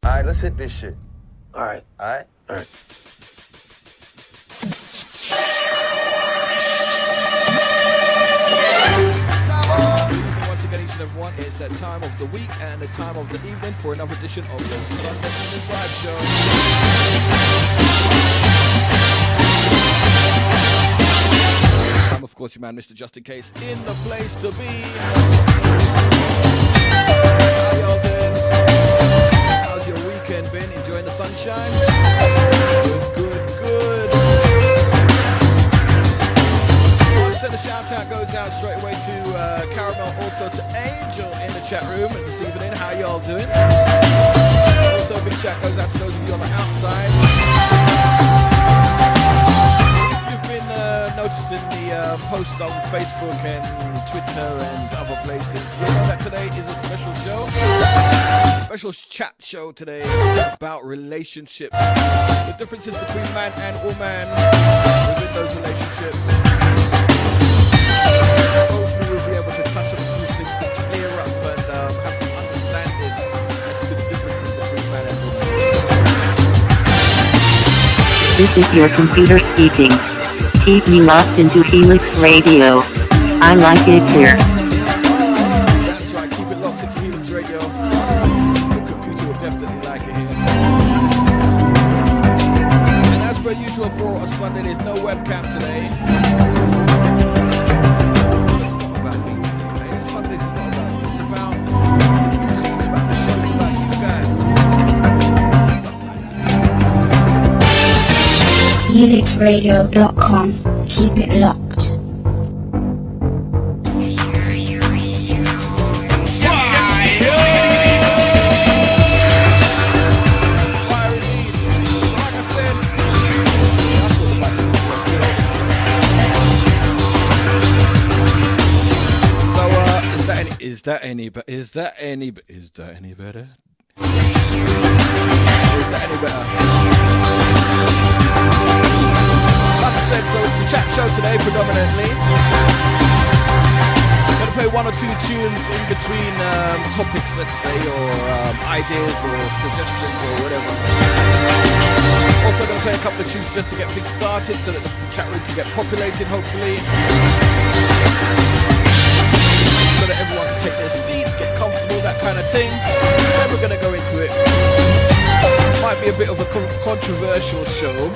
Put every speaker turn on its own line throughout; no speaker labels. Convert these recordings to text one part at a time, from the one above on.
All right, let's hit this shit.
All right.
All right?
All right.
Once again, each and every one, it's that time of the week and the time of the evening for another edition of the Sunday Evening Vibe Show. I'm, of course, your man, Mr. Just In Case, in the place to be. How y'all doing? How's your weekend been? Enjoying the sunshine? Good. I'll send a shout out goes out straight away to Caramel, also to Angel in the chat room this evening. How y'all doing? Also, a big shout goes out to those of you on the outside. If you've been noticing the posts on Facebook and Twitter and other places, you know that today is a special show. Special chat show today about relationships. The differences between man and woman within those relationships. Hopefully we'll be able to touch on a few things to clear up and have some understanding as to the differences between man and woman.
This is your computer speaking. Keep me locked into Helix Radio. I like it here.
That's right, keep it locked into Helix Radio. The computer will definitely like it here. And as per usual for a Sunday, there's no webcam today. It's not about me today. Sundays is not about me. It's about music. It's about the show. It's about you guys. Something like that.
helixradio.com. Keep it locked.
Is that any better? Is that any better? Is that any better? Like I said, so it's a chat show today predominantly. I'm gonna play one or two tunes in between topics, let's say, or ideas or suggestions or whatever. Also gonna play a couple of tunes just to get things started so that the chat room can get populated, hopefully. So that everyone can take their seats, get comfortable, that kind of thing. Then we're going to go into it. Might be a bit of a controversial show.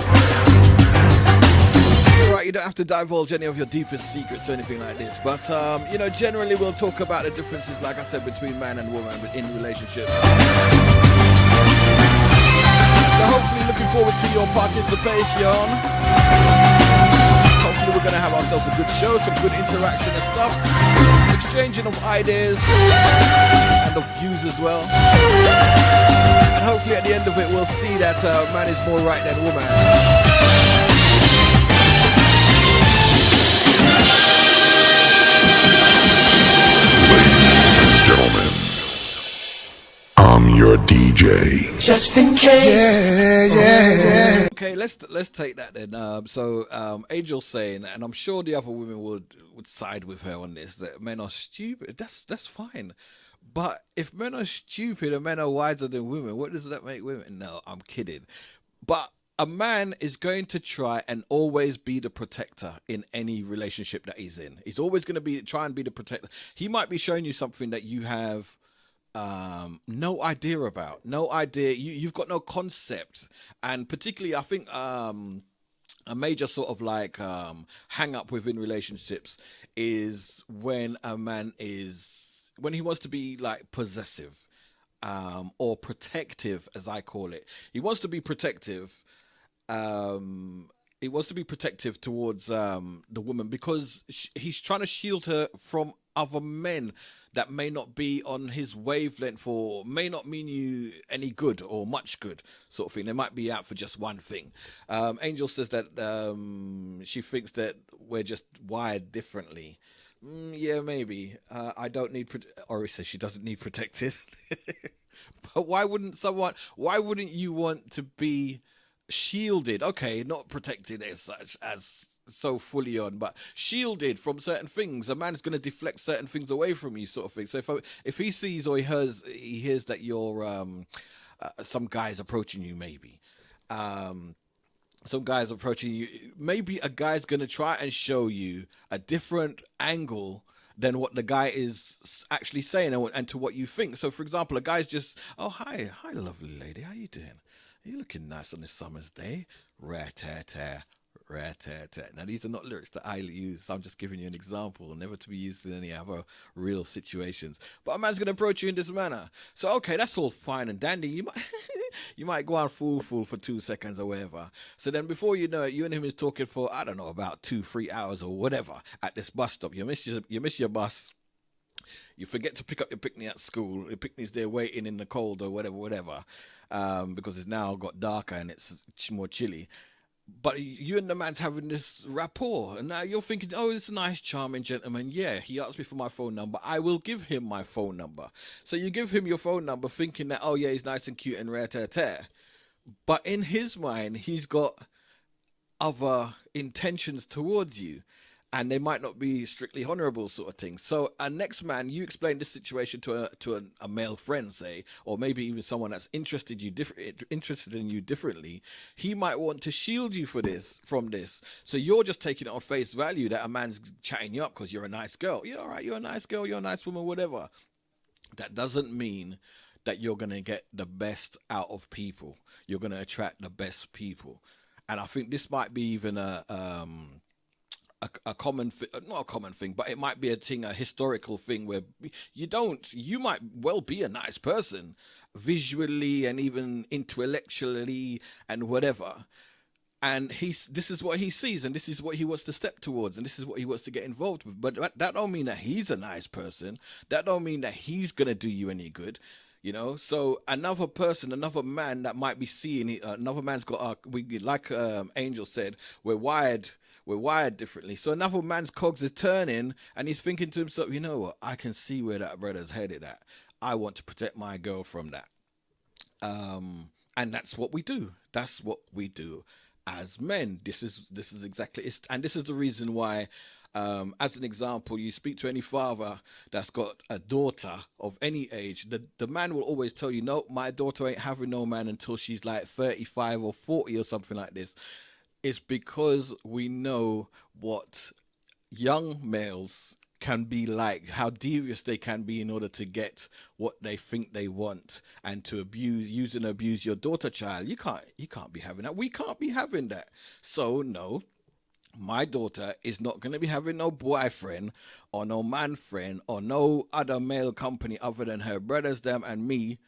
It's alright, you don't have to divulge any of your deepest secrets or anything like this. But, you know, generally we'll talk about the differences, like I said, between man and woman in relationships. So hopefully looking forward to your participation. Hopefully we're going to have ourselves a good show, some good interaction and stuff, exchanging of ideas and of views as well. And hopefully at the end of it we'll see that man is more right than woman.
Gentlemen, I'm your DJ.
Just in case. Yeah.
Okay, let's take that then. Angel's saying, and I'm sure the other women would side with her on this, that men are stupid. That's fine. But if men are stupid and men are wiser than women, what does that make women? No, I'm kidding. But a man is going to try and always be the protector in any relationship that he's in. He's always going to try and be the protector. He might be showing you something that you have no idea about. No idea. You've got no concept. And particularly, I think a major sort of like hang up within relationships is when a man when he wants to be like possessive or protective, as I call it. He wants to be protective. He wants to be protective towards the woman because he's trying to shield her from other men that may not be on his wavelength or may not mean you any good or much good, sort of thing. They might be out for just one thing. Angel says that she thinks that we're just wired differently. Yeah, maybe. I don't need... Ori says she doesn't need protected. But why wouldn't you want to be shielded? Okay, not protected as such, as so fully on, but shielded from certain things. A man's going to deflect certain things away from you, sort of thing. So if he sees or he hears that you're some guys approaching you, maybe. Some guys approaching you. Maybe a guy's gonna try and show you a different angle than what the guy is actually saying and to what you think. So, for example, a guy's just, oh, hi, lovely lady, how you doing? Are you looking nice on this summer's day? Rat-tat-tat, rat-tat-tat. Now, these are not lyrics that I use. I'm just giving you an example, never to be used in any other real situations. But a man's going to approach you in this manner. So, okay, that's all fine and dandy. You might you might go on fool for 2 seconds or whatever. So then before you know it, you and him is talking for, I don't know, about 2-3 hours or whatever at this bus stop. You miss your bus. You forget to pick up your picnic at school. Your picnic's there waiting in the cold or whatever. Because it's now got darker and it's more chilly. But you and the man's having this rapport, and now you're thinking, oh, it's a nice, charming gentleman. Yeah, he asked me for my phone number. I will give him my phone number. So you give him your phone number thinking that, oh, yeah, he's nice and cute and rare-tear. But in his mind, he's got other intentions towards you. And they might not be strictly honourable sort of thing. So a next man, you explain this situation to a male friend, say, or maybe even someone that's interested in you differently. He might want to shield you from this. So you're just taking it on face value that a man's chatting you up because you're a nice girl. Yeah, all right, you're a nice girl, you're a nice woman, whatever. That doesn't mean that you're going to get the best out of people. You're going to attract the best people. And I think this might be even a common, not a common thing, but it might be a historical thing where you might well be a nice person visually and even intellectually and whatever. And this is what he sees, and this is what he wants to step towards, and this is what he wants to get involved with. But that don't mean that he's a nice person. That don't mean that he's going to do you any good. You know, so another person, another man that might be seeing another man's got like Angel said, we're wired differently. So another man's cogs is turning, and he's thinking to himself, you know what? I can see where that brother's headed at. I want to protect my girl from that. And that's what we do. That's what we do as men. This is exactly it, and this is the reason why. As an example, you speak to any father that's got a daughter of any age, the man will always tell you, no, my daughter ain't having no man until she's like 35 or 40 or something like this. It's because we know what young males can be like, how devious they can be in order to get what they think they want, and to use and abuse your daughter child. You can't be having that. We can't be having that. So no. My daughter is not going to be having no boyfriend or no man friend or no other male company other than her brothers, them, and me,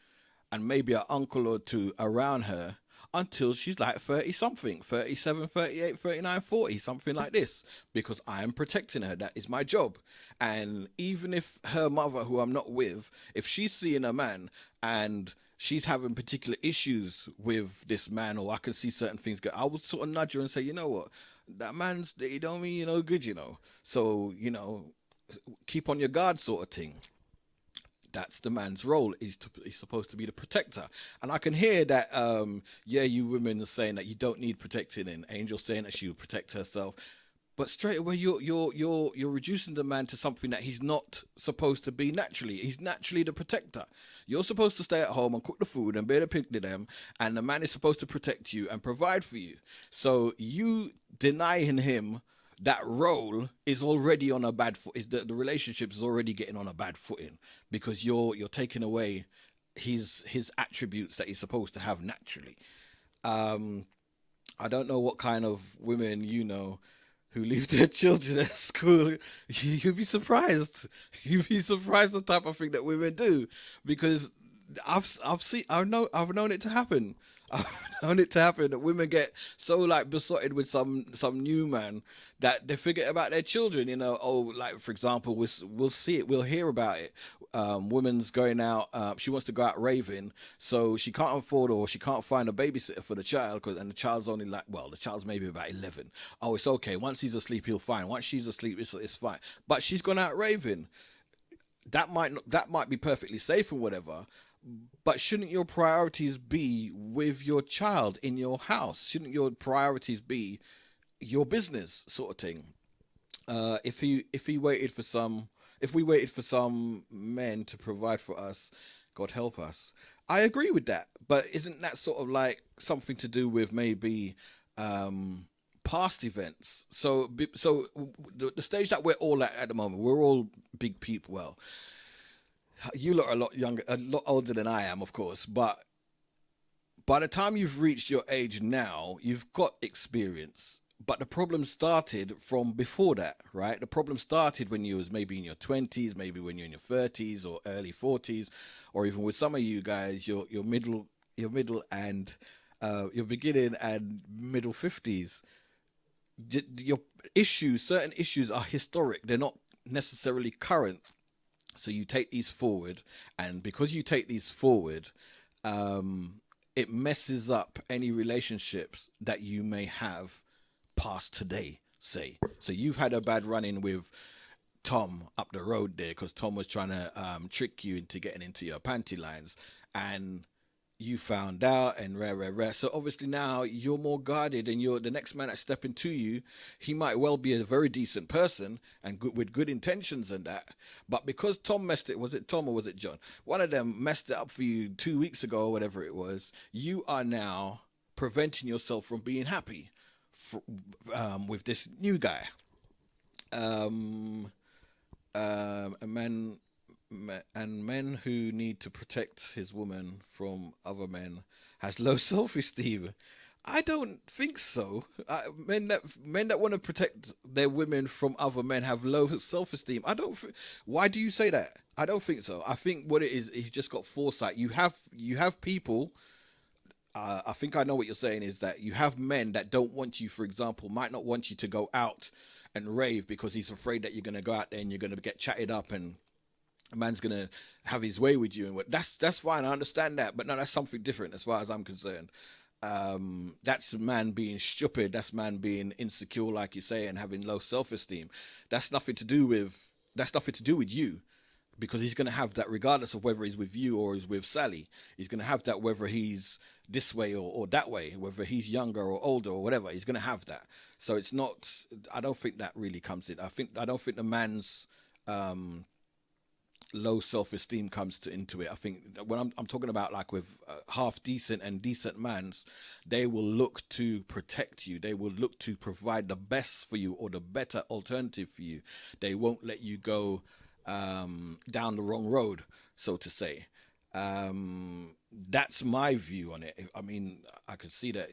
and maybe an uncle or two around her until she's like 30 something, 37, 38, 39, 40, something like this, because I am protecting her. That is my job. And even if her mother, who I'm not with, if she's seeing a man and she's having particular issues with this man, or I can see certain things go, I would sort of nudge her and say, you know what? That man's, he don't mean, good, So, keep on your guard sort of thing. That's the man's role, he's supposed to be the protector. And I can hear that, you women are saying that you don't need protecting, and Angel saying that she will protect herself. But straight away, you're reducing the man to something that he's not supposed to be naturally. He's naturally the protector. You're supposed to stay at home and cook the food and bear the pig to them, and the man is supposed to protect you and provide for you. So you denying him that role is already on a bad foot. The relationship is already getting on a bad footing, because you're taking away his attributes that he's supposed to have naturally. I don't know what kind of women who leave their children at school. You'd be surprised. You'd be surprised the type of thing that women do, because I've known it to happen. I've known it to happen that women get so besotted with some new man that they forget about their children. Oh, like for example, we'll see it, we'll hear about it. Woman's going out. She wants to go out raving, so she can't afford, or she can't find a babysitter for the child, and the child's only the child's maybe about 11. Oh, it's okay. Once he's asleep, he'll fine. Once she's asleep, it's fine. But she's gone out raving. That might be perfectly safe and whatever. But shouldn't your priorities be with your child in your house? Shouldn't your priorities be your business sort of thing? If we waited for some men to provide for us, God help us, I agree with that, but isn't that sort of like something to do with maybe past events? So the stage that we're all at the moment, we're all big people. Well, you lot are a lot younger, a lot older than I am, of course, but by the time you've reached your age now, you've got experience. But the problem started from before that, right? The problem started when you was maybe in your 20s, maybe when you're in your 30s or early 40s, or even with some of you guys, your middle and your beginning and middle 50s. Your issues, certain issues are historic. They're not necessarily current. So you take these forward, and because you take these forward, it messes up any relationships that you may have past today, say. So you've had a bad run in with Tom up the road there because Tom was trying to trick you into getting into your panty lines, and you found out and rare. So obviously now you're more guarded, and you're the next man that's stepping to you. He might well be a very decent person and good with good intentions and that, but because Tom messed it, was it Tom or was it John? One of them messed it up for you 2 weeks ago or whatever it was. You are now preventing yourself from being happy with this new guy. Um, a man and men who need to protect his woman from other men has low self-esteem. I don't think so. Men that want to protect their women from other men have low self-esteem. I don't. Why do you say that? I don't think so. I think what it is, he's just got foresight. You have people. I think I know what you're saying is that you have men that don't want you, for example, might not want you to go out and rave because he's afraid that you're going to go out there and you're going to get chatted up and a man's gonna have his way with you, and what that's fine. I understand that, but no, that's something different as far as I'm concerned. That's man being stupid. That's man being insecure, like you say, and having low self-esteem. That's nothing to do with you, because he's gonna have that regardless of whether he's with you or he's with Sally. He's gonna have that whether he's this way or that way, whether he's younger or older or whatever. He's gonna have that. So it's not. I don't think that really comes in. I don't think the man's low self-esteem comes into it. I think when I'm talking about like with half decent and decent mans, they will look to protect you. They will look to provide the best for you or the better alternative for you. They won't let you go down the wrong road, so to say. That's my view on it. I mean, I could see that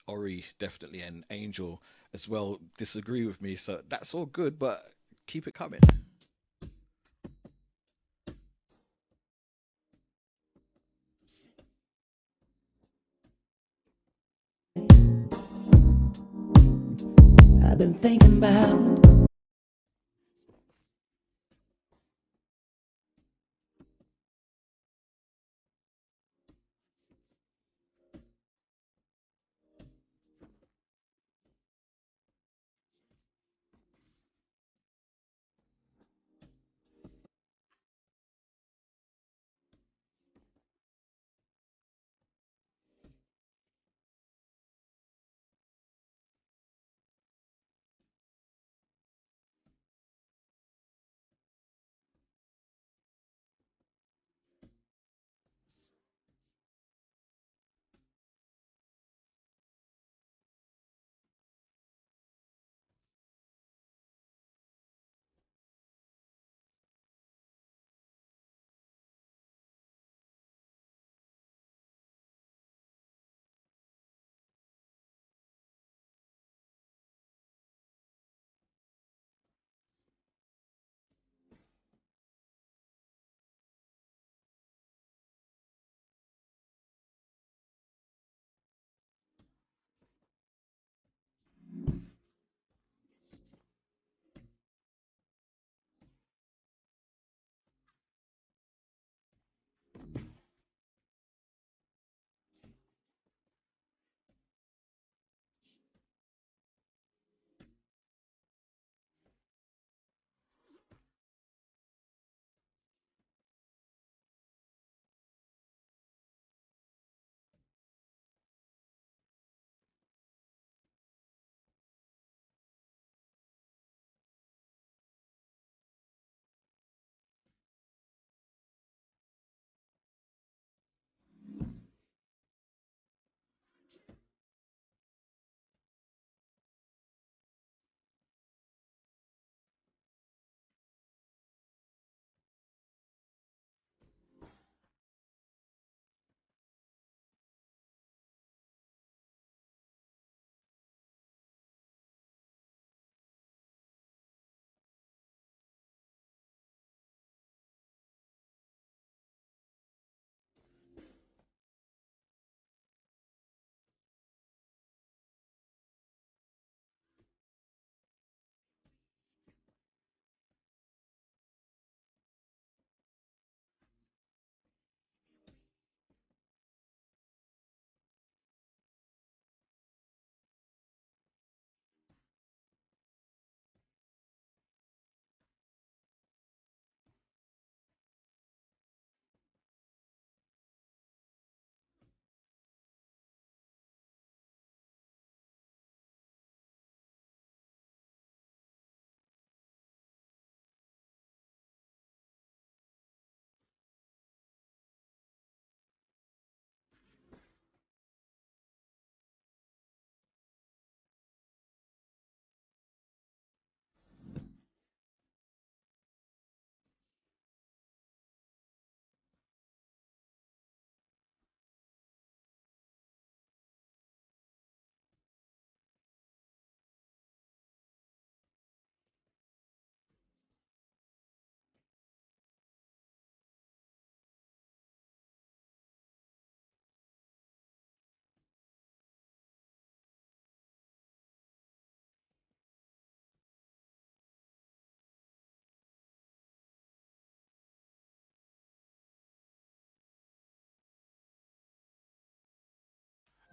Ori definitely and Angel as well disagree with me, so that's all good, but keep it coming.
I've been thinking about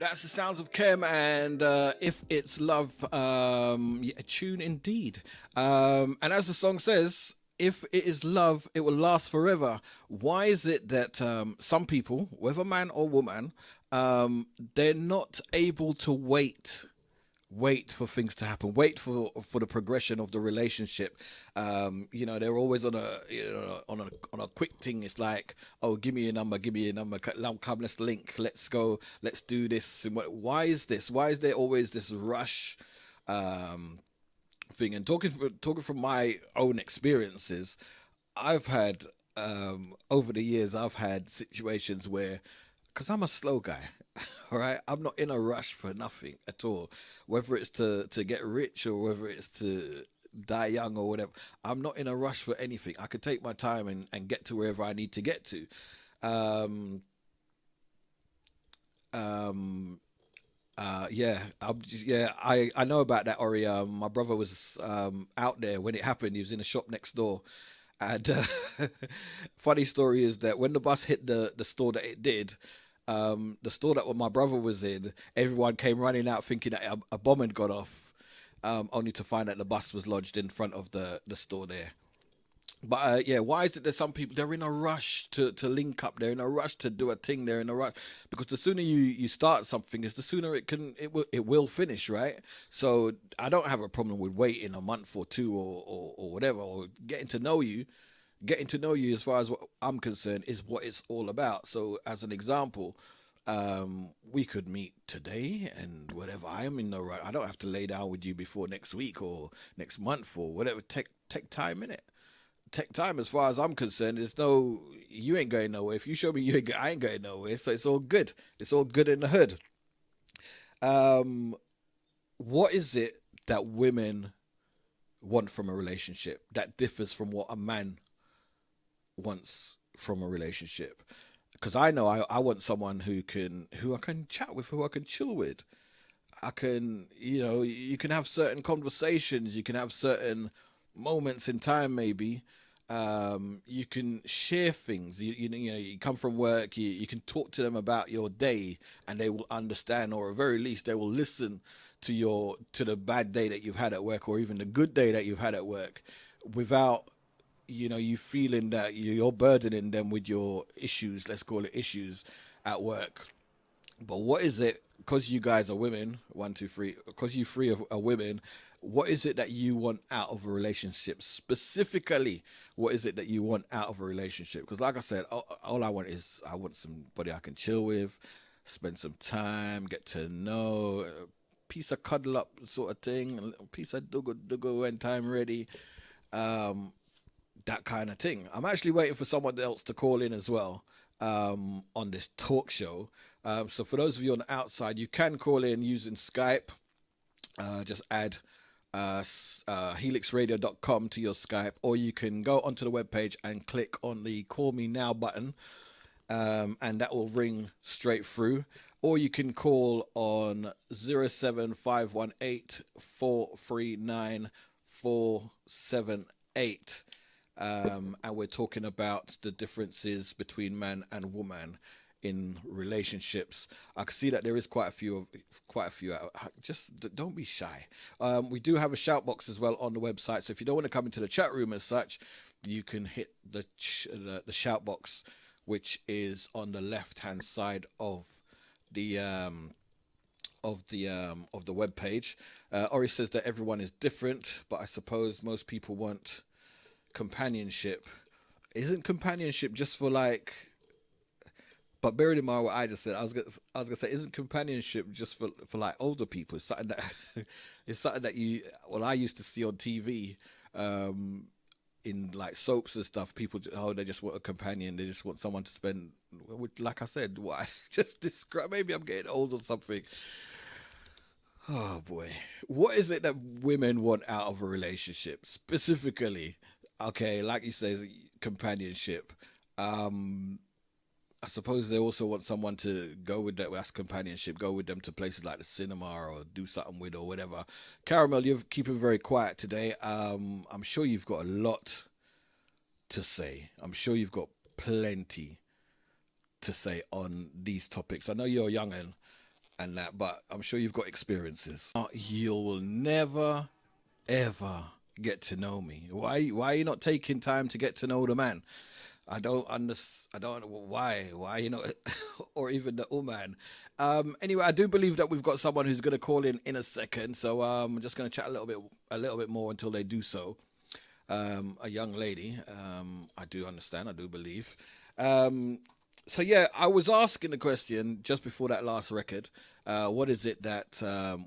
That's the sounds of Kem and If It's Love, yeah, a tune indeed. And as the song says, if it is love, it will last forever. Why is it that some people, whether man or woman, they're not able to wait for things to happen, wait for the progression of the relationship? They're always on a quick thing. It's like, oh, give me your number, come, let's link, let's go, let's do this. Why is this? Why is there always this rush thing? And talking from my own experiences, I've had over the years, I've had situations where, because I'm a slow guy, all right, I'm not in a rush for nothing at all, whether it's to get rich or whether it's to die young or whatever. I'm not in a rush for anything. I could take my time and get to wherever I need to get to. I know about that, Ori. My brother was out there when it happened. He was in a shop next door, and funny story is that when the bus hit the store that it did, the store that my brother was in, everyone came running out thinking that a bomb had gone off, only to find that the bus was lodged in front of the store there. But why is it that some people, they're in a rush to link up, they're in a rush to do a thing, they're in a rush, because the sooner you start something is the sooner it will finish, right? So I don't have a problem with waiting a month or two or whatever, or getting to know you. Getting to know you, as far as what I'm concerned, is what it's all about. So as an example, we could meet today and whatever. I am in no rush. I don't have to lay down with you before next week or next month or whatever. Take time in it. Take time, as far as I'm concerned. You ain't going nowhere. If you show me I ain't going nowhere. So it's all good. It's all good in the hood. What is it that women want from a relationship that differs from what a man wants from a relationship? Because I know I want someone who I can chat with, who I can chill with. I can, you can have certain conversations, you can have certain moments in time, maybe. You can share things. You come from work, you can talk to them about your day, and they will understand, or at very least they will listen to the bad day that you've had at work, or even the good day that you've had at work, without you feeling that you're burdening them with your issues, let's call it issues, at work. But what is it, because you guys are women, 1, 2, 3, because you three are women, what is it that you want out of a relationship specifically? What is it that you want out of a relationship? Because like I said, all I want somebody I can chill with, spend some time, get to know, a piece of cuddle up sort of thing, a piece of duggo when time ready. That kind of thing. I'm actually waiting for someone else to call in as well, on this talk show. So for those of you on the outside, you can call in using Skype. Just add helixradio.com to your Skype, or you can go onto the webpage and click on the Call Me Now button, and that will ring straight through. Or you can call on 07518 439 478. And we're talking about the differences between man and woman in relationships. I can see that there is quite a few. Just don't be shy. We do have a shout box as well on the website, so if you don't want to come into the chat room as such, you can hit the shout box, which is on the left hand side of the web page. Ori says that everyone is different, but I suppose most people want companionship. Isn't companionship just for like? But bearing in mind what I just said, I was gonna say, isn't companionship just for like older people? It's something that I used to see on TV, in like soaps and stuff. People, they just want a companion. They just want someone to spend. Like I said, why just describe? Maybe I'm getting old or something. Oh boy, what is it that women want out of a relationship specifically? Okay, like you say, companionship. I suppose they also want someone to go with that. That's companionship. Go with them to places like the cinema or do something with or whatever. Caramel, you're keeping very quiet today. I'm sure you've got a lot to say. I'm sure you've got plenty to say on these topics. I know you're young, and that, but I'm sure you've got experiences. You will never ever get to know me. Why are you not taking time to get to know the man? I don't understand. I don't know why you not, or even the woman. Anyway, I do believe that we've got someone who's going to call in a second. So I'm just going to chat a little bit more until they do so. A young lady. I do understand. I do believe. So yeah, I was asking the question just before that last record. What is it that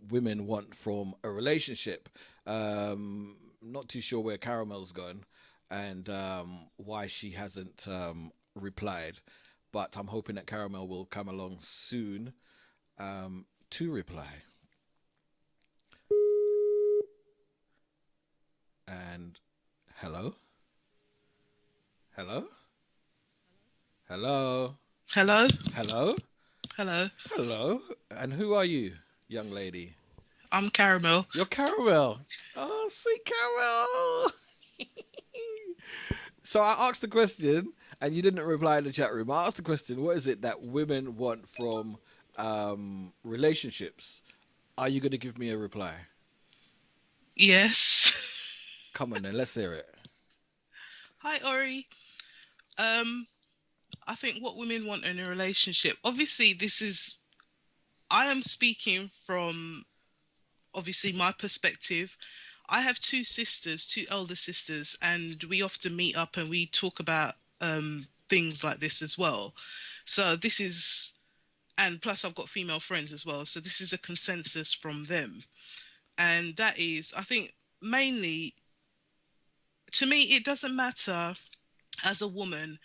women want from a relationship? Not too sure where Caramel's gone and why she hasn't replied, but I'm hoping that Caramel will come along soon to reply. And hello? Hello? Hello?
Hello?
Hello?
Hello.
Hello? And who are you, young lady?
I'm Caramel.
You're Caramel. Oh, sweet Caramel. So I asked the question, and you didn't reply in the chat room. I asked the question, what is it that women want from relationships? Are you going to give me a reply?
Yes.
Come on then, let's hear it.
Hi, Ori. I think what women want in a relationship, obviously I am speaking from, obviously, my perspective. I have two elder sisters, and we often meet up and we talk about things like this as well. So and plus I've got female friends as well. So this is a consensus from them. And that is, I think, mainly, to me, it doesn't matter as a woman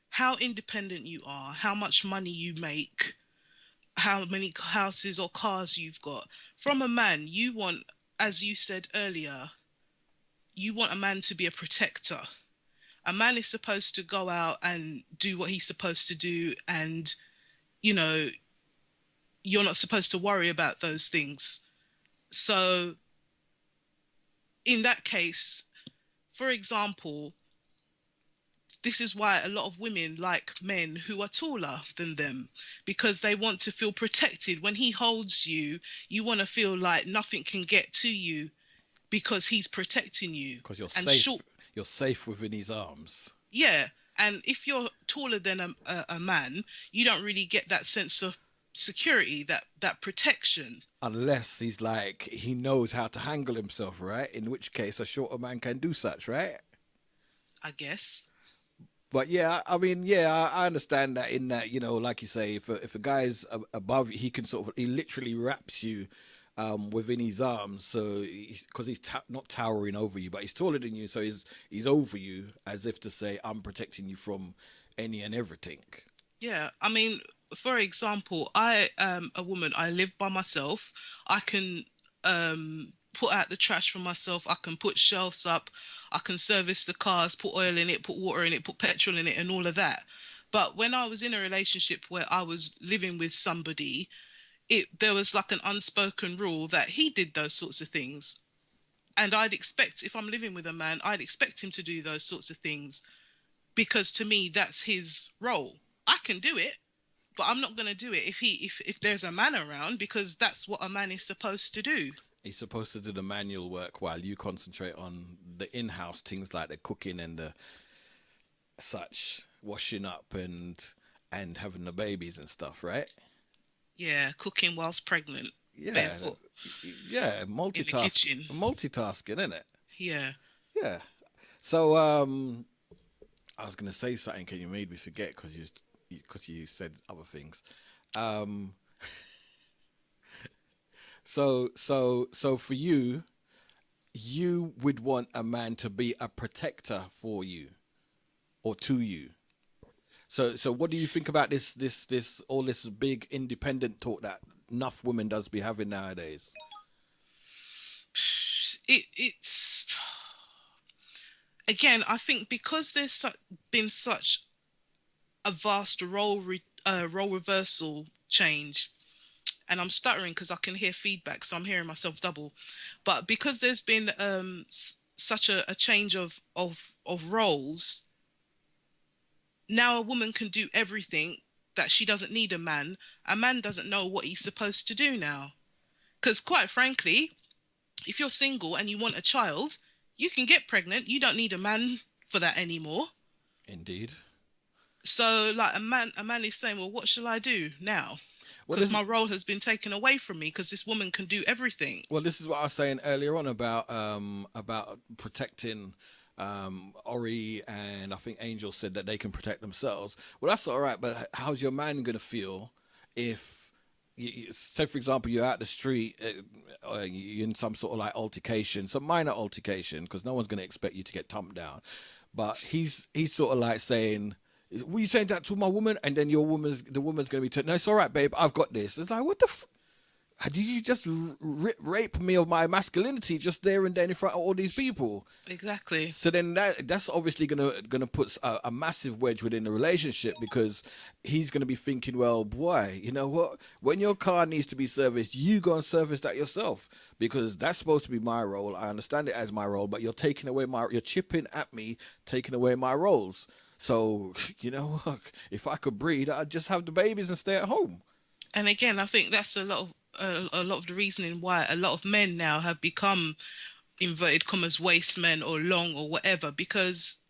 how independent you are, how much money you make, how many houses or cars you've got. From a man, you want, as you said earlier, you want a man to be a protector. A man is supposed to go out and do what he's supposed to do, and, you're not supposed to worry about those things. So in that case, for example, this is why a lot of women like men who are taller than them, because they want to feel protected. When he holds you, you want to feel like nothing can get to you because he's protecting you.
Because you're
and
safe. You're safe within his arms.
Yeah. And if you're taller than a man, you don't really get that sense of security, that protection.
Unless he's like, he knows how to handle himself, right? In which case a shorter man can do such, right?
I guess.
But yeah, I mean, yeah, I understand that in that, like you say, if a guy's above, he can he literally wraps you within his arms. So because he's not towering over you, but he's taller than you. So he's over you as if to say, I'm protecting you from any and everything.
Yeah. I mean, for example, I am a woman. I live by myself. I can put out the trash for myself. I can put shelves up. I can service the cars, put oil in it, put water in it, put petrol in it, and all of that. But when I was in a relationship where I was living with somebody, there was like an unspoken rule that he did those sorts of things. And I'd expect, if I'm living with a man, I'd expect him to do those sorts of things, because to me, that's his role. I can do it, but I'm not going to do it if there's a man around, because that's what a man is supposed to do.
He's supposed to do the manual work while you concentrate on the in-house things like the cooking and the such, washing up and having the babies and stuff, right?
Yeah, cooking whilst pregnant.
Yeah,
barefoot.
Yeah, multitasking, isn't it?
Yeah.
Yeah. So I was gonna say something, and you made me forget because you said other things. So for you, you would want a man to be a protector for you or to you. So what do you think about this all this big independent talk that enough women does be having nowadays?
It's again, I think because there's been such a vast role reversal change, and I'm stuttering because I can hear feedback, so I'm hearing myself double. But because there's been such a change of roles, now a woman can do everything that she doesn't need a man doesn't know what he's supposed to do now. Because quite frankly, if you're single and you want a child, you can get pregnant. You don't need a man for that anymore.
Indeed.
So like a man is saying, well, what shall I do now? Because my role has been taken away from me because this woman can do everything.
Well, this is what I was saying earlier on about protecting Ori, and I think Angel said that they can protect themselves. Well, that's all right, but how's your man going to feel if, say, for example, you're out the street, you're in some sort of like altercation, some minor altercation, because no one's going to expect you to get thumped down. But he's sort of like saying, were you saying that to my woman? And then the woman's going to be no, it's all right, babe, I've got this. It's like, what the did you just rape me of my masculinity just there and then in front of all these people?
Exactly.
So then that's obviously gonna put a massive wedge within the relationship, because he's gonna be thinking, well, boy, you know what? When your car needs to be serviced, you go and service that yourself, because that's supposed to be my role. I understand it as my role, but you're chipping at me, taking away my roles. So you know what? If I could breed, I'd just have the babies and stay at home. And
again, I think that's a lot of the reasoning why a lot of men now have become inverted commas waste men or long or whatever, because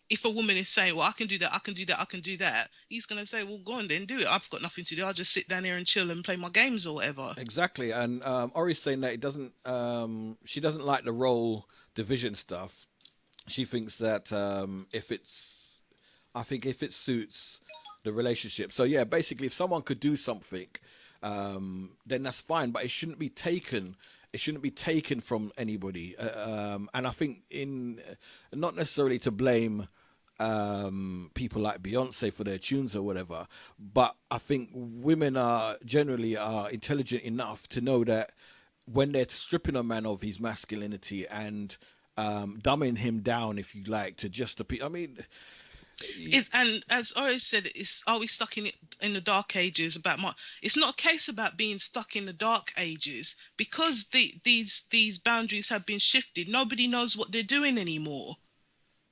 if a woman is saying, well, I can do that, I can do that, I can do that, he's going to say, well, go on then, do it. I've got nothing to do. I'll just sit down here and chill and play my games or whatever. Exactly. And Ori's saying that she doesn't like the role division stuff. She thinks that if it suits the relationship. So yeah, basically if someone could do something, then that's fine, but it shouldn't be taken from anybody. And I think not necessarily to blame people like Beyonce for their tunes or whatever, but I think women are generally intelligent enough to know that when they're stripping a man of his masculinity and dumbing him down, if you like, to just appeal. I mean, and as Ori said, are we stuck in the dark ages? It's not a case about being stuck in the dark ages, because these boundaries have been shifted. Nobody knows what they're doing anymore.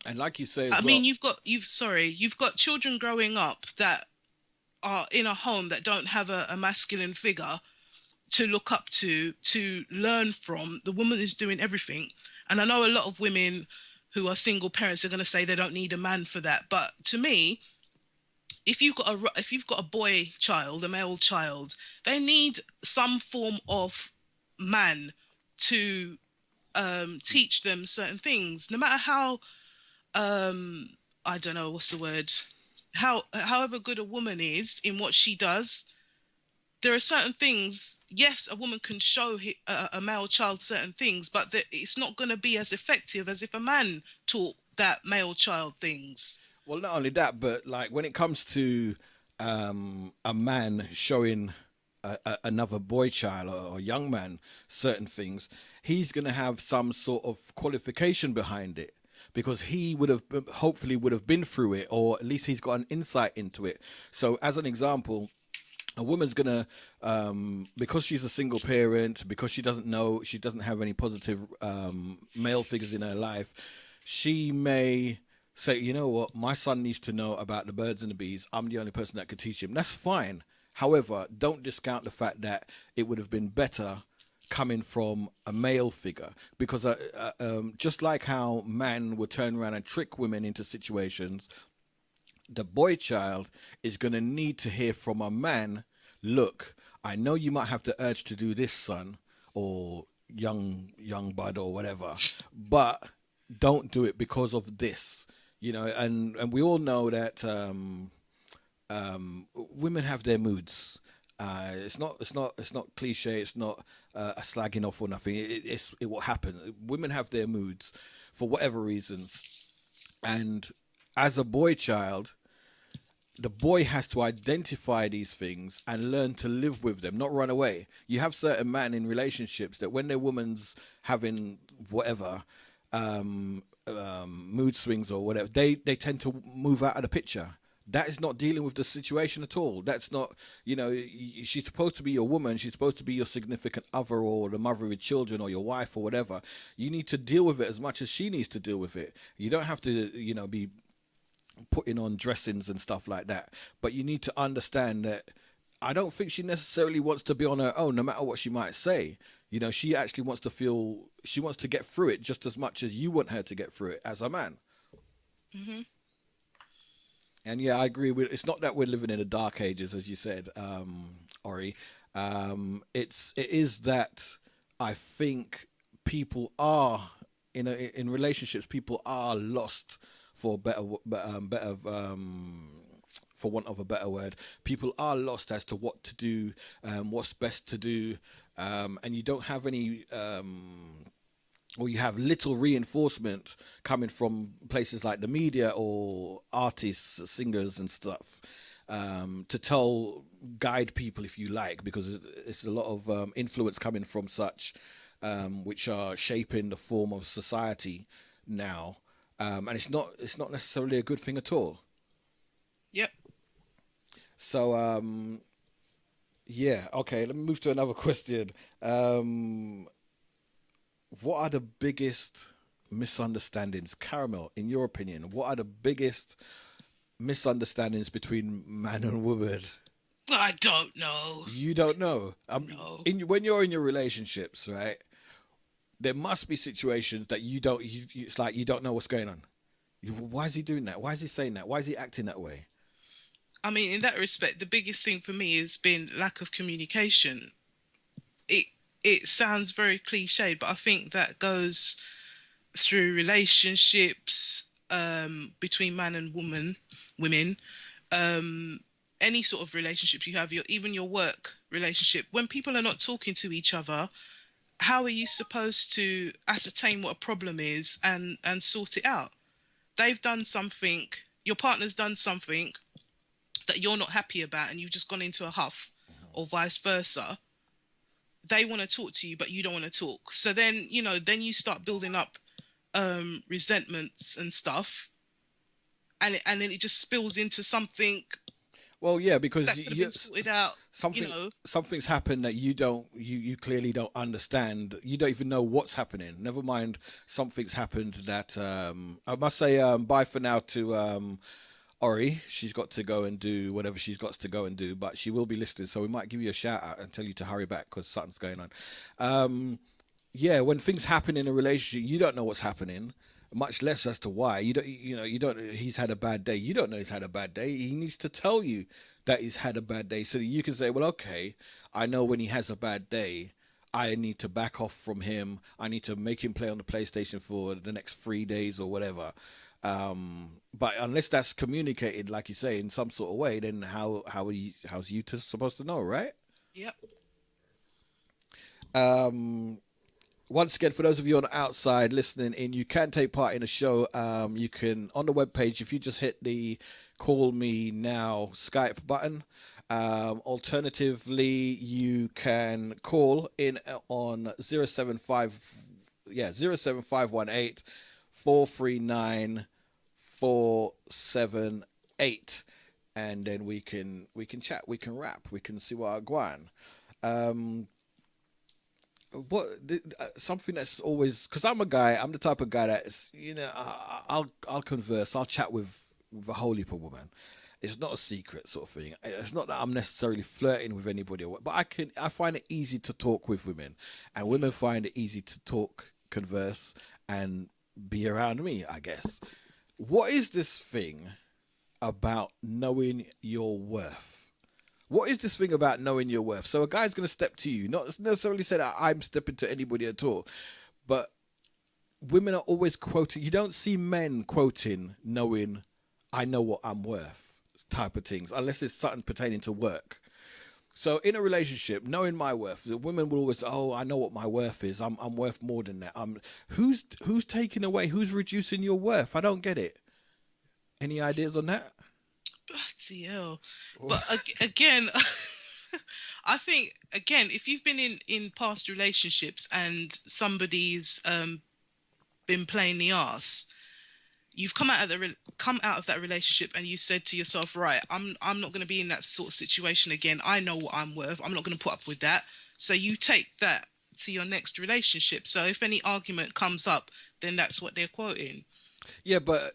And like you say, you've got children growing up that are in a home that don't have a masculine figure to look up to learn from. The woman is doing everything, and I know a lot of women who are single parents are going to say they don't need a man for that. But to me, if you've got a boy child, a male child, they need some form of man to teach them certain things, no matter how I don't know what's the word, however good a woman is in what she does. There are certain things, yes, a woman can show a male child certain things, but it's not going to be as effective as if a man taught that male child things. Well, not only that, but like when it comes to a man showing another boy child or young man certain things, he's going to have some sort of qualification behind it, because he hopefully would have been through it, or at least he's got an insight into it. So as an example, a woman's gonna, because she's a single parent, because she doesn't have any positive male figures in her life, she may say, you know what, my son needs to know about the birds and the bees. I'm the only person that could teach him. That's fine. However, don't discount the fact that it would have been better coming from a male figure, because just like how men would turn around and trick women into situations, the boy child is going to need to hear from a man, look, I know you might have the urge to do this, son, or young bud or whatever, but don't do it because of this, you know. And we all know that women have their moods. It's not cliche. It's not a slagging off or nothing. It will happen. Women have their moods for whatever reasons, and as a boy child, the boy has to identify these things and learn to live with them, not run away. You have certain men in relationships that when their woman's having whatever mood swings or whatever, they tend to move out of the picture. That is not dealing with the situation at all. That's not, you know, she's supposed to be your woman. She's supposed to be your significant other or the mother of your children or your wife or whatever. You need to deal with it as much as she needs to deal with it. You don't have to, you know, be
putting on dressings and stuff like that. But you need to understand that I don't think she necessarily wants to be on her own, no matter what she might say. You know, she actually wants to feel, she wants to get through it just as much as you want her to get through it as a man.
Mm-hmm.
And yeah, I agree with, it's not that we're living in the dark ages, as you said, Ori. It is that I think people are in relationships, people are lost for for want of a better word. People are lost as to what to do, what's best to do, and you don't have any, or you have little reinforcement coming from places like the media or artists, singers and stuff, to guide people, if you like, because it's a lot of influence coming from such, which are shaping the form of society now, and it's not necessarily a good thing at all.
Yep.
So yeah, okay, let me move to another question. What are the biggest misunderstandings, Caramel, in your opinion? What are the biggest misunderstandings between man and woman?
I don't know.
You don't know.
No.
When you're in your relationships, right? There must be situations that you don't. It's like you don't know what's going on. Why is he doing that? Why is he saying that? Why is he acting that way?
I mean, in that respect, the biggest thing for me has been lack of communication. It sounds very cliched, but I think that goes through relationships between man and women, any sort of relationships you have, even your work relationship. When people are not talking to each other, how are you supposed to ascertain what a problem is and sort it out? They've done something, your partner's done something that you're not happy about, and you've just gone into a huff, or vice versa. They want to talk to you, but you don't want to talk. So then, then you start building up resentments and stuff, and then it just spills into something.
Well, yeah, because
that could have been sorted out.
Something's happened that you clearly don't understand. You don't even know what's happening. Never mind, something's happened that I must say bye for now to Ori. She's got to go and do whatever she's got to go and do, but she will be listening, so we might give you a shout out and tell you to hurry back because something's going on. Yeah, when things happen in a relationship, you don't know what's happening, much less as to why. You don't. He's had a bad day. You don't know he's had a bad day. He needs to tell you that he's had a bad day so that you can say, well, okay, I know when he has a bad day, I need to back off from him. I need to make him play on the PlayStation for the next 3 days or whatever. But unless that's communicated, like you say, in some sort of way, then how's you supposed to know, right?
Yep.
Once again, for those of you on the outside listening in, you can take part in the show. You can, on the webpage, if you just hit the Call Me Now Skype button. Alternatively, you can call in on 07518 439 478, and then we can chat, we can rap, we can see what are going. Something that's always, because I'm the type of guy that's, I'll converse, I'll chat with a whole heap of women. It's not a secret sort of thing. It's not that I'm necessarily flirting with anybody, but I find it easy to talk with women, and women find it easy to talk, converse, and be around me, I guess. What is this thing about knowing your worth? What is this thing about knowing your worth? So a guy's going to step to you, not necessarily say that I'm stepping to anybody at all, but women are always quoting. You don't see men quoting knowing, I know what I'm worth type of things, unless it's something pertaining to work. So in a relationship, knowing my worth, the women will always, I know what my worth is. I'm worth more than that. Who's taking away? Who's reducing your worth? I don't get it. Any ideas on that?
Bloody hell. But again, I think, again, if you've been in past relationships and somebody's been playing the arse, you've come out of that relationship and you said to yourself, right, I'm not going to be in that sort of situation again. I know what I'm worth. I'm not going to put up with that. So you take that to your next relationship. So if any argument comes up, then that's what they're quoting.
Yeah, but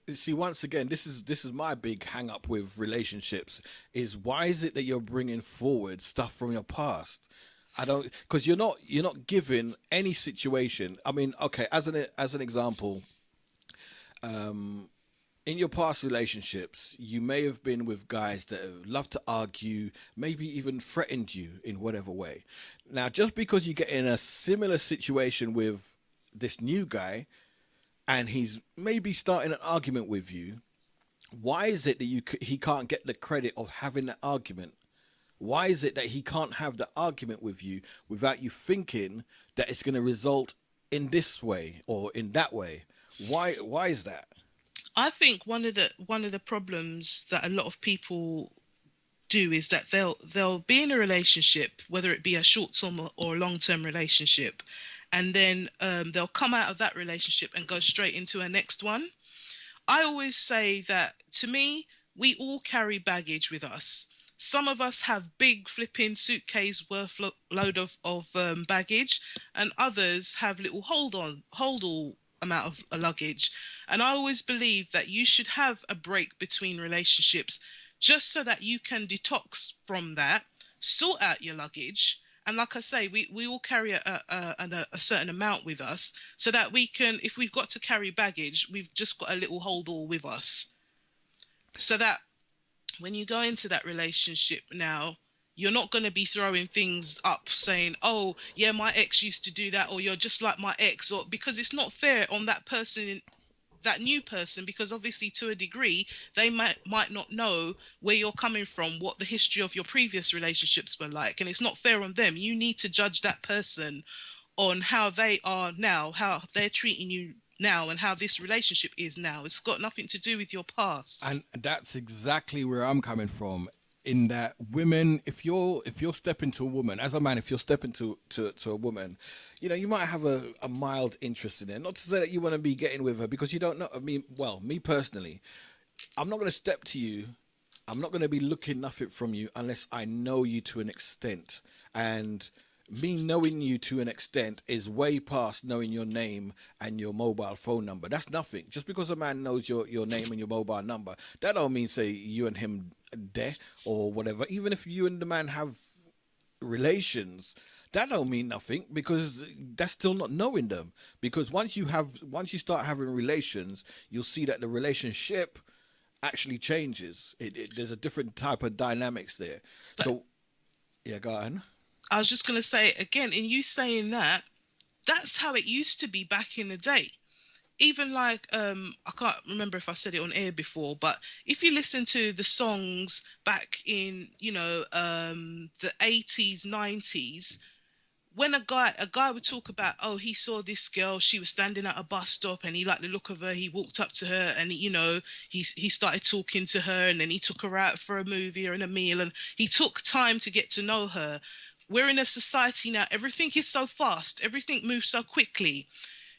see, once again, this is my big hang up with relationships is why is it that you're bringing forward stuff from your past? I don't because you're not given any situation. I mean, okay, as an example, in your past relationships, you may have been with guys that have loved to argue, maybe even threatened you in whatever way. Now, just because you get in a similar situation with this new guy and he's maybe starting an argument with you, why is it that he can't get the credit of having that argument? Why is it that he can't have the argument with you without you thinking that it's going to result in this way or in that way? Why is that?
I think one of the problems that a lot of people do is that they'll be in a relationship, whether it be a short term or a long term relationship, and then they'll come out of that relationship and go straight into a next one. I always say that to me, we all carry baggage with us. Some of us have big flipping suitcase worth load of baggage, and others have little hold all amount of luggage. And I always believe that you should have a break between relationships just so that you can detox from that, sort out your luggage. And like I say, we all carry a certain amount with us so that we can, if we've got to carry baggage, we've just got a little hold all with us. So that when you go into that relationship now, you're not going to be throwing things up saying, oh, yeah, my ex used to do that, or you're just like my ex, or because it's not fair on that person, that new person, because obviously to a degree they might not know where you're coming from, what the history of your previous relationships were like, and it's not fair on them. You need to judge that person on how they are now, how they're treating you now, and how this relationship is now. It's got nothing to do with your past.
And that's exactly where I'm coming from. In that women, if you're stepping to a woman as a man, if you're stepping to a woman, you might have a mild interest in her. Not to say that you want to be getting with her because you don't know. I mean, well, me personally, I'm not going to step to you. I'm not going to be looking nothing from you unless I know you to an extent. And me knowing you to an extent is way past knowing your name and your mobile phone number. That's nothing. Just because a man knows your name and your mobile number, that don't mean say you and him there or whatever. Even if you and the man have relations, that don't mean nothing because that's still not knowing them. Because once you start having relations, you'll see that the relationship actually changes. There's a different type of dynamics there. So yeah, go on.
I was just going to say again, in you saying that, that's how it used to be back in the day. Even like I can't remember if I said it on air before, but if you listen to the songs back in the 80s, 90s, when a guy would talk about, oh, he saw this girl, she was standing at a bus stop and he liked the look of her, he walked up to her and he started talking to her, and then he took her out for a movie or in a meal, and he took time to get to know her. We're in a society now, everything is so fast, everything moves so quickly.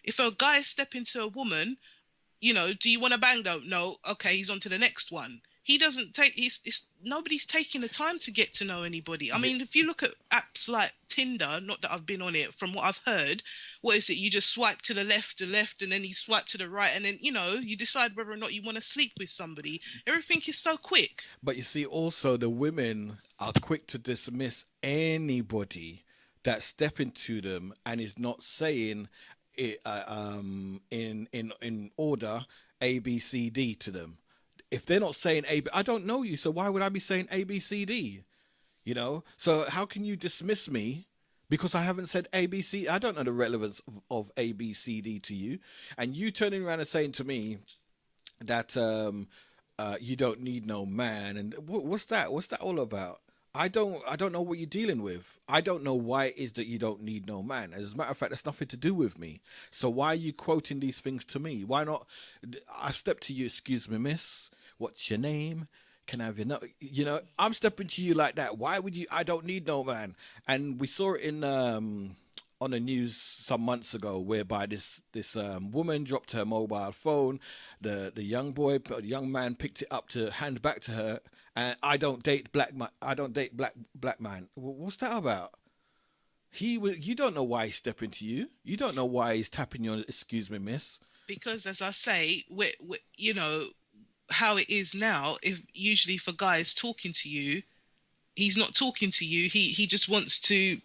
If a guy step into a woman, do you want to bang though? No. Okay, he's on to the next one. He doesn't take. Nobody's taking the time to get to know anybody. I mean, if you look at apps like Tinder, not that I've been on it, from what I've heard, what is it? You just swipe to the left, and then you swipe to the right, and then you decide whether or not you want to sleep with somebody. Everything is so quick.
But you see, also the women are quick to dismiss anybody that step into them and is not saying it in order A B C D to them. If they're not saying A, I don't know you, so why would I be saying A B C D? So how can you dismiss me because I haven't said A B C? I don't know the relevance of A B C D to you, and you turning around and saying to me that you don't need no man, and what's that? What's that all about? I don't know what you're dealing with. I don't know why it is that you don't need no man. As a matter of fact, that's nothing to do with me. So why are you quoting these things to me? Why not? I've stepped to you, excuse me, miss. What's your name? Can I have your number? I'm stepping to you like that. Why would you? I don't need no man. And we saw it in on the news some months ago, whereby this woman dropped her mobile phone. The young man picked it up to hand back to her. And I don't date black man. I don't date black man. What's that about? You don't know why he's stepping to you. You don't know why he's tapping you on. Excuse me, miss.
Because as I say, you know how it is now. If usually for guys talking to you, he's not talking to you. He just wants to.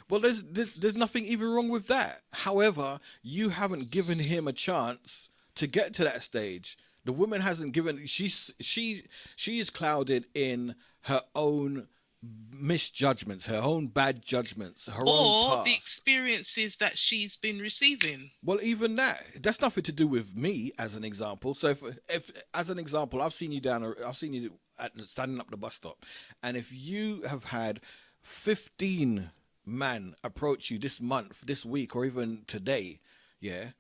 Well, there's nothing even wrong with that. However, you haven't given him a chance to get to that stage. The woman hasn't given. She is clouded in her own misjudgments, her own bad judgments, her own
Or the
past.
experiences that she's been receiving.
Well, even that's nothing to do with me, as an example. So, if as an example, I've seen you standing up the bus stop, and if you have had 15 men approach you this month, this week, or even today, yeah,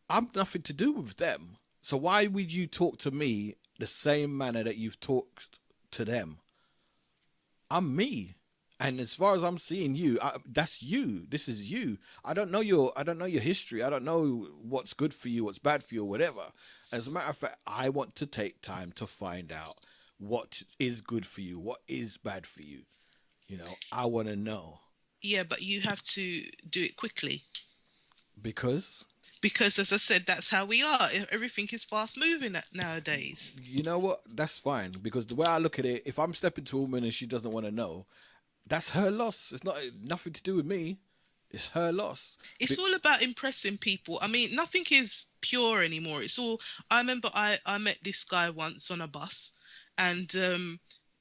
I'm nothing to do with them. So why would you talk to me the same manner that you've talked to them? I'm me. And as far as I'm seeing you, that's you. This is you. I don't know your history. I don't know what's good for you, what's bad for you, or whatever. As a matter of fact, I want to take time to find out what is good for you, what is bad for you. You know, I want to know.
Yeah, but you have to do it quickly.
Because
as I said, that's how we are. Everything is fast moving nowadays.
you know what? That's fine. Because the way I look at it, if I'm stepping to a woman and she doesn't want to know, that's her loss. It's nothing to do with me. It's her loss.
It's all about impressing people. I mean, nothing is pure anymore. It's all. I remember I met this guy once on a bus, and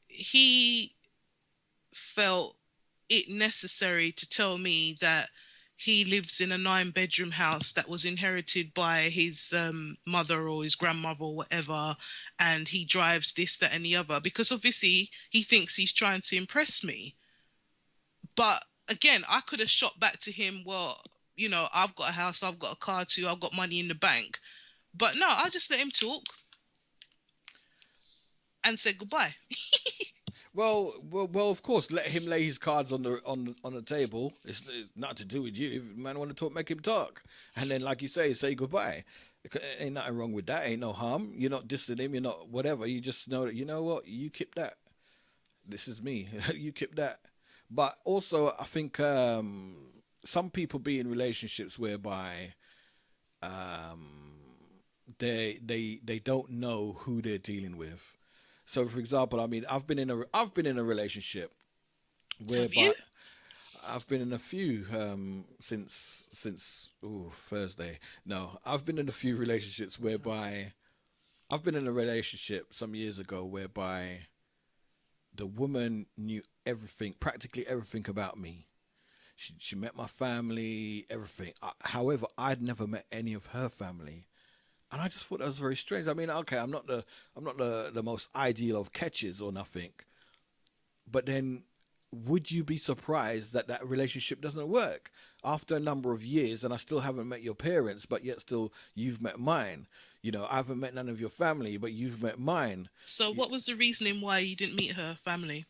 he felt it necessary to tell me that he lives in a 9-bedroom house that was inherited by his mother or his grandmother or whatever, and he drives this, that, and the other, because obviously he thinks he's trying to impress me. But again, I could have shot back to him, well, you know, I've got a house, I've got a car too, I've got money in the bank. But no, I just let him talk and said goodbye.
Well, of course, let him lay his cards on the table. It's not to do with you. If a man want to talk, make him talk. And then, like you say goodbye. Ain't nothing wrong with that. Ain't no harm. You're not dissing him. You're not whatever. You just know that, you know what? You keep that. This is me. You keep that. But also, I think some people be in relationships whereby they don't know who they're dealing with. So, for example, I mean, I've been in a relationship whereby I've been in a few since Thursday. No, I've been in a few relationships whereby I've been in a relationship some years ago whereby the woman knew everything, practically everything about me. She met my family, everything. However, I'd never met any of her family. And I just thought that was very strange. I mean, okay, I'm not the most ideal of catches or nothing, but then would you be surprised that that relationship doesn't work after a number of years? And I still haven't met your parents, but yet still you've met mine. You know, I haven't met none of your family, but you've met mine.
So what was the reasoning why you didn't meet her family?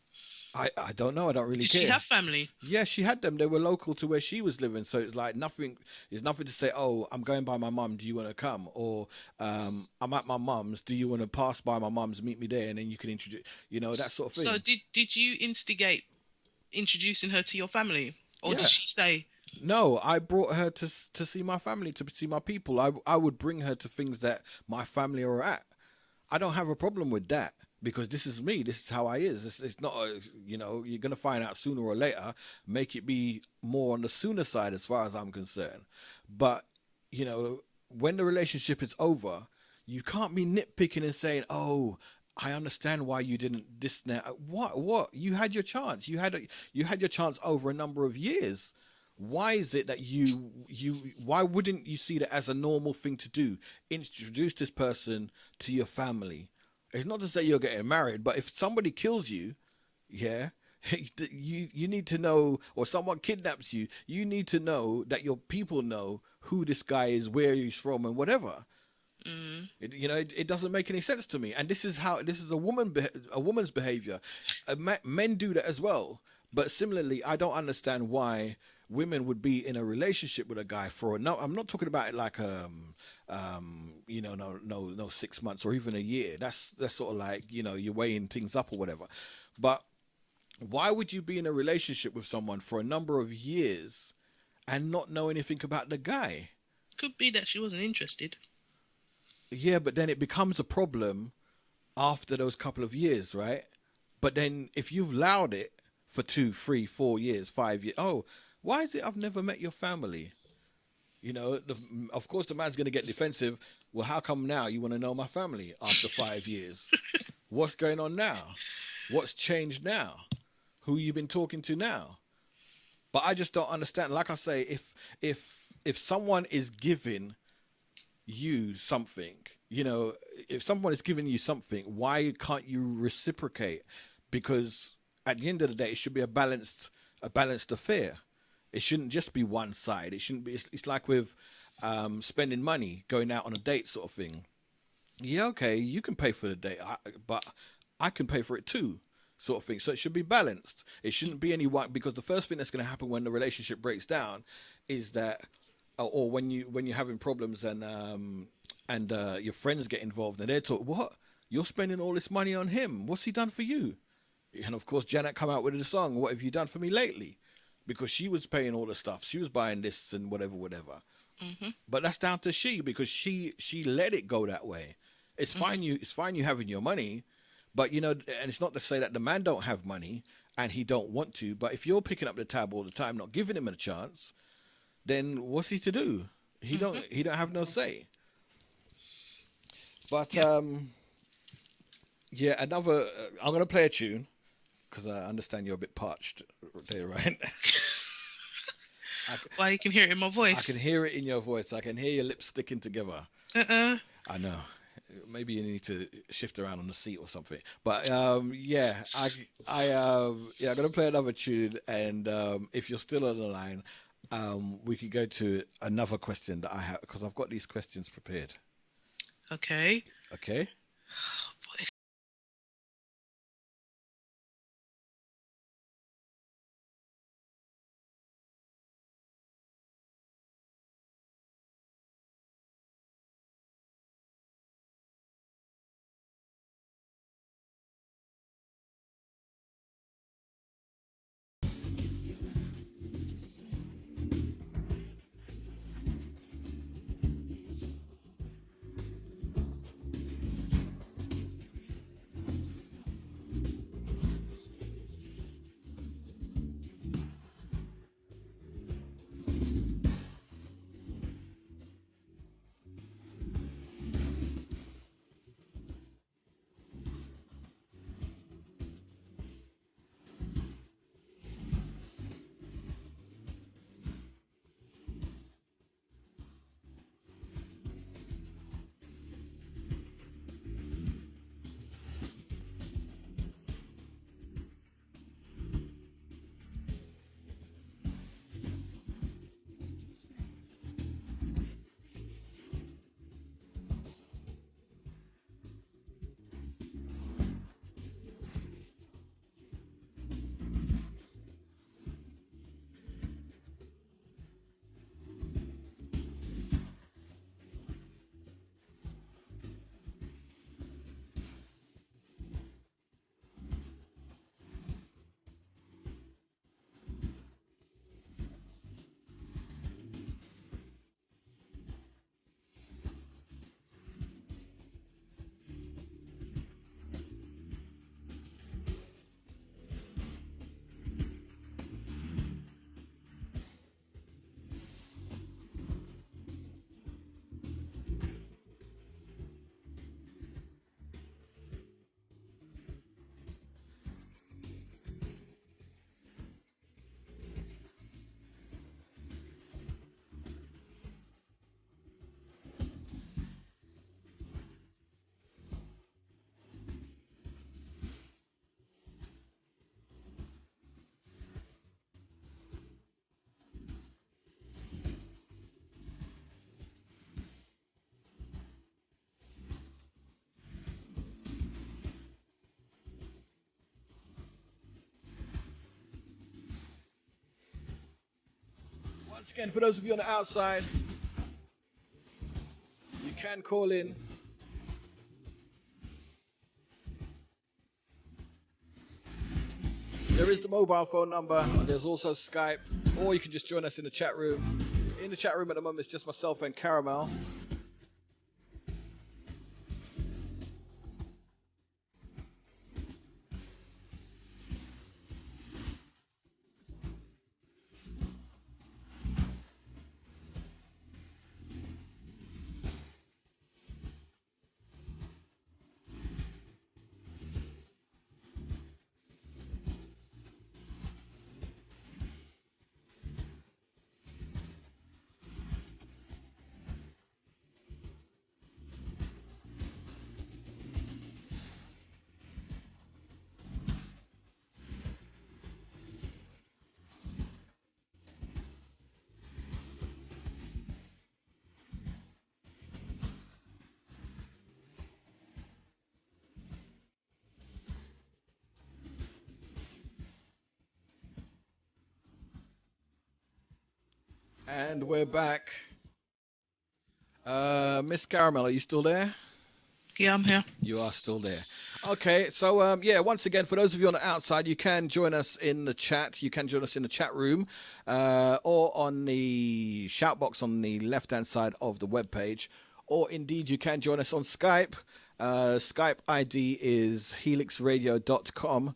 I don't know. I don't really
Did
care.
she have family?
Yeah, she had them. They were local to where she was living. So it's like nothing. It's nothing to say, oh, I'm going by my mum. Do you want to come? Or I'm at my mum's. Do you want to pass by my mum's, meet me there, and then you can introduce, you know, that sort of thing.
So did you instigate introducing her to your family? Or
Yeah.
did she say?
No, I brought her to see my family, to see my people. I would bring her to things that my family are at. I don't have a problem with that. Because this is me. This is how I is. It's not, you know, you're going to find out sooner or later. Make it be more on the sooner side as far as I'm concerned. But, you know, when the relationship is over, you can't be nitpicking and saying, oh, I understand why you didn't this now. What? You had your chance. You had your chance over a number of years. Why is it that why wouldn't you see that as a normal thing to do? Introduce this person to your family. It's not to say you're getting married, but if somebody kills you, yeah, you need to know, or someone kidnaps you, you need to know that your people know who this guy is, where he's from, and whatever. It doesn't make any sense to me. And this is a woman's behavior. Men do that as well. But similarly, I don't understand why women would be in a relationship with a guy for I'm not talking about it like no 6 months or even a year. That's sort of like, you know, you're weighing things up or whatever. But why would you be in a relationship with someone for a number of years and not know anything about the guy?
Could be that she wasn't interested.
Yeah, but then it becomes a problem after those couple of years, right? But then if you've allowed it for 2, 3, 4 years, 5 years, oh, why is it I've never met your family? You know, of course the man's going to get defensive. Well, how come now you want to know my family after 5 years? What's going on now? What's changed now? Who you been talking to now? But I just don't understand. Like I say, if someone is giving you something, you know, if someone is giving you something, why can't you reciprocate? Because at the end of the day, it should be a balanced affair. It shouldn't just be one side. It shouldn't be. It's like with spending money, going out on a date, sort of thing. Yeah, okay, you can pay for the date, but I can pay for it too, sort of thing. So it should be balanced. It shouldn't be any one, because the first thing that's going to happen when the relationship breaks down is that, or when you're having problems and your friends get involved and they're talking, what? You're spending all this money on him. What's he done for you? And of course, Janet come out with the song, "What have you done for me lately?" Because she was paying all the stuff. She was buying this and whatever. Mm-hmm. But that's down to she, because she let it go that way. It's fine. It's fine you having your money, but you know, and it's not to say that the man don't have money and he don't want to. But if you're picking up the tab all the time, not giving him a chance, then what's he to do? He don't have no say. But yeah, another. I'm gonna play a tune because I understand you're a bit parched there, right?
Well, you can hear it in my voice.
I can hear it in your voice. I can hear your lips sticking together. I know. Maybe you need to shift around on the seat or something. But yeah, I'm gonna play another tune, and if you're still on the line, we could go to another question that I have, because I've got these questions prepared.
Okay.
Okay. Once again, for those of you on the outside, you can call in. There is the mobile phone number. There's also Skype, or you can just join us in the chat room. In the chat room at the moment, it's just myself and Caramel. And we're back. Miss Caramel, are you still there?
Yeah, I'm here.
You are still there. Okay, so yeah, once again, for those of you on the outside, you can join us in the chat. You can join us in the chat room or on the shout box on the left-hand side of the webpage. Or indeed, you can join us on Skype. Skype ID is helixradio.com.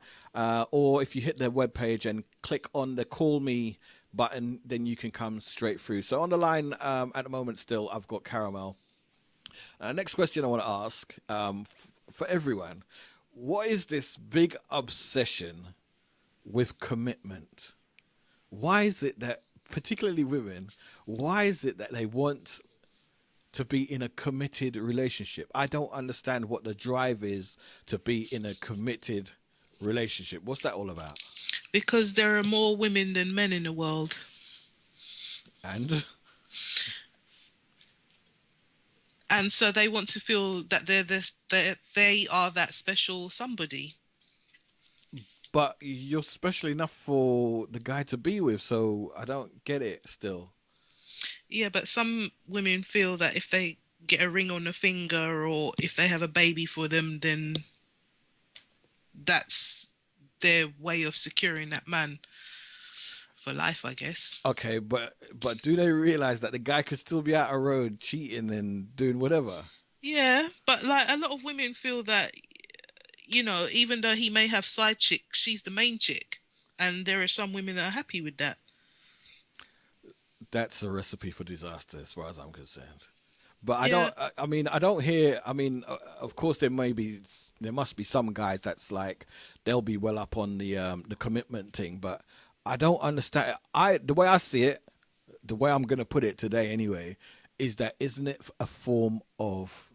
Or if you hit their webpage and click on the Call Me button, then you can come straight through. So on the line at the moment still, I've got Caramel. Next question I want to ask for everyone. What is this big obsession with commitment? Why is it that, particularly women, why is it that they want to be in a committed relationship? I don't understand what the drive is to be in a committed relationship. What's that all about?
Because there are more women than men in the world.
And
so they want to feel that they are that special somebody.
But you're special enough for the guy to be with, so I don't get it still.
Yeah, but some women feel that if they get a ring on the finger or if they have a baby for them, then that's their way of securing that man for life, I guess.
Okay, but do they realize that the guy could still be out on road cheating and doing whatever?
Yeah, but like a lot of women feel that, you know, even though he may have side chicks, she's the main chick. And there are some women that are happy with that.
That's a recipe for disaster as far as I'm concerned. But I don't hear, of course there must be some guys that's like, they'll be well up on the commitment thing, but I don't understand. The way I see it, the way I'm going to put it today anyway, is that isn't it a form of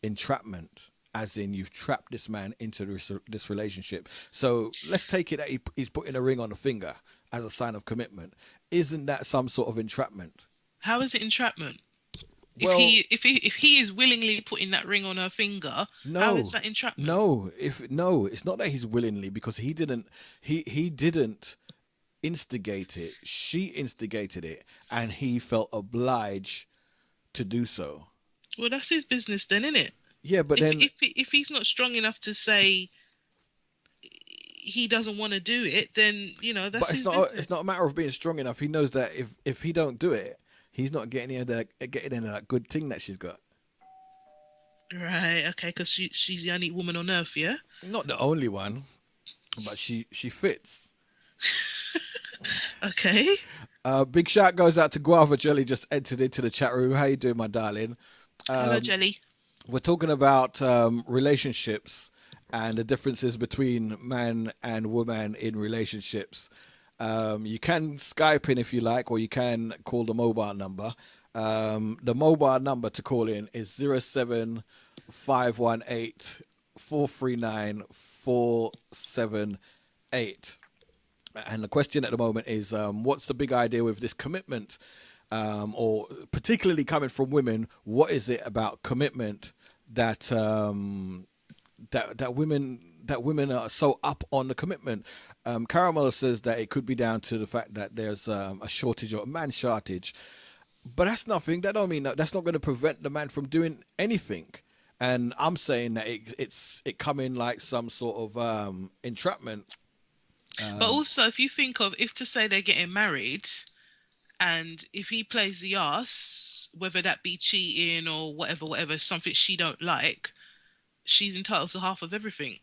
entrapment? As in, you've trapped this man into this relationship. So let's take it that he's putting a ring on the finger as a sign of commitment. Isn't that some sort of entrapment?
How is it entrapment?
Well,
if he is willingly putting that ring on her finger, how is that entrapment?
No, it's not that he's willingly, because he didn't instigate it. She instigated it, and he felt obliged to do so.
Well, that's his business then, isn't it?
Yeah, but then
if he's not strong enough to say he doesn't want to do it, then that's his business.
It's not a matter of being strong enough. He knows that if he don't do it, he's not getting in that good thing that she's got.
Right. Okay. Because she's the only woman on earth. Yeah.
Not the only one, but she fits.
Okay.
Big shout goes out to Guava Jelly, just entered into the chat room. How you doing, my darling?
Hello, Jelly.
We're talking about relationships and the differences between man and woman in relationships. You can Skype in if you like, or you can call the mobile number. The mobile number to call in is 07518 439 478. And the question at the moment is, what's the big idea with this commitment? Or particularly coming from women, what is it about commitment that that women are so up on the commitment? Caramel says that it could be down to the fact that there's a shortage or a man shortage, but that's nothing. That don't mean that's not going to prevent the man from doing anything. And I'm saying that it come in like some sort of entrapment.
But also, if you think of, if to say they're getting married, And if he plays the arse, whether that be cheating or whatever, something she don't like, she's entitled to half of everything,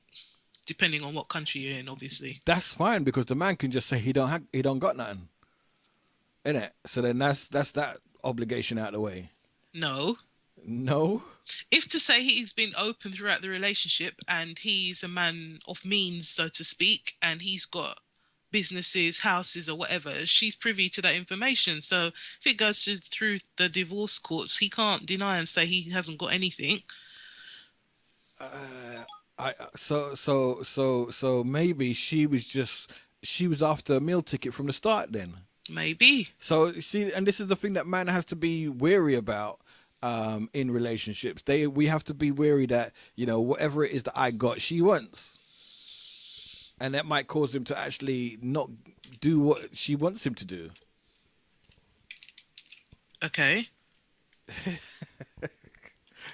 depending on what country you're in, obviously.
That's fine because the man can just say he don't got nothing, innit? So then that's that obligation out of the way.
No.
If
to say he's been open throughout the relationship and he's a man of means, so to speak, and he's got businesses, houses or whatever, she's privy to that information. So if it goes through the divorce courts, he can't deny and say he hasn't got anything.
So maybe she was after a meal ticket from the start then.
Maybe.
So see, and this is the thing that man has to be wary about in relationships. We have to be wary that, whatever it is that I got, she wants. And that might cause him to actually not do what she wants him to do.
Okay.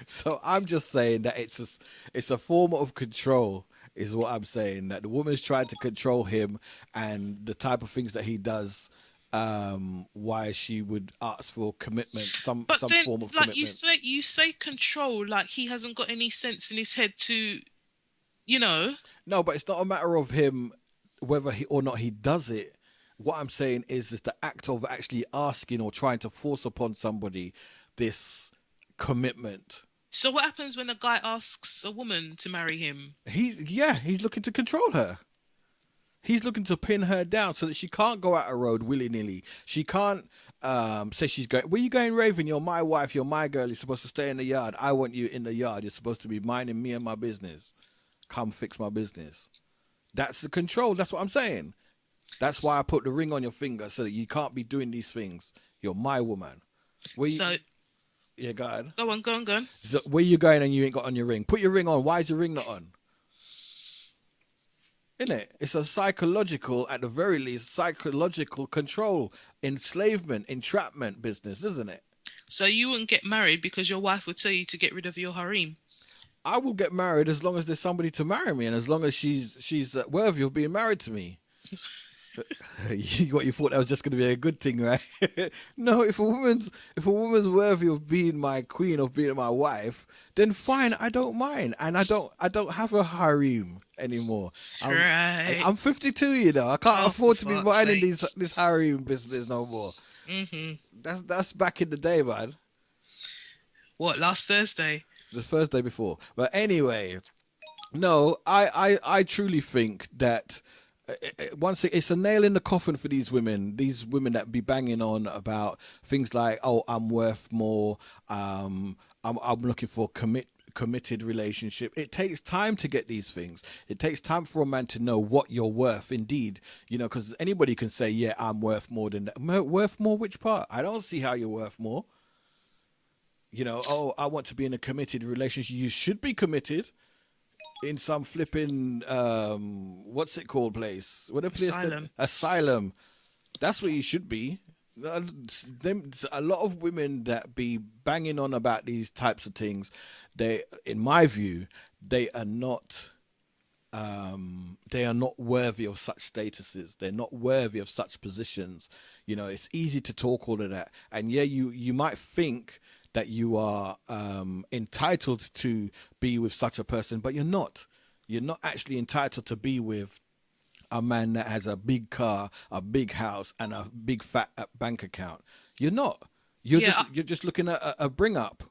So I'm just saying that it's a form of control, is what I'm saying. That the woman's trying to control him and the type of things that he does. Why she would ask for commitment, some form of commitment.
You say control, like he hasn't got any sense in his head to,
No, but it's not a matter of him whether he or not he does it. What I'm saying is the act of actually asking or trying to force upon somebody this commitment.
So what happens when a guy asks a woman to marry him?
He's looking to control her. He's looking to pin her down so that she can't go out a road willy-nilly. She can't say she's going, where you going, Raven? You're my wife. You're my girl. You're supposed to stay in the yard. I want you in the yard. You're supposed to be minding me and my business. Come fix my business. That's the control. That's what I'm saying. That's why I put the ring on your finger so that you can't be doing these things. You're my woman. Yeah, go ahead.
Go on.
So where you going and you ain't got on your ring? Put your ring on. Why is your ring not on? Isn't it? It's a psychological, at the very least, psychological control, enslavement, entrapment business, isn't it?
So you wouldn't get married because your wife would tell you to get rid of your harem?
I will get married as long as there's somebody to marry me and as long as she's worthy of being married to me. You thought that was just going to be a good thing, right? No, if a woman's worthy of being my queen, of being my wife, then fine, I don't mind, and I don't have a harem anymore. I'm 52, I can't afford to be minding this harem business no more. Mm-hmm. That's back in the day, man.
What, last Thursday?
The Thursday before. But anyway, no, I truly think that. Once it's a nail in the coffin for these women that be banging on about things like, oh, I'm worth more, I'm looking for committed relationship. It takes time to get these things. It takes time for a man to know what you're worth, indeed, because anybody can say, yeah, I'm worth more than that. Worth more which part? I don't see how you're worth more. Oh, I want to be in a committed relationship. You should be committed. In some flipping, what's it called place? What a place? Asylum. That's where you should be. A lot of women that be banging on about these types of things, in my view, they are not worthy of such statuses. They're not worthy of such positions. It's easy to talk all of that. And yeah, you might think that you are entitled to be with such a person, but you're not. You're not actually entitled to be with a man that has a big car, a big house, and a big fat bank account. You're not. You're just looking at a bring up.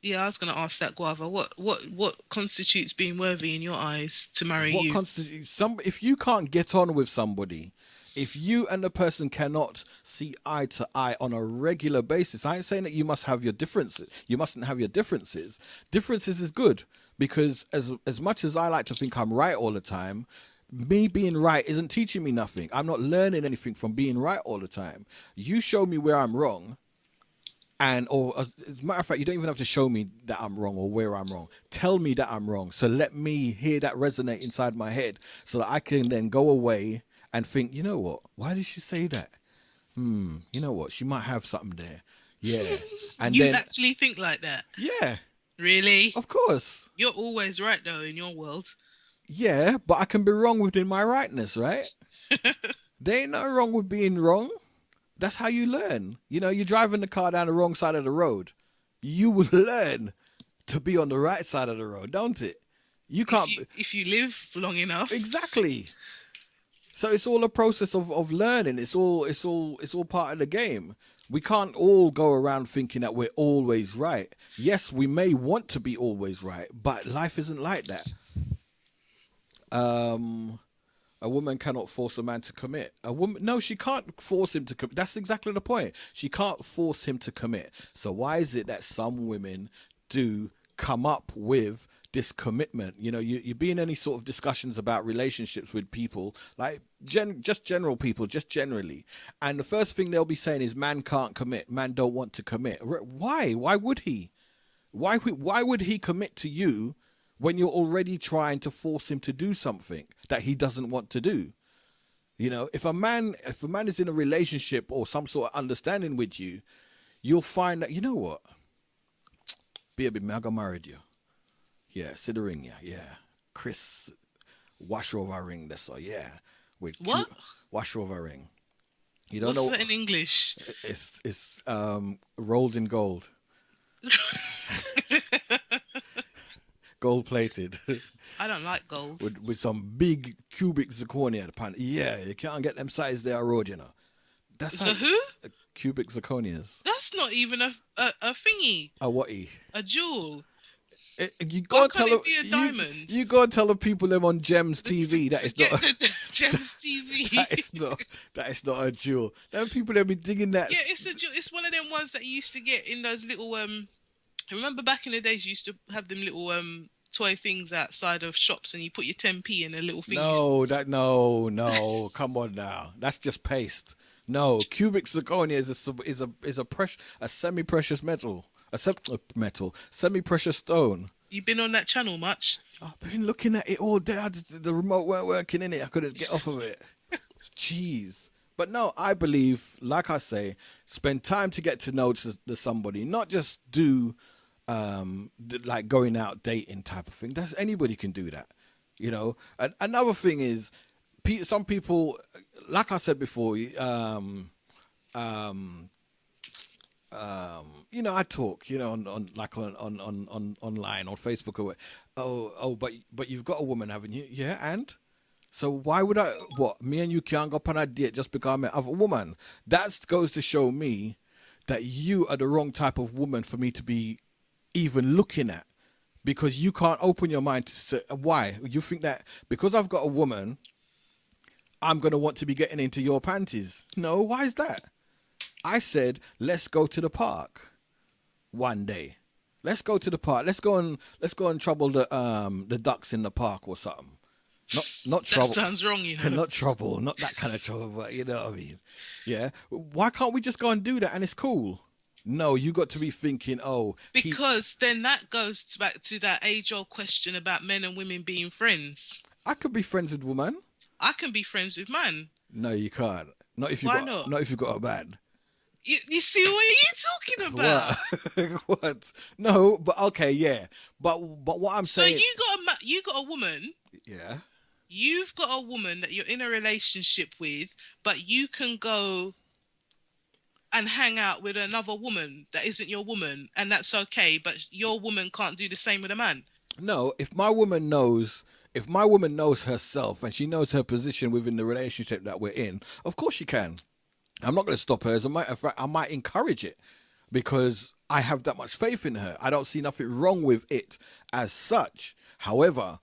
Yeah, I was going to ask that, Guava. What constitutes being worthy in your eyes to marry you?
What constitutes if you can't get on with somebody? If you and the person cannot see eye to eye on a regular basis, I ain't saying that you must have your differences. You mustn't have your differences. Differences is good because as much as I like to think I'm right all the time, me being right isn't teaching me nothing. I'm not learning anything from being right all the time. You show me where I'm wrong, or as a matter of fact, you don't even have to show me that I'm wrong or where I'm wrong. Tell me that I'm wrong. So let me hear that resonate inside my head so that I can then go away and think, you know what? Why did she say that? You know what? She might have something there. Yeah. And
you actually think like that?
Yeah.
Really?
Of course.
You're always right, though, in your world.
Yeah, but I can be wrong within my rightness, right? There ain't nothing wrong with being wrong. That's how you learn. You know, you're driving the car down the wrong side of the road. You will learn to be on the right side of the road, don't it? You can't.
If you live long enough.
Exactly. So it's all a process of learning. It's all part of the game. We can't all go around thinking that we're always right. Yes, we may want to be always right, but life isn't like that. A woman cannot force a man to commit. No, she can't force him to commit. That's exactly the point. She can't force him to commit. So why is it that some women do come up with this commitment? You know, you be in any sort of discussions about relationships with people, like just general people, just generally, and the first thing they'll be saying is, man can't commit, man don't want to commit. Why would he? Why would he commit to you when you're already trying to force him to do something that he doesn't want to do? You know, if a man is in a relationship or some sort of understanding with you, you'll find that, you know what, baby, me I got married you. Yeah, see the ring, yeah. Chris, wash over ring, that's all, yeah. With
what?
Wash over ring. You don't
What's
know.
that in English?
It's rolled in gold. Gold plated.
I don't like gold.
With some big cubic zirconia upon. Yeah, you can't get them size there road, you know. That's
So who?
Cubic zirconias.
That's not even a thingy.
A what-y?
A jewel.
You
Why
go
can't
tell
it be a
them,
diamond?
you go tell the people them on Gems TV that it's
Get
not.
the Gems TV.
that is not a jewel. Them people that be digging that.
Yeah, it's a jewel. It's one of them ones that you used to get in those little remember back in the days you used to have them little toy things outside of shops and you put your 10p in a little thing.
No, come on now. That's just paste. No, cubic zirconia is a semi-precious metal. Semi-precious stone.
You been on that channel much?
I've been looking at it all day. The remote weren't working in it. I couldn't get off of it. Jeez. But no, I believe, like I say, spend time to get to know somebody, not just do like going out dating type of thing. That's anybody can do that, you know. And another thing is, some people, like I said before, you know, I talk, you know, on online, on Facebook or but you've got a woman, haven't you? Yeah, and so why would me and you can't go on a date just because I'm a woman? That goes to show me that you are the wrong type of woman for me to be even looking at, because you can't open your mind to say, why? You think that because I've got a woman, I'm going to want to be getting into your panties. No, why is that? I said, let's go to the park one day. Let's go to the park. Let's go and trouble the ducks in the park or something. Not trouble.
That sounds wrong, you know.
Not trouble, not that kind of trouble, but you know what I mean. Yeah. Why can't we just go and do that and it's cool? No, you got to be thinking,
because then that goes back to that age-old question about men and women being friends.
I could be friends with woman.
I can be friends with man.
No, you can't. Not if you not if you got a man.
You see what are you talking about?
What? No, but okay, yeah. But what I'm saying.
So you got a woman.
Yeah.
You've got a woman that you're in a relationship with, but you can go and hang out with another woman that isn't your woman, and that's okay. But your woman can't do the same with a man.
No, if my woman knows herself and she knows her position within the relationship that we're in, of course she can. I'm not going to stop her. As a matter of fact, I might encourage it because I have that much faith in her. I don't see nothing wrong with it as such. However,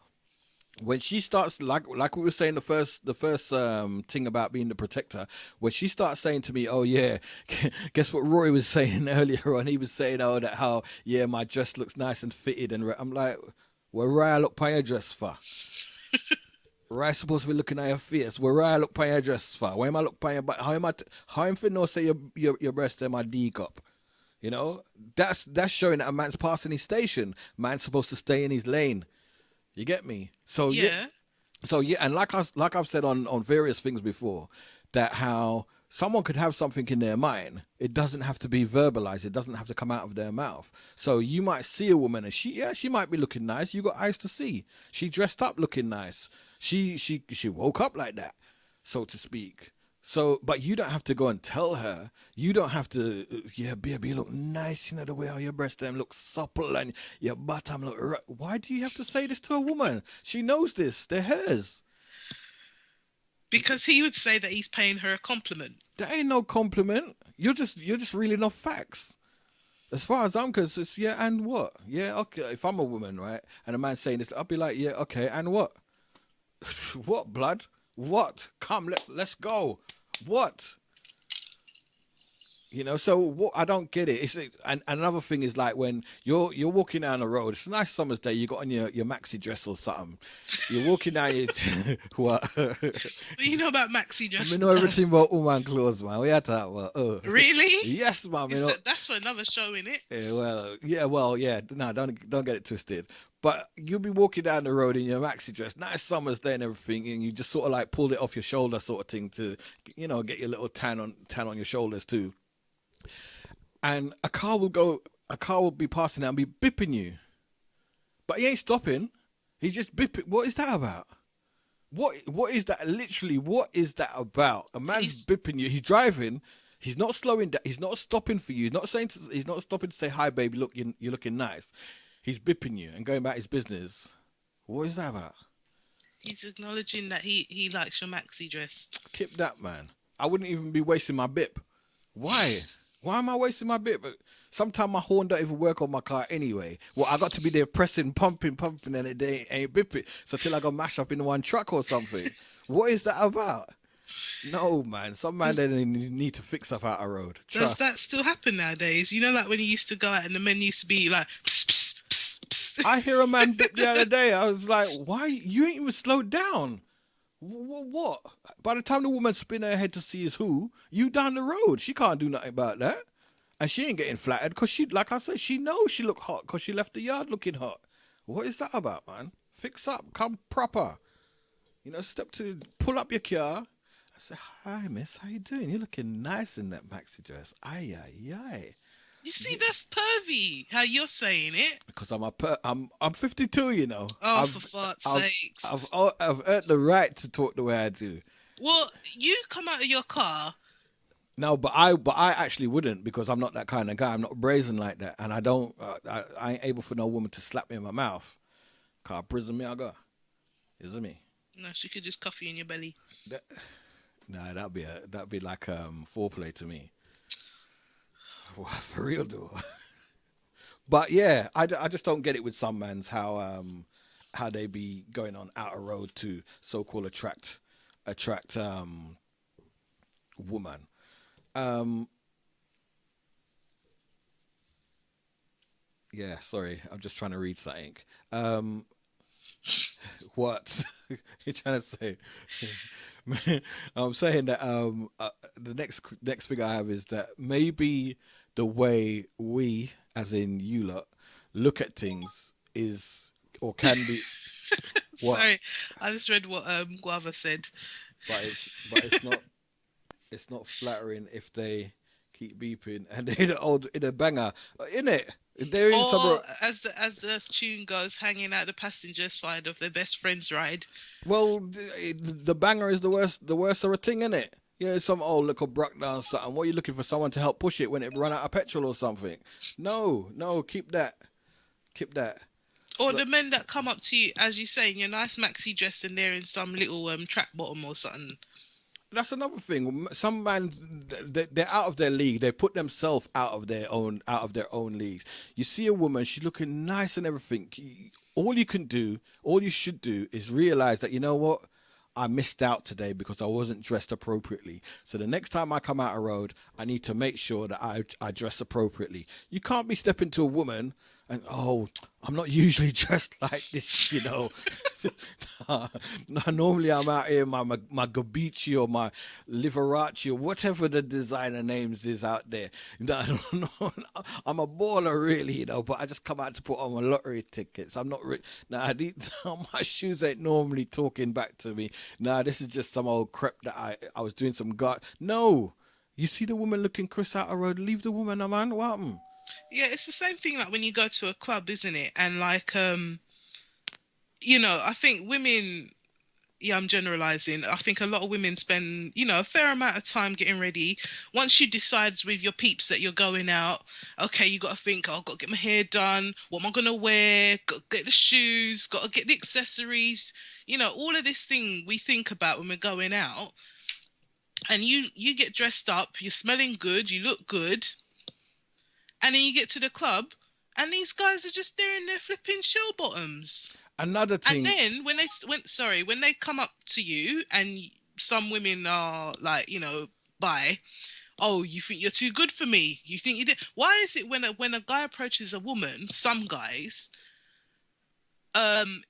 when she starts, like we were saying, the first thing about being the protector, when she starts saying to me, oh yeah, guess what Rory was saying earlier on? He was saying, my dress looks nice and fitted, and I'm like, well, why I look by your dress for? Why I supposed to be looking at your face? Where I look by your dress for? Why am I look by your how am I fit no say your breast in my D cup? You know, that's showing that a man's passing his station. Man's supposed to stay in his lane. You get me? So yeah. And like I've said on various things before, that how someone could have something in their mind. It doesn't have to be verbalized. It doesn't have to come out of their mouth. So you might see a woman and she might be looking nice. You got eyes to see. She dressed up looking nice. She woke up like that, so to speak. So, but you don't have to go and tell her. You don't have to, yeah, baby, you look nice, the way how your breast them look supple and your bottom look right. Why do you have to say this to a woman? She knows this. They're hers.
Because he would say that he's paying her a compliment.
That ain't no compliment. You're just reeling off facts. As far as I'm concerned, it's yeah, and what? Yeah, okay. If I'm a woman, right, and a man saying this, I'll be like, yeah, okay, and what? What, blood? What? Come, let's go. What? So what? I don't get it. And another thing is like when you're walking down the road. It's a nice summer's day. You got on your maxi dress or something. You're walking down your what?
What you know about maxi dress?
I know everything about woman clothes, man. We had to have
Really?
Yes, man.
That's for another show, innit?
Yeah. No, don't get it twisted. But you'll be walking down the road in your maxi dress, nice summer's day and everything, and you just sort of like pulled it off your shoulder, sort of thing, to get your little tan on your shoulders too. And a car will be passing out and be bipping you. But he ain't stopping. He's just bipping. What is that about? What is that? Literally, what is that about? A man's bipping you. He's driving. He's not slowing down. He's not stopping for you. He's not stopping to say, hi, baby, look, you're looking nice. He's bipping you and going about his business. What is that about?
He's acknowledging that he likes your maxi dress.
Keep that, man. I wouldn't even be wasting my bip. Why? Why am I wasting my bip? Sometimes my horn don't even work on my car anyway. Well, I got to be there pressing, pumping, and it ain't bipping. So till I go mash up in one truck or something. What is that about? No, man. Some man they need to fix up out a road. Trust.
Does that still happen nowadays? Like when you used to go out and the men used to be like, pss, pss, pss, pss.
I hear a man bip the other day. I was like, why? You ain't even slowed down. What? By the time the woman spin her head to see is who, you down the road. She can't do nothing about that. And she ain't getting flattered because she, like I said, she knows she look hot because she left the yard looking hot. What is that about, man? Fix up. Come proper. Pull up your car. I say, hi, miss. How you doing? You're looking nice in that maxi dress. Aye, aye, aye.
You see, that's pervy, how you're saying it.
Because I'm 52,
Oh, for fart's sakes.
I've earned the right to talk the way I do.
Well, you come out of your car.
No, but I actually wouldn't because I'm not that kind of guy. I'm not brazen like that, and I don't. I ain't able for no woman to slap me in my mouth. Cause prison me I go. Isn't me?
No, she could just cuff you in your belly.
Nah, that'd be like foreplay to me. For real, though. But yeah, I just don't get it with some mans how they be going on outer road to so-called attract woman. Yeah, sorry, I'm just trying to read something. What you trying to say? I'm saying that the next thing I have is that maybe the way we, as in you lot, look at things is or can be.
Sorry, I just read what Guava said.
But it's not flattering if they keep beeping and they in a banger, innit? They're in
or as the tune goes, hanging out the passenger side of their best friend's ride.
Well, the banger is the worst of a thing, innit? Yeah, some old little broke down something. What are you looking for? Someone to help push it when it run out of petrol or something? No, keep that.
Or the men that come up to you, as you say, in your nice maxi dress and they're in some little track bottom or something.
That's another thing. Some man, they're out of their league. They put themselves out of their own leagues. You see a woman, she's looking nice and everything. All you should do is realize that, you know what? I missed out today because I wasn't dressed appropriately. So the next time I come out a road, I need to make sure that I dress appropriately. You can't be stepping to a woman and, I'm not usually dressed like this, Normally I'm out here in my Gabici or my Liverace or whatever the designer names is out there. I'm a baller really, but I just come out to put on my lottery tickets. I'm not my shoes ain't normally talking back to me. This is just some old crap that I was doing some guard. No, you see the woman looking Chris out the road, leave the woman, man. What happened?
Yeah, it's the same thing like when you go to a club, isn't it? And like, I think women, yeah, I'm generalizing. I think a lot of women spend, a fair amount of time getting ready. Once you decide with your peeps that you're going out, okay, you got to think, oh, I've got to get my hair done. What am I going to wear? Got to get the shoes, got to get the accessories. All of this thing we think about when we're going out. And you get dressed up, you're smelling good, you look good. And then you get to the club and these guys are just there in their flipping shell bottoms.
Another
And
thing.
then when they come up to you, and some women are like, bi, oh, you think you're too good for me? You think you did? Why is it when a guy approaches a woman, some guys,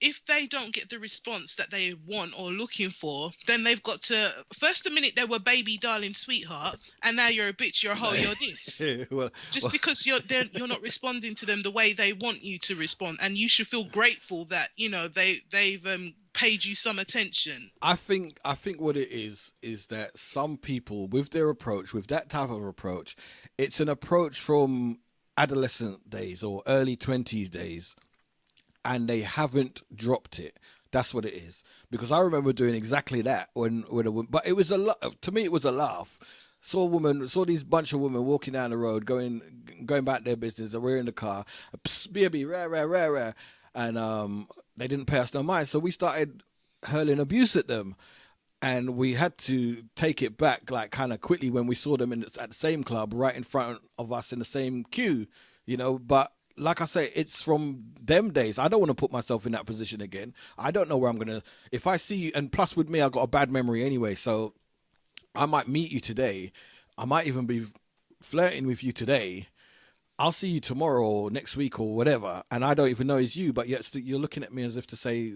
if they don't get the response that they want or looking for, then they've got to first the minute they were baby, darling, sweetheart, and now you're a bitch, you're a hoe, you're this. Just because you're not responding to them the way they want you to respond, and you should feel grateful that they've paid you some attention.
I think what it is that some people with their approach, with that type of approach, it's an approach from adolescent days or early 20s days, and they haven't dropped it. That's what it is. Because I remember doing exactly that when a woman, but it was to me it was a laugh. Saw these bunch of women walking down the road, going back their business, and we're in the car, psst, baby, rare, rare, rare, rare, and they didn't pay us no mind, so we started hurling abuse at them, and we had to take it back like kind of quickly when we saw them at the same club right in front of us in the same queue, but. Like I say, it's from them days. I don't want to put myself in that position again. I don't know where I'm going to... If I see you... And plus with me, I've got a bad memory anyway. So I might meet you today. I might even be flirting with you today. I'll see you tomorrow or next week or whatever. And I don't even know it's you. But yet you're looking at me as if to say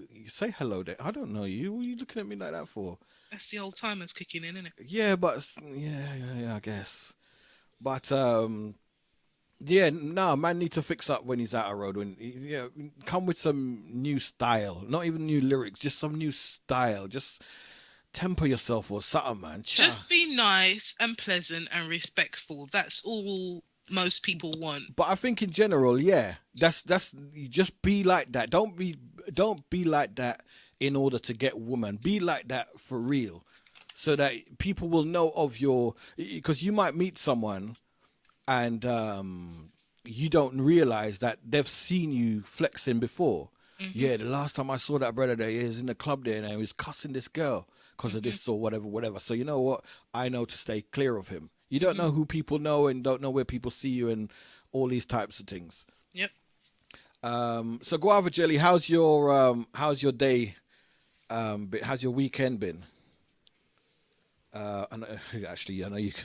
hello there. I don't know you. What are you looking at me like that for?
That's the old timers kicking in, isn't it?
Yeah, but... Yeah, I guess. But... Yeah, no, man need to fix up when he's out of road. Come with some new style, not even new lyrics, just some new style. Just temper yourself or something, man.
Just be nice and pleasant and respectful. That's all most people want.
But I think in general, yeah, that's you just be like that. Don't be like that in order to get woman. Be like that for real, so that people will know of your. Because you might meet someone. And you don't realize that they've seen you flexing before. Mm-hmm. Yeah, the last time I saw that brother there, he was in the club there and he was cussing this girl because of this or whatever. So you know what? I know to stay clear of him. You don't know who people know and don't know where people see you and all these types of things.
Yep.
So Guava Jelly, how's your day? How's your weekend been? I know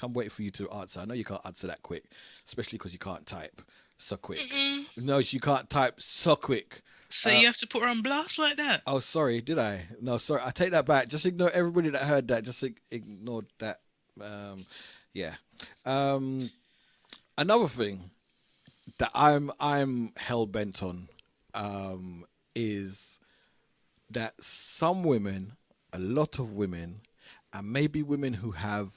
I'm waiting for you to answer. I know you can't answer that quick, especially because you can't type so quick. No, you can't type so quick.
So you have to put her on blast like that?
Oh, sorry, did I? No, sorry. I take that back. Just ignore everybody that heard that. Just ignore that. Yeah. Another thing that I'm hell bent on is that some women, a lot of women, and maybe women who have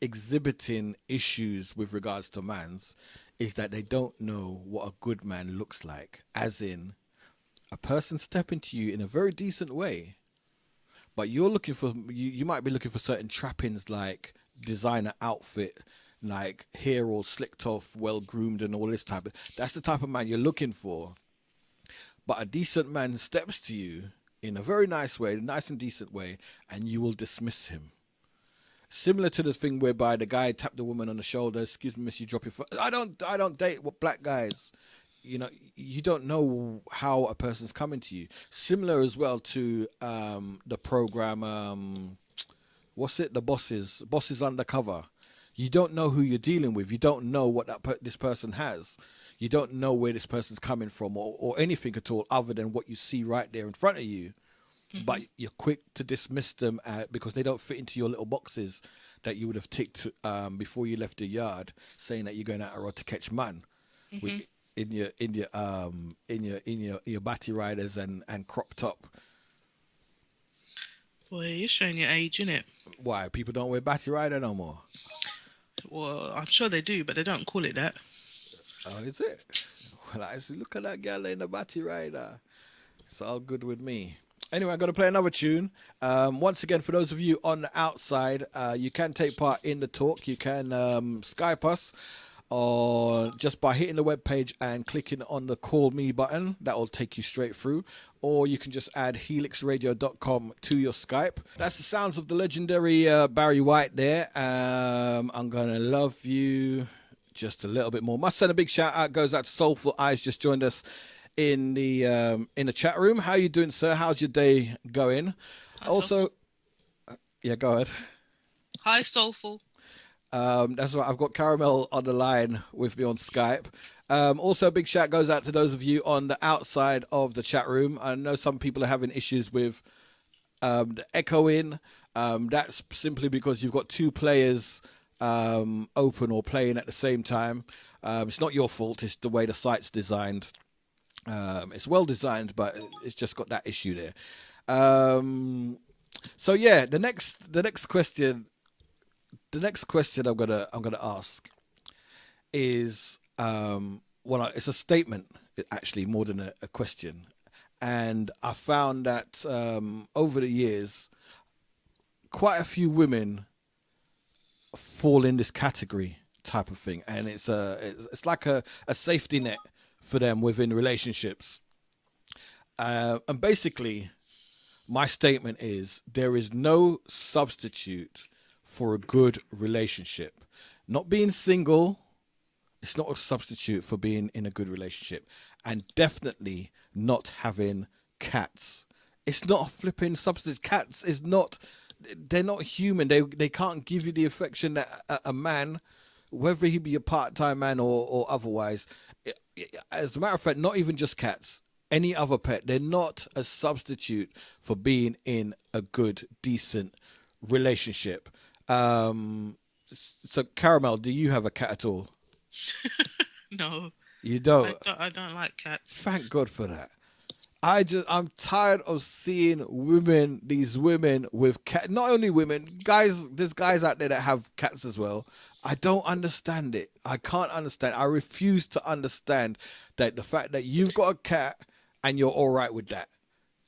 exhibiting issues with regards to mans, is that they don't know what a good man looks like. As in, a person stepping to you in a very decent way, but you're looking for, you might be looking for certain trappings like designer outfit, like hair all slicked off, well groomed and all this type of, that's the type of man you're looking for. But a decent man steps to you in a very nice way, nice and decent way, and you will dismiss him. Similar to the thing whereby the guy tapped the woman on the shoulder, excuse me, miss, you drop your foot. I don't date black guys. You don't know how a person's coming to you. Similar as well to the program, what's it? The Bosses Undercover. You don't know who you're dealing with. You don't know what this person has. You don't know where this person's coming from or anything at all other than what you see right there in front of you. Mm-hmm. But you're quick to dismiss them because they don't fit into your little boxes that you would have ticked before you left the yard, saying that you're going out a road to catch man, mm-hmm. in your batty riders and crop top.
Boy, you're showing your age, innit?
Why? People don't wear batty rider no more.
Well, I'm sure they do, but they don't call it that.
Oh, is it? Well, I see, look at that girl in the batty rider. It's all good with me. Anyway, I'm going to play another tune. Once again, for those of you on the outside, you can take part in the talk. You can Skype us or just by hitting the webpage and clicking on the call me button. That will take you straight through. Or you can just add helixradio.com to your Skype. That's the sounds of the legendary Barry White there. I'm going to love you just a little bit more. Must send a big shout out goes out to Soulful Eyes, just joined us in the chat room. How you doing, sir? How's your day going? Also, yeah, go ahead.
Hi, Soulful.
That's right. I've got Caramel on the line with me on Skype. Also, a big shout goes out to those of you on the outside of the chat room. I know some people are having issues with the echoing. That's simply because you've got two players open or playing at the same time. It's not your fault. It's the way the site's designed. It's well designed, but it's just got that issue there. So yeah, the next question I'm gonna ask is it's a statement actually more than a question, and I found that over the years, quite a few women fall in this category type of thing, and it's like a safety net for them within relationships. And basically, my statement is there is no substitute for a good relationship. Not being single, it's not a substitute for being in a good relationship. And definitely not having cats. It's not a flipping substitute. Cats is not, they're not human. They can't give you the affection that a man, whether he be a part-time man or otherwise. As a matter of fact, not even just cats, any other pet, they're not a substitute for being in a good, decent relationship. So Caramel, do you have a cat at all?
No.
You don't?
I don't like cats.
Thank God for that. I'm tired of seeing these women with cat. Not only women, guys. There's guys out there that have cats as well. I don't understand it. I can't understand. I refuse to understand that the fact that you've got a cat and you're all right with that.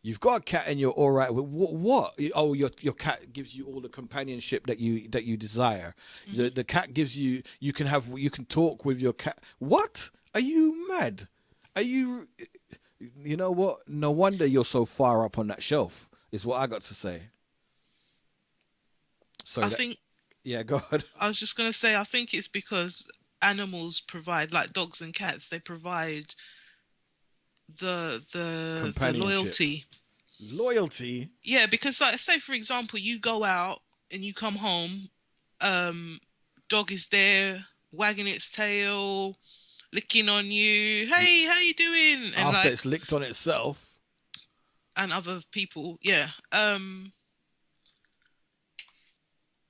You've got a cat and you're all right with what? Oh, your cat gives you all the companionship that you desire. Mm-hmm. The cat gives you. You can talk with your cat. What? Are you mad? Are you? You know what? No wonder you're so far up on that shelf, is what I got to say. So yeah, go ahead.
I was just going to say, I think it's because animals provide, like dogs and cats, they provide the loyalty.
Loyalty?
Yeah, because like, say for example, you go out and you come home, dog is there, wagging its tail, licking on you. Hey, how you doing? And
after it's licked on itself.
And other people, yeah.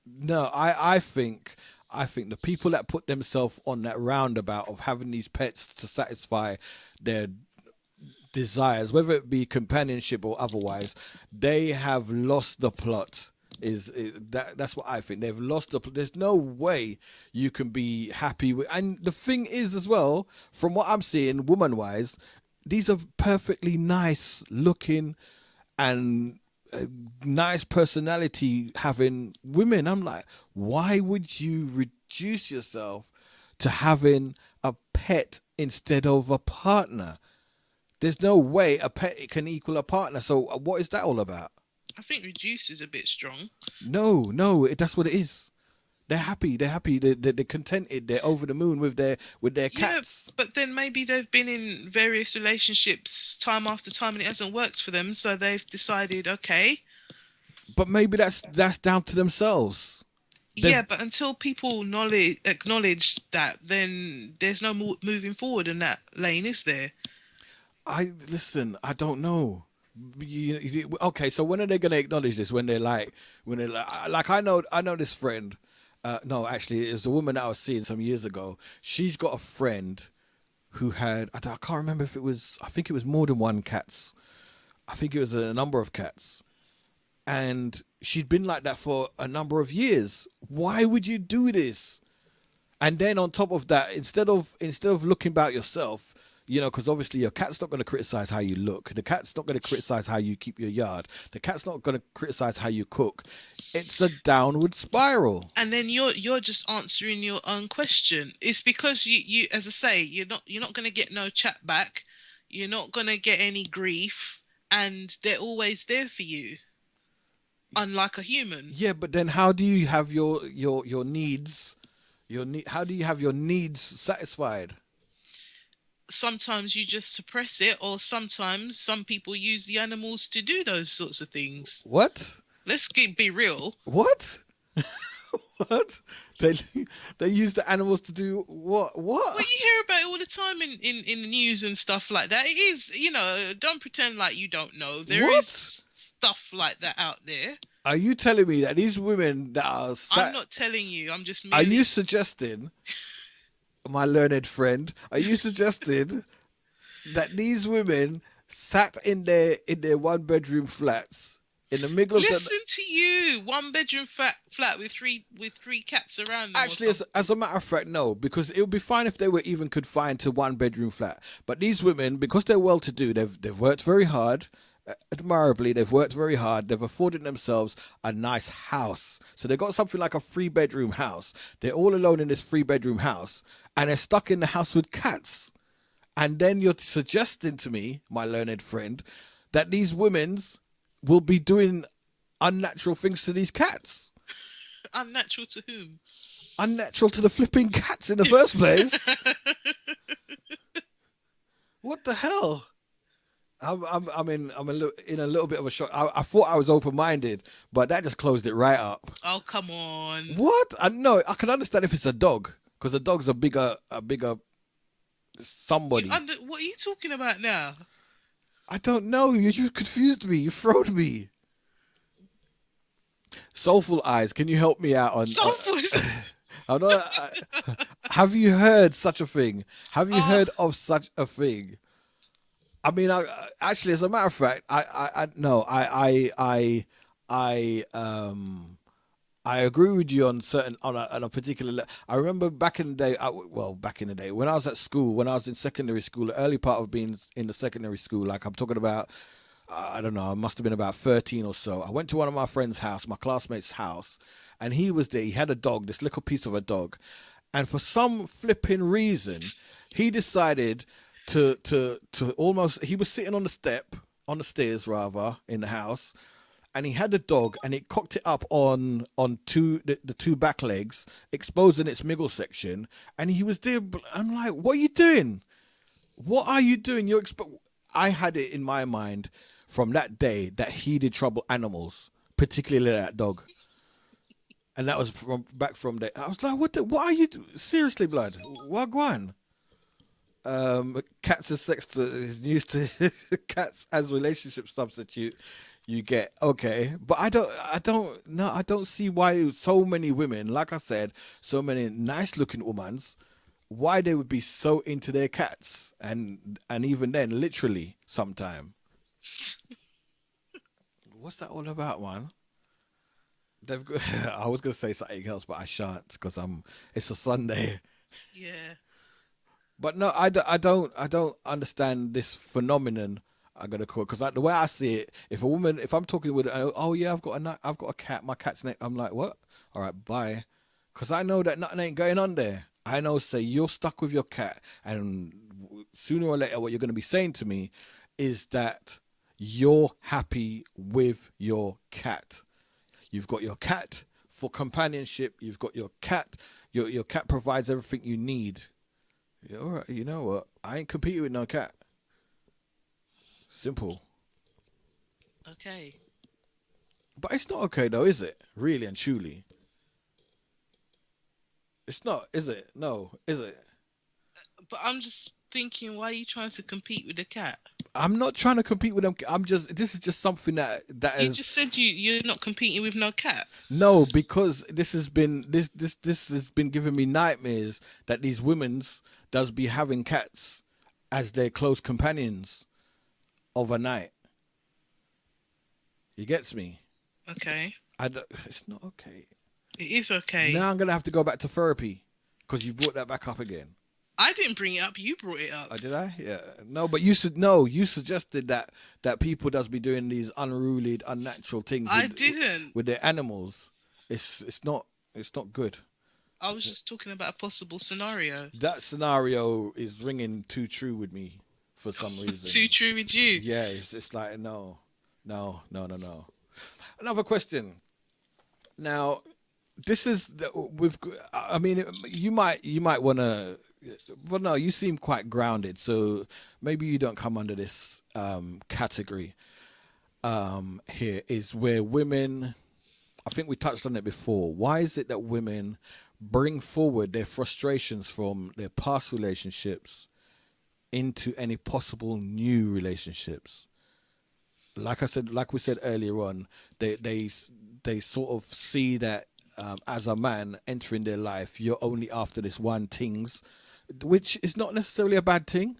No, I think the people that put themselves on that roundabout of having these pets to satisfy their desires, whether it be companionship or otherwise, they have lost the plot. That's what I think. They've lost the. There's no way you can be happy with. And the thing is, as well, from what I'm seeing, woman-wise, these are perfectly nice looking and nice personality having women. I'm like, why would you reduce yourself to having a pet instead of a partner? There's no way a pet can equal a partner. So what is that all about?
I think reduce is a bit strong.
No, that's what it is. They're happy. They're contented. They're over the moon with their cats.
Yeah, but then maybe they've been in various relationships time after time and it hasn't worked for them, so they've decided, okay.
But maybe that's down to themselves.
Yeah, but until people acknowledge that, then there's no more moving forward in that lane, is there?
I don't know. Okay, so when are they going to acknowledge this? When they're like I know this friend. No, actually, it was a woman that I was seeing some years ago. She's got a friend who had, I can't remember if it was, I think it was more than one cats. I think it was a number of cats. And she'd been like that for a number of years. Why would you do this? And then on top of that, instead of looking about yourself, because obviously your cat's not going to criticize how you look. The cat's not going to criticize how you keep your yard. The cat's not going to criticize how you cook. It's a downward spiral.
And then you're just answering your own question. It's because you as I say, you're not going to get no chat back. You're not going to get any grief, and they're always there for you. Unlike a human.
Yeah, but then how do you have your needs? How do you have your needs satisfied?
Sometimes you just suppress it, or sometimes some people use the animals to do those sorts of things.
What?
Let's be real.
What? What? They use the animals to do what? What?
Well, you hear about it all the time in the news and stuff like that. It is, don't pretend like you don't know. There is stuff like that out there.
Are you telling me that these women that are
I'm not telling you. I'm just
Are you suggesting, my learned friend, are you suggesting that these women sat in their 1-bedroom flats in the middle of
Listen to you. 1-bedroom flat with three cats around them.
Actually, as a matter of fact, no, because it would be fine if they were even confined to 1-bedroom flat. But these women, because they're well-to-do, they've worked very hard. Admirably, they've worked very hard. They've afforded themselves a nice house. So they've got something like a 3-bedroom house. They're all alone in this 3-bedroom house, and they're stuck in the house with cats. And then you're suggesting to me, my learned friend, that these women's will be doing unnatural things to these cats.
Unnatural to whom?
Unnatural to the flipping cats in the first place. What the hell? I'm in a little bit of a shock. I thought I was open-minded, but that just closed it right up.
Oh, come on.
What? No, I can understand if it's a dog, because a dog's a bigger somebody.
What are you talking about now?
I don't know. You confused me. You thrown me. Soulful Eyes, can you help me out on...
Soulful
Have you heard such a thing? Have you heard of such a thing? I mean, actually, as a matter of fact, I agree with you on a particular. I remember back in the day, when I was at school, when I was in secondary school, the early part of being in the secondary school, like I'm talking about, I don't know, I must have been about 13 or so. I went to one of my friend's house, my classmate's house, and he was there. He had a dog, this little piece of a dog, and for some flipping reason, he decided to almost, he was sitting on the stairs rather, in the house, and he had the dog, and it cocked it up on the two back legs, exposing its middle section, and he was there. I'm like, what are you doing? What are you doing? I had it in my mind from that day that he did trouble animals, particularly that dog. And that was back from there. I was like, what are you seriously, blood? Wagwan. Cats as sex is used to cats as relationship substitute. You get okay, but I don't see why so many women, like I said, so many nice looking women, why they would be so into their cats, and even then, literally, sometime. What's that all about, man? They've got, I was gonna say something else, but I shan't because it's a Sunday.
Yeah.
But no, I don't understand this phenomenon. I gotta call, because the way I see it, if I'm talking with, oh yeah, I've got a cat, my cat's name, I'm like, what? All right, bye, because I know that nothing ain't going on there. I know, say you're stuck with your cat, and sooner or later, what you're gonna be saying to me is that you're happy with your cat. You've got your cat for companionship. You've got your cat. Your cat provides everything you need. Yeah, all right, you know what? I ain't competing with no cat. Simple.
Okay.
But it's not okay though, is it? Really and truly. It's not, is it? No, is it?
But I'm just thinking, why are you trying to compete with the cat?
I'm not trying to compete with them. This is just something that
You
is...
just said you're not competing with no cat.
No, because this has been giving me nightmares that these women's does be having cats as their close companions overnight. You gets me?
Okay.
It's not okay.
It is okay.
Now I'm gonna have to go back to therapy because you brought that back up again.
I didn't bring it up. You brought it up.
Did I? Yeah. No, but you suggested that people does be doing these unruly, unnatural things.
I didn't.
With their animals. It's not good.
I was just talking about a possible scenario.
That scenario is ringing too true with me for some reason.
Too true with you.
Yeah, it's like no. Another question. Now, this is with. I mean, you might want to. Well, no, you seem quite grounded, so maybe you don't come under this category. Here is where women. I think we touched on it before. Why is it that women bring forward their frustrations from their past relationships into any possible new relationships? Like we said earlier on, they sort of see that as a man entering their life, you're only after this one things, which is not necessarily a bad thing.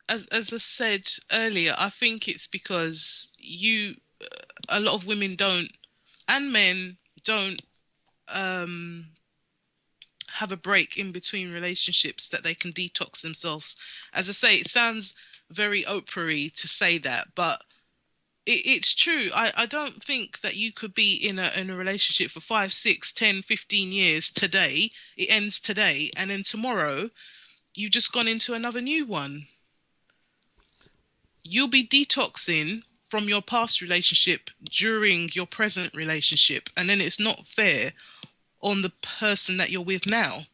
As I said earlier, I think it's because a lot of women don't, and men don't, have a break in between relationships that they can detox themselves. As I say, it sounds very Oprah-y to say that, but it's true. I don't think that you could be in a relationship for 5, 6, 10, 15 years today. It ends today, and then tomorrow you've just gone into another new one. You'll be detoxing from your past relationship during your present relationship, and then it's not fair on the person that you're with now.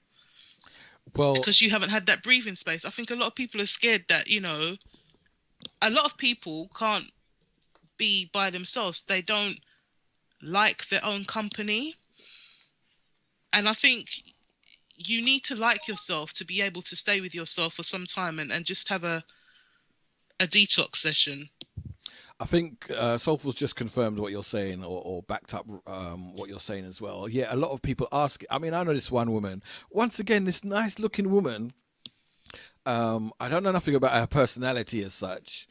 Well, because you haven't had that breathing space. I think a lot of people are scared that, a lot of people can't be by themselves. They don't like their own company. And I think you need to like yourself to be able to stay with yourself for some time and just have a detox session.
I think Soulful's just confirmed what you're saying or backed up what you're saying as well. Yeah, a lot of people ask. I mean, I know this one woman. Once again, this nice looking woman. I don't know nothing about her personality as such,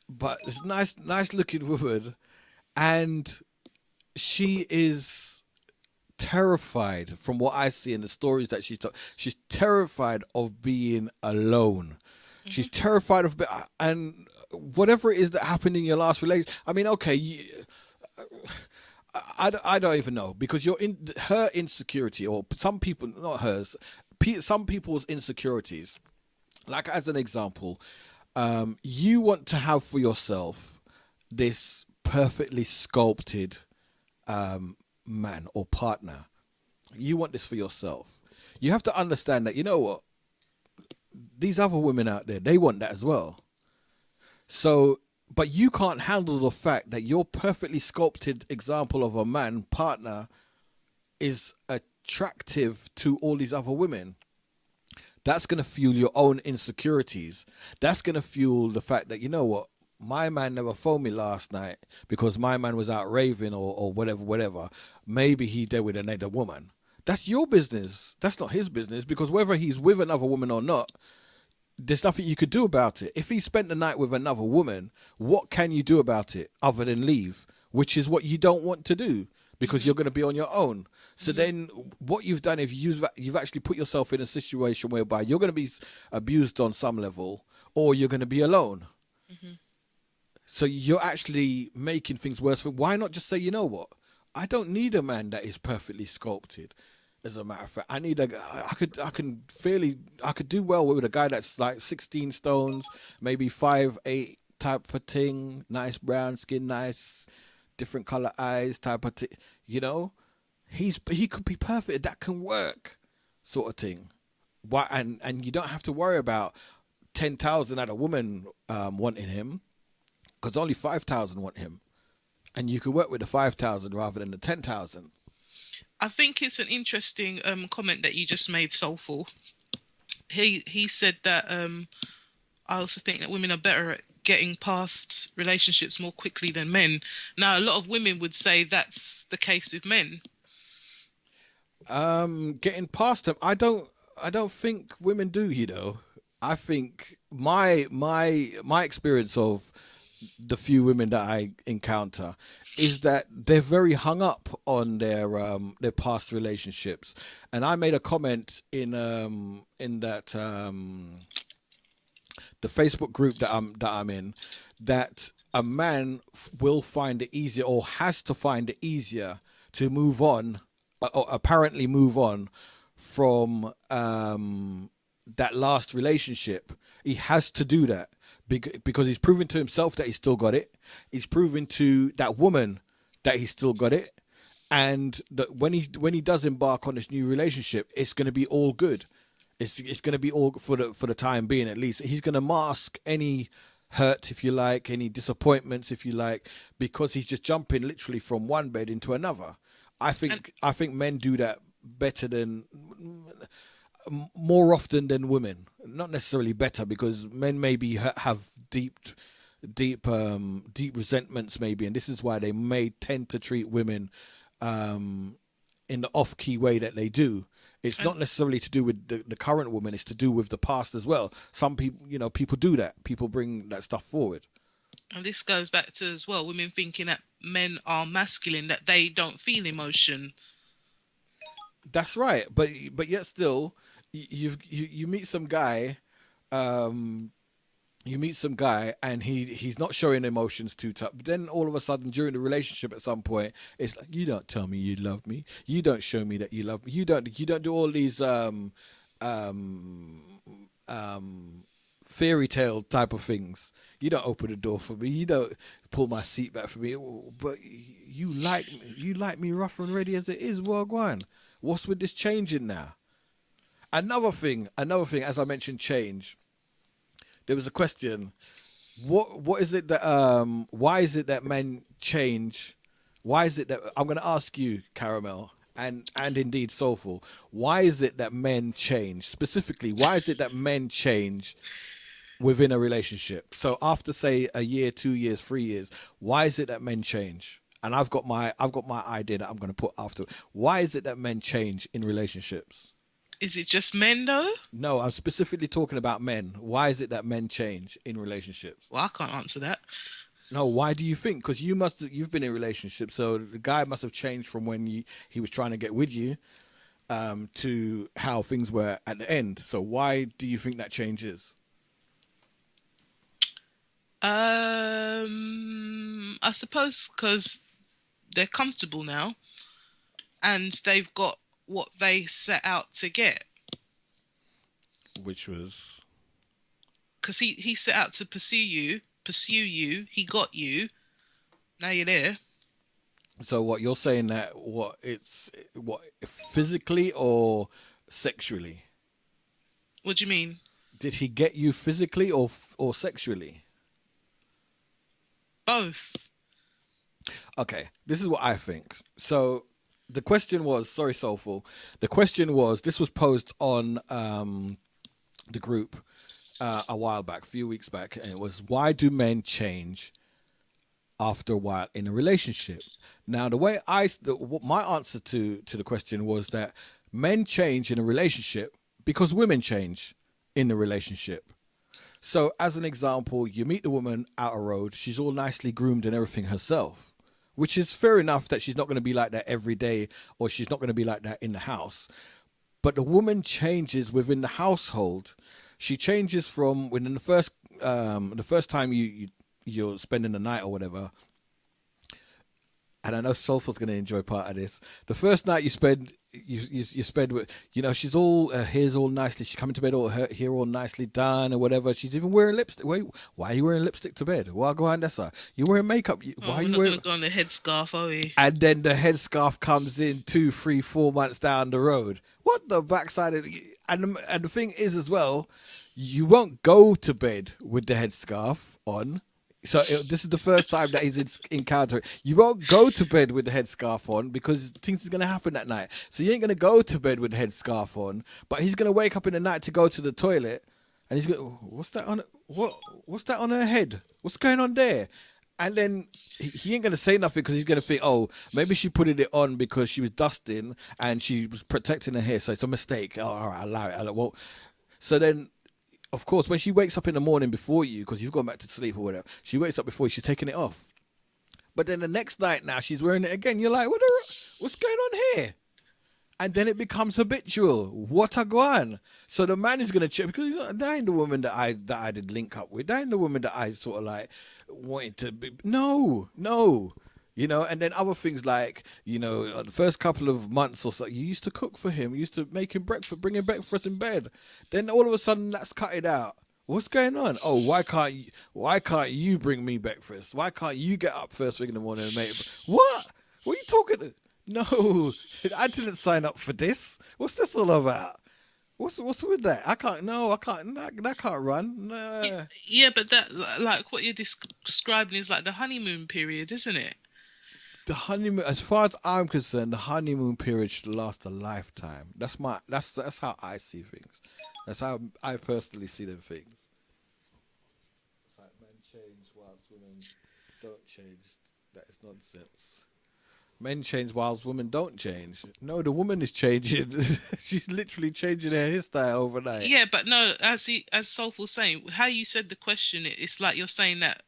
but this nice looking woman, and she is terrified from what I see in the stories that she told. She's terrified of being alone. Mm-hmm. She's terrified of and whatever it is that happened in your last relationship. I mean, okay, I don't even know, because her insecurity, or some people, not hers, some people's insecurities. Like, as an example, you want to have for yourself this perfectly sculpted man or partner. You want this for yourself. You have to understand that, you know what? These other women out there, they want that as well. So, but you can't handle the fact that your perfectly sculpted example of a man partner is attractive to all these other women. That's going to fuel your own insecurities. That's going to fuel the fact that, you know what, my man never phoned me last night because my man was out raving or whatever. Maybe he there with another woman. That's your business. That's not his business, because whether he's with another woman or not, there's nothing you could do about it. If he spent the night with another woman, what can you do about it other than leave? Which is what you don't want to do, because you're going to be on your own. So then what you've done, if you've actually put yourself in a situation whereby you're going to be abused on some level, or you're going to be alone. Mm-hmm. So you're actually making things worse. Why not just say, you know what? I don't need a man that is perfectly sculpted. As a matter of fact, I could do well with a guy that's like 16 stones, maybe 5'8" type of thing, nice brown skin, nice different color eyes type of thing. You know, he could be perfect. That can work, sort of thing. Why? And you don't have to worry about 10,000 at a woman wanting him, because only 5,000 want him, and you could work with the 5,000 rather than the 10,000.
I think it's an interesting comment that you just made, Soulful. He said that I also think that women are better at getting past relationships more quickly than men. Now, a lot of women would say that's the case with men.
Getting past them, I don't think women do. You know, I think my experience of the few women that I encounter is that they're very hung up on their past relationships. And I made a comment in that the Facebook group that I'm in, that a man will find it easier, or has to find it easier, to move on, or apparently move on from that last relationship. He has to do that because he's proven to himself that he's still got it. He's proven to that woman that he's still got it, and that when he does embark on this new relationship, it's going to be all good. It's going to be all for the time being. At least he's going to mask any hurt, if you like, any disappointments, if you like, because he's just jumping literally from one bed into another. I think men do that better than, more often than women. Not necessarily better, because men maybe have deep resentments maybe, and this is why they may tend to treat women in the off-key way that they do. It's not necessarily to do with the current woman, it's to do with the past as well. Some people, people do that. People bring that stuff forward.
And this goes back to, as well, women thinking that men are masculine, that they don't feel emotion.
That's right. But yet still, you meet some guy, and he's not showing emotions too tough. But then all of a sudden during the relationship at some point, it's like, you don't tell me you love me. You don't show me that you love me. You don't do all these fairy tale type of things. You don't open the door for me. You don't pull my seat back for me. But you like me rough and ready as it is. Well, go on. What's with this changing now? Another thing, as I mentioned, change. There was a question. What is it that why is it that men change? Why is it that, I'm going to ask you, Caramel, and indeed Soulful, why is it that men change? Specifically, why is it that men change within a relationship? So after, say, a year, 2 years, 3 years, why is it that men change? And I've got my idea that I'm going to put after. Why is it that men change in relationships?
Is it just men though?
No, I'm specifically talking about men. Why is it that men change in relationships?
Well, I can't answer that.
No, why do you think? Because you've been in a relationship, so the guy must have changed from when he was trying to get with you to how things were at the end. So why do you think that change is?
I suppose because they're comfortable now, and they've got what they set out to get.
Which was?
Because he set out to pursue you. He got you. Now you're there.
So what you're saying, that it's physically or sexually?
What do you mean?
Did he get you physically or sexually?
Both.
Okay, this is what I think. So the question was, sorry, Soulful. The question was, this was posed on the group a while back, a few weeks back, and it was, why do men change after a while in a relationship? Now, the way my answer to the question was that men change in a relationship because women change in the relationship. So, as an example, you meet the woman out a road, she's all nicely groomed and everything herself, which is fair enough that she's not going to be like that every day, or she's not going to be like that in the house. But the woman changes within the household. She changes from when the first time you're spending the night or whatever. And I know Soulful's going to enjoy part of this. The first night you spend with, she's all, her hair's all nicely, she's coming to bed, all her hair all nicely done or whatever. She's even wearing lipstick. Wait, why are you wearing lipstick to bed? Well, go on, that's her. You're wearing makeup. Why are you wearing?
We're not going to go on the headscarf, are we?
And then the headscarf comes in 2, 3, 4 months down the road. What the backside of and the thing is as well, you won't go to bed with the headscarf on. So this is the first time that he's encountered. You won't go to bed with the headscarf on because things is going to happen that night. So you ain't going to go to bed with the headscarf on, but he's going to wake up in the night to go to the toilet, and he's going, what's that on her head? What's going on there? And then he ain't going to say nothing because he's going to think, oh, maybe she put it on because she was dusting and she was protecting her hair, so it's a mistake. Oh, all right, I'll allow it. So then of course, when she wakes up in the morning before you, because you've gone back to sleep or whatever, she wakes up before you, she's taking it off. But then the next night now she's wearing it again. You're like, what's going on here? And then it becomes habitual. What a go on. So the man is gonna check, because that ain't the woman that I did link up with. That ain't the woman that I sort of like wanted to be. No. You know, and then other things like, you know, the first couple of months or so, you used to cook for him, you used to make him breakfast, bring him breakfast in bed. Then all of a sudden that's cut it out. What's going on? Oh, why can't you bring me breakfast? Why can't you get up first thing in the morning and make it? What are you talking? No, I didn't sign up for this. What's this all about? What's with that? I can't. That can't run. Nah.
Yeah, but that, like what you're describing is like the honeymoon period, isn't it?
The honeymoon, as far as I'm concerned, the honeymoon period should last a lifetime. That's how I see things. That's how I personally see them things. It's like men change whilst women don't change. That is nonsense. Men change whilst women don't change. No, the woman is changing. She's literally changing her hairstyle overnight.
Yeah, but no, as Soulful was saying, how you said the question, it's like you're saying that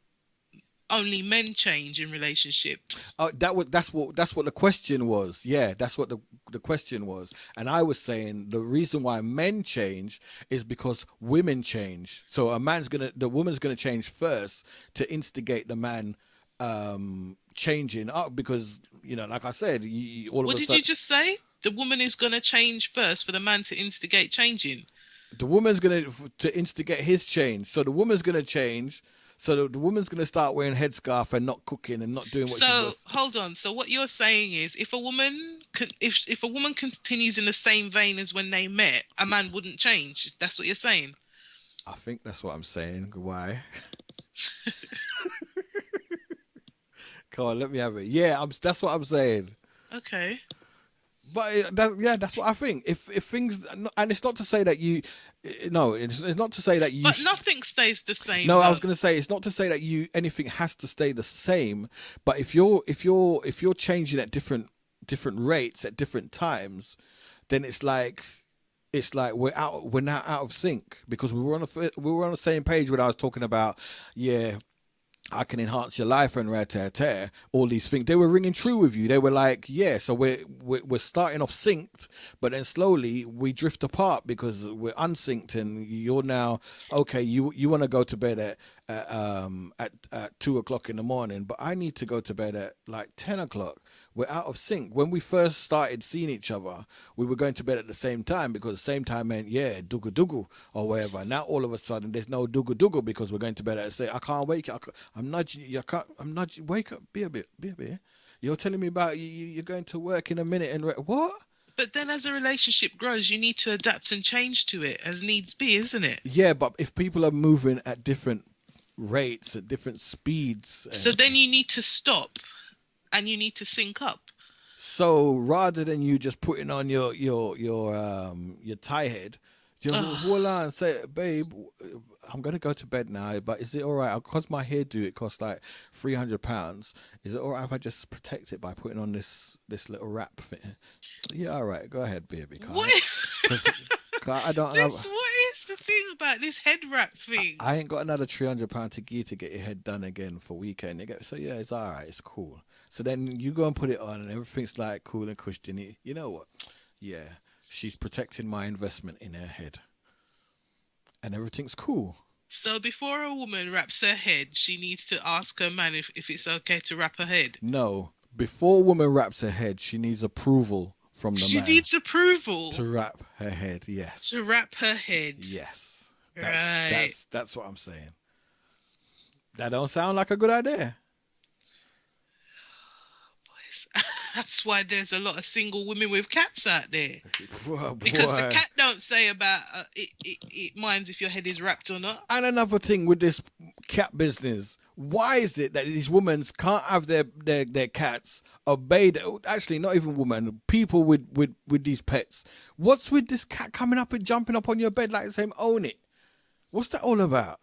only men change in relationships.
Oh, that's what the question was. Yeah, that's what the question was. And I was saying the reason why men change is because women change. So the woman's gonna change first to instigate the man changing up, because, you know, like I said,
What did you just say? The woman is gonna change first for the man to instigate changing.
The woman's gonna to instigate his change. So the woman's gonna change. So the woman's going to start wearing headscarf and not cooking and not doing what she's supposed to.
So hold on. So what you're saying is, if a woman continues in the same vein as when they met, a man wouldn't change. That's what you're saying.
I think that's what I'm saying. Why? Come on, let me have it. Yeah, that's what I'm saying.
Okay.
But that's what I think. If things, and it's not to say that it's not to say that you.
But nothing stays the same.
No, I was going to say, it's not to say that anything has to stay the same. But if you're changing at different rates at different times, then it's like we're now out of sync, because we were on the same page when I was talking about, yeah, I can enhance your life and all these things. They were ringing true with you. They were like, yeah, so we're starting off synced, but then slowly we drift apart because we're unsynced, and you're now, okay, you want to go to bed at 2:00 in the morning, but I need to go to bed at like 10:00. We're out of sync. When we first started seeing each other, we were going to bed at the same time, because the same time meant, yeah, dugu or whatever. Now all of a sudden there's no dugu because we're going to bed at the same. I can't wake up. I'm nudging you. I'm nudging. Wake up. Be a bit. You're telling me about you're going to work in a minute and what?
But then as a relationship grows, you need to adapt and change to it as needs be, isn't it?
Yeah, but if people are moving at different rates, at different speeds,
so then you need to stop. And you need to sync up.
So rather than you just putting on your tie head, just hold on and say, babe, I'm gonna go to bed now, but is it all right? Because my hairdo, it costs like £300. Is it all right if I just protect it by putting on this little wrap thing? Yeah, all right, go ahead, baby.
What?
I don't.
What is the thing about this head wrap thing?
I ain't got another £300 to give to get your head done again for weekend. So yeah, it's all right, it's cool. So then you go and put it on, and everything's like cool and cushiony. You know what? Yeah, she's protecting my investment in her head, and everything's cool.
So before a woman wraps her head, she needs to ask her man if it's okay to wrap her head.
No, before a woman wraps her head, she needs approval from the man.
She needs approval
to wrap her head. Yes.
To wrap her head.
Yes. That's what I'm saying. That don't sound like a good idea.
That's why there's a lot of single women with cats out there.
Boy.
Because the cat don't say about it minds if your head is wrapped or not.
And another thing with this cat business, why is it that these women can't have their cats obey? Actually, not even women, people with these pets. What's with this cat coming up and jumping up on your bed like saying, own it? What's that all about?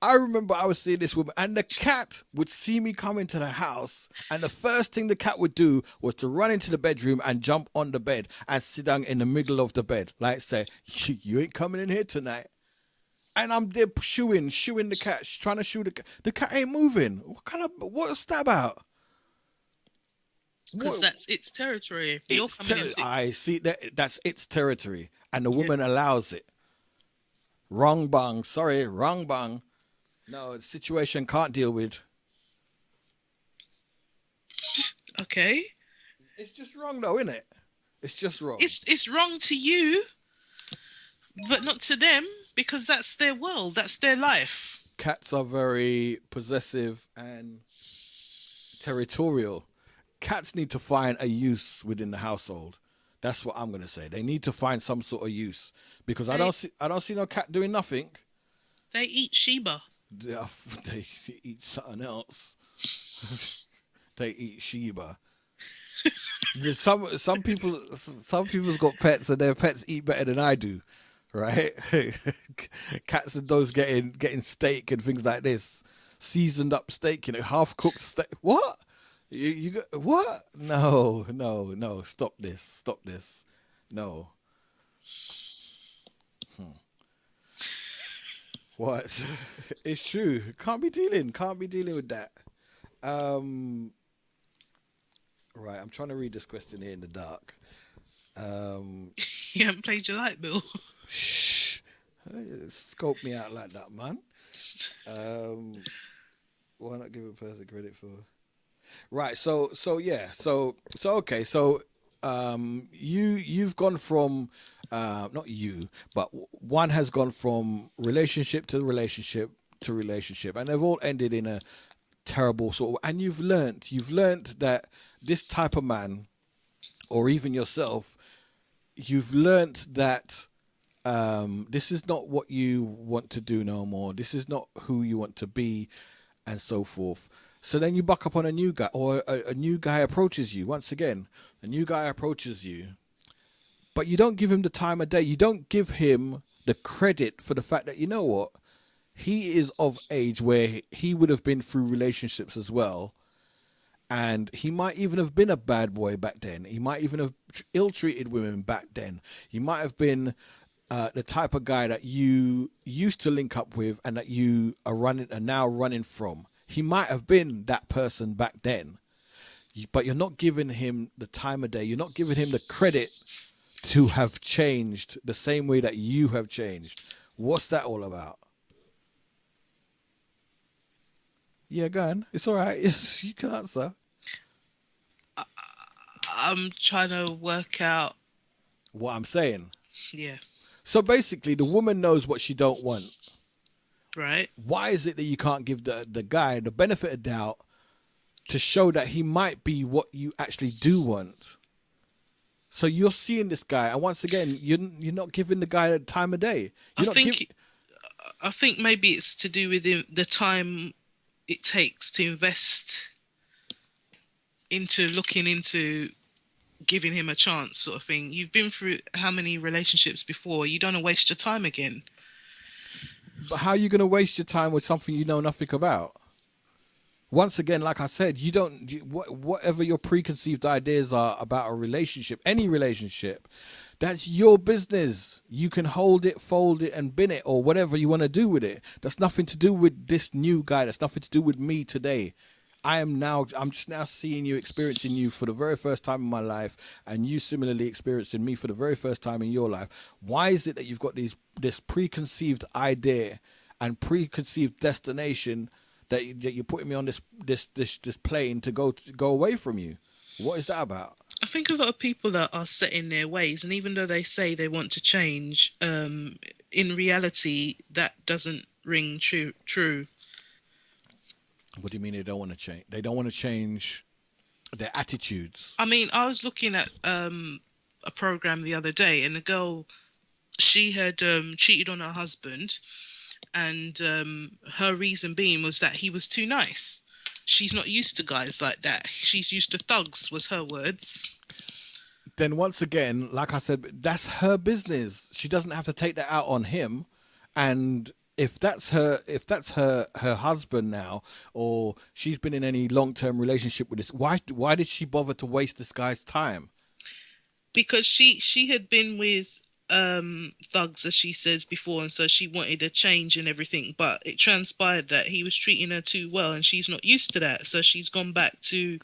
I remember I was seeing this woman, and the cat would see me come into the house, and the first thing the cat would do was to run into the bedroom and jump on the bed and sit down in the middle of the bed, like say, "You ain't coming in here tonight." And I'm there shooing the cat, trying to shoot the cat. The cat ain't moving. What's that about?
Because that's its territory. You're coming into.
I see that's its territory, and the woman allows it. Wrong bang. Sorry, wrong bang. No, the situation can't deal with.
Okay.
It's just wrong though, isn't it? It's just wrong.
It's wrong to you, but not to them, because that's their world, that's their life.
Cats are very possessive and territorial. Cats need to find a use within the household. That's what I'm going to say. They need to find some sort of use, because I don't see no cat doing nothing.
They eat Sheba.
They eat something else. They eat Sheba. Some people's got pets, and their pets eat better than I do, right? Cats and those getting steak and things like this, seasoned up steak, half cooked steak. What? You got what? No. Stop this. No. What? It's true. Can't be dealing with that. Right, I'm trying to read this question here in the dark.
You haven't played your light bill.
Shh. Scope me out like that, man. Why not give a person credit for? Right, so okay, so you've gone from not you, but one has gone from relationship to relationship to relationship, and they've all ended in a terrible sort of. And you've learnt that this type of man, or even yourself, you've learnt that this is not what you want to do no more. This is not who you want to be, and so forth. So then you buck up on a new guy, or a new guy approaches you. Once again, a new guy approaches you, but you don't give him the time of day. You don't give him the credit for the fact that, you know what, he is of age where he would have been through relationships as well. And he might even have been a bad boy back then. He might even have ill-treated women back then. He might have been the type of guy that you used to link up with and that you are now running from. He might have been that person back then, but you're not giving him the time of day. You're not giving him the credit to have changed the same way that you have changed. What's that all about? Yeah, go on. It's all right. You can answer.
I'm trying to work out
what I'm saying.
Yeah.
So basically, the woman knows what she don't want.
Right.
Why is it that you can't give the guy the benefit of doubt to show that he might be what you actually do want? So you're seeing this guy, and once again, you're not giving the guy the time of day. I
think maybe it's to do with the time it takes to invest into looking into giving him a chance, sort of thing. You've been through how many relationships before? You don't want to waste your time again.
But how are you going to waste your time with something you know nothing about? Once again, like I said, whatever your preconceived ideas are about a relationship, any relationship, that's your business. You can hold it, fold it, and bin it, or whatever you want to do with it. That's nothing to do with this new guy. That's nothing to do with me today. I'm just now seeing you, experiencing you for the very first time in my life, and you similarly experiencing me for the very first time in your life. Why is it that you've got this preconceived idea and preconceived destination that you're putting me on this plane to go away from you? What is that about?
I think a lot of people that are set in their ways, and even though they say they want to change, in reality that doesn't ring true.
What do you mean they don't want to change? They don't want to change their attitudes.
I mean, I was looking at a program the other day, and the girl, she had cheated on her husband, and her reason being was that he was too nice. She's not used to guys like that. She's used to thugs, was her words.
Then once again, like I said, that's her business. She doesn't have to take that out on him. And if that's her husband now, or she's been in any long-term relationship with this, why did she bother to waste this guy's time?
Because she had been with thugs, as she says before, and so she wanted a change and everything, but it transpired that he was treating her too well and she's not used to that, so she's gone back to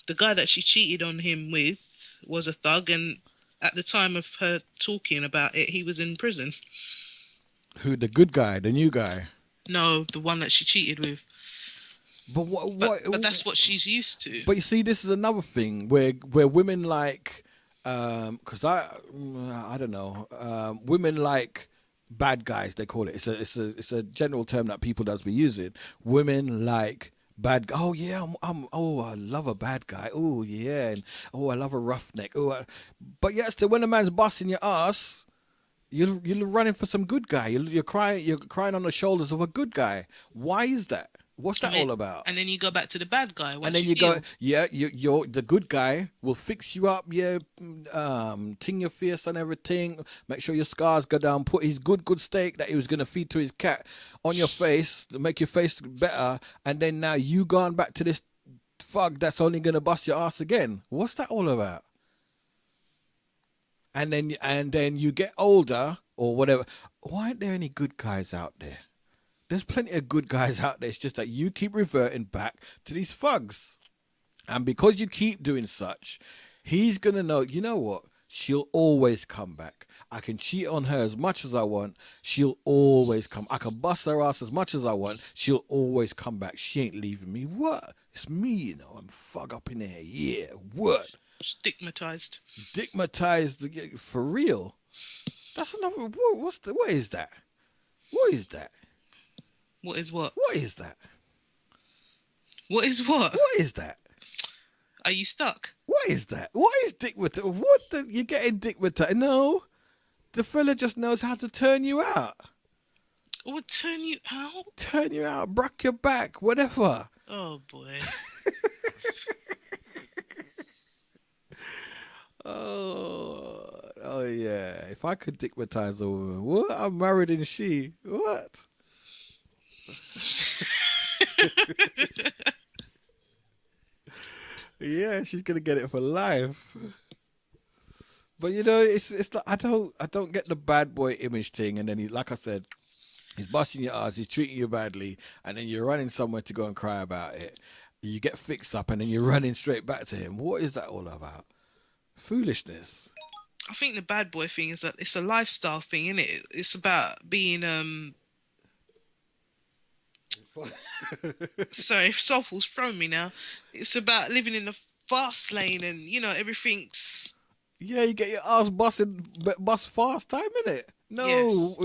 the guy that she cheated on him with was a thug, and at the time of her talking about it, he was in prison.
Who, the good guy, the new guy?
No, the one that she cheated with. But that's what she's used to.
But you see, this is another thing where women like, because I don't know, women like bad guys. They call it. It's a general term that people does be using. Women like bad guy. Oh yeah, I love a bad guy. Oh yeah, and I love a roughneck. But yes, when a man's busting your ass, you're running for some good guy. You're crying on the shoulders of a good guy. Why is that? What's that all about?
And then you go back to the bad guy.
And then you're the good guy will fix you up, ting your face and everything, make sure your scars go down, put his good steak that he was going to feed to his cat on your face to make your face better, and then now you gone back to this thug that's only going to bust your ass again. What's that all about? And then you get older or whatever. Why aren't there any good guys out there? There's plenty of good guys out there. It's just that you keep reverting back to these thugs. And because you keep doing such, he's going to know, you know what? She'll always come back. I can cheat on her as much as I want. She'll always come. I can bust her ass as much as I want. She'll always come back. She ain't leaving me. What? It's me, you know. I'm thug up in there. Yeah. What?
Stigmatized.
For real. That's another. What is that? What is that?
What is what?
What is that?
What is what?
What is that?
Are you stuck?
What is that? What is dick-matized? You're getting dick-matized? No. The fella just knows how to turn you out.
What, turn you out?
Turn you out, break your back, whatever.
Oh, boy.
Oh, yeah. If I could dick-matize a woman, what? I'm married and she. What? Yeah, she's gonna get it for life. But you know, it's like I don't get the bad boy image thing. And then like I said, he's busting your ass, he's treating you badly, and then you're running somewhere to go and cry about it. You get fixed up, and then you're running straight back to him. What is that all about? Foolishness.
I think the bad boy thing is that it's a lifestyle thing, isn't it? It's about being sorry, Soulful's thrown me now. It's about living in the fast lane, and you know everything's.
Yeah, you get your ass bust fast time, innit? No, yes.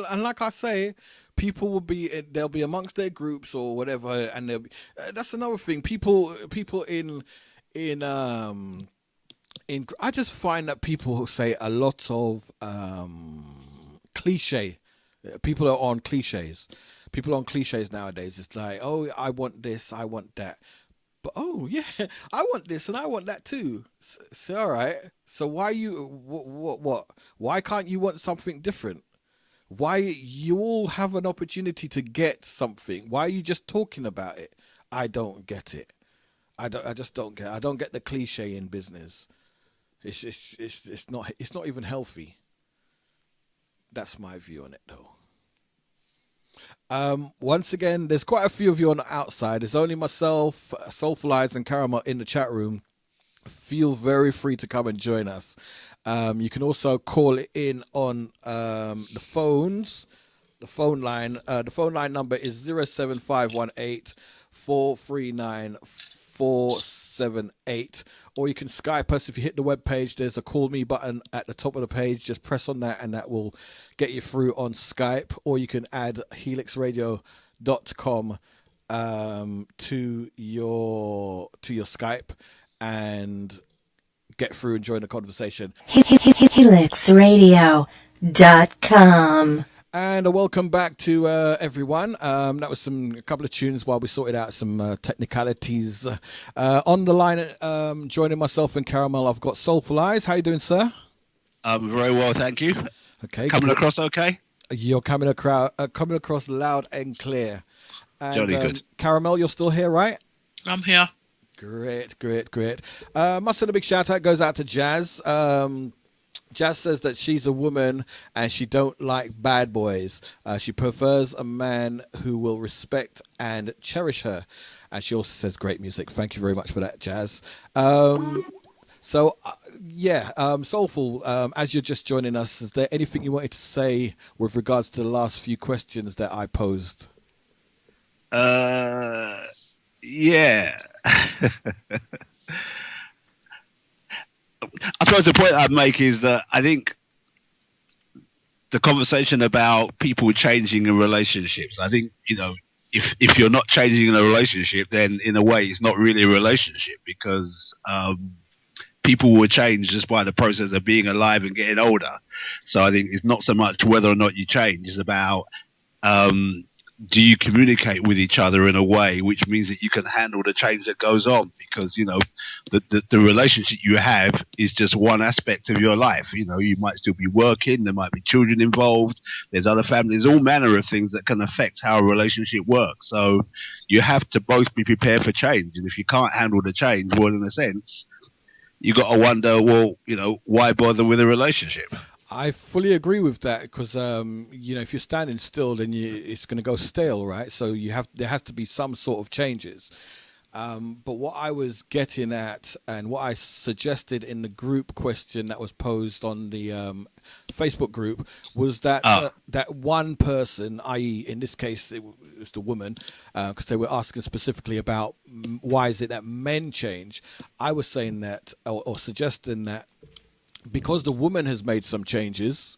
And like I say, people they'll be amongst their groups or whatever, and they'll be, that's another thing. People in I just find that people say a lot of cliche. People are on cliches. People on cliches nowadays. It's like, oh, I want this, I want that. But, oh, yeah, I want this and I want that too. So all right. So why what? Why can't you want something different? Why you all have an opportunity to get something? Why are you just talking about it? I don't get it. I just don't get it. I don't get the cliche in business. It's not even healthy. That's my view on it though. Once again, there's quite a few of you on the outside. There's only myself, Soulful Eyes, and Caramel in the chat room. Feel very free to come and join us. You can also call it in on the phones. The phone line. The phone line number is 07518 439 478. Or you can Skype us. If you hit the webpage, there's a call me button at the top of the page. Just press on that and that will get you through on Skype. Or you can add helixradio.com to your Skype and get through and join the conversation.
helixradio.com.
And a welcome back to everyone. That was a couple of tunes while we sorted out some technicalities. On the line, joining myself and Caramel, I've got Soulful Eyes. How you doing, sir?
Very well, thank you.
Okay.
Coming across okay?
You're coming across loud and clear. And,
Jolly good.
Caramel, you're still here, right?
I'm here.
Great. Must send a big shout out goes out to Jazz. Jazz says that she's a woman and she don't like bad boys. She prefers a man who will respect and cherish her. And she also says great music. Thank you very much for that, Jazz. Soulful, as you're just joining us, is there anything you wanted to say with regards to the last few questions that I posed?
Yeah. I suppose the point I'd make is that I think the conversation about people changing in relationships, I think, if you're not changing in a relationship, then in a way it's not really a relationship, because people will change just by the process of being alive and getting older. So I think it's not so much whether or not you change, it's about do you communicate with each other in a way which means that you can handle the change that goes on? Because, the relationship you have is just one aspect of your life. You might still be working, there might be children involved, there's other families, all manner of things that can affect how a relationship works. So you have to both be prepared for change. And if you can't handle the change, well, in a sense, you got to wonder, well, why bother with a relationship?
I fully agree with that because, if you're standing still, then it's going to go stale, right? So there has to be some sort of changes. But what I was getting at and what I suggested in the group question that was posed on the Facebook group was that that one person, i.e. in this case, it was the woman, because they were asking specifically about why is it that men change. I was saying that or suggesting that because the woman has made some changes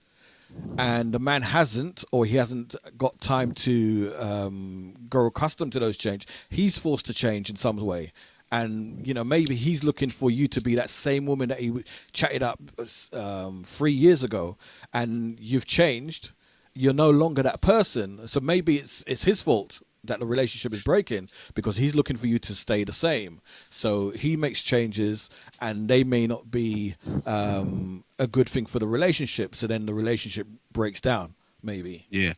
and the man hasn't, or he hasn't got time to grow accustomed to those changes, he's forced to change in some way. And, maybe he's looking for you to be that same woman that he chatted up 3 years ago, and you've changed. You're no longer that person. So maybe it's his fault that the relationship is breaking because he's looking for you to stay the same. So he makes changes and they may not be a good thing for the relationship. So then the relationship breaks down, maybe.
Yeah.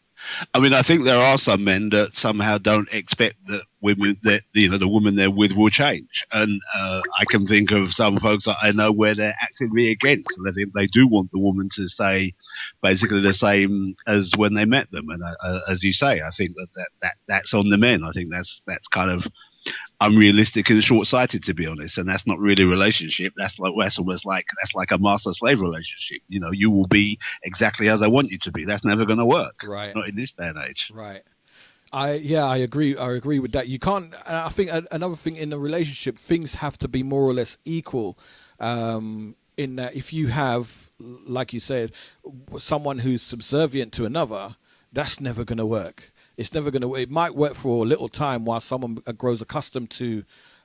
I mean, I think there are some men that somehow don't expect that women, the woman they're with will change. And I can think of some folks that I know where they're actively against. And I think they do want the woman to stay basically the same as when they met them. And as you say, I think that's on the men. I think that's kind of unrealistic and short-sighted, to be honest. And that's not really a relationship. That's almost like a master-slave relationship. You will be exactly as I want you to be. That's never going to work. Right. Not in this day and age.
Right. I agree. I agree with that. You can't. I think another thing in the relationship, things have to be more or less equal. In that, if you have, like you said, someone who's subservient to another, that's never going to work. It's never going to. It might work for a little time while someone grows accustomed to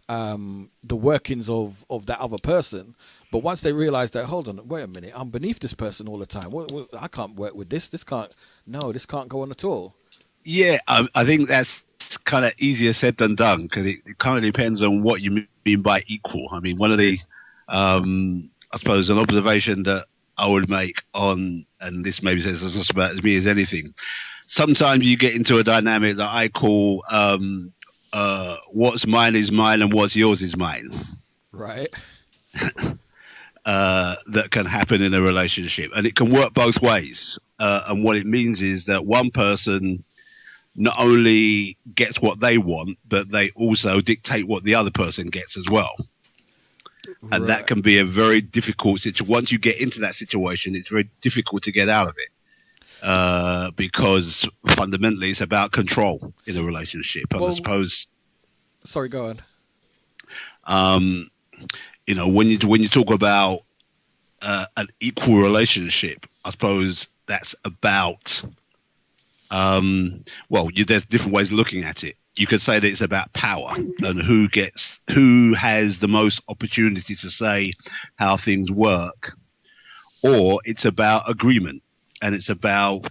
the workings of that other person. But once they realize that, hold on, wait a minute, I'm beneath this person all the time. I can't work with this. This can't go on at all.
Yeah, I think that's kind of easier said than done because it kind of depends on what you mean by equal. I mean, one of the, I suppose, an observation that I would make on, and this maybe says as much about me as anything. Sometimes you get into a dynamic that I call what's mine is mine and what's yours is mine.
Right.
That can happen in a relationship. And it can work both ways. And what it means is that one person not only gets what they want, but they also dictate what the other person gets as well. And that can be a very difficult situation. Once you get into that situation, it's very difficult to get out of it. Because fundamentally it's about control in a relationship. And I suppose.
Sorry, go
on. When you talk about an equal relationship, I suppose that's about. There's different ways of looking at it. You could say that it's about power and who has the most opportunity to say how things work, or it's about agreement. And it's about,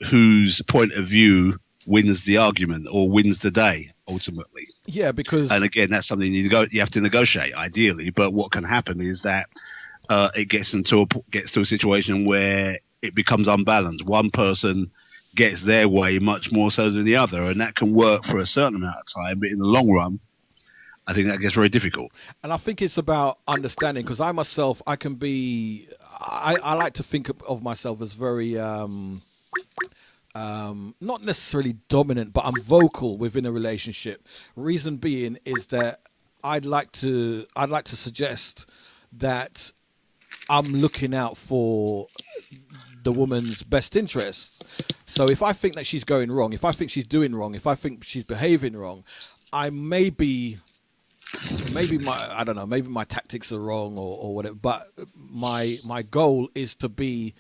whose point of view wins the argument or wins the day, ultimately.
Yeah, because...
And again, that's something you have to negotiate, ideally. But what can happen is that it gets to a situation where it becomes unbalanced. One person gets their way much more so than the other, and that can work for a certain amount of time, but in the long run, I think that gets very difficult.
And I think it's about understanding, because I myself, I can be, I like to think of myself as very, not necessarily dominant, but I'm vocal within a relationship. Reason being is that I'd like to suggest that I'm looking out for the woman's best interests. So if I think that she's going wrong, if I think she's doing wrong, if I think she's behaving wrong, I maybe my tactics are wrong or whatever, but my goal is to be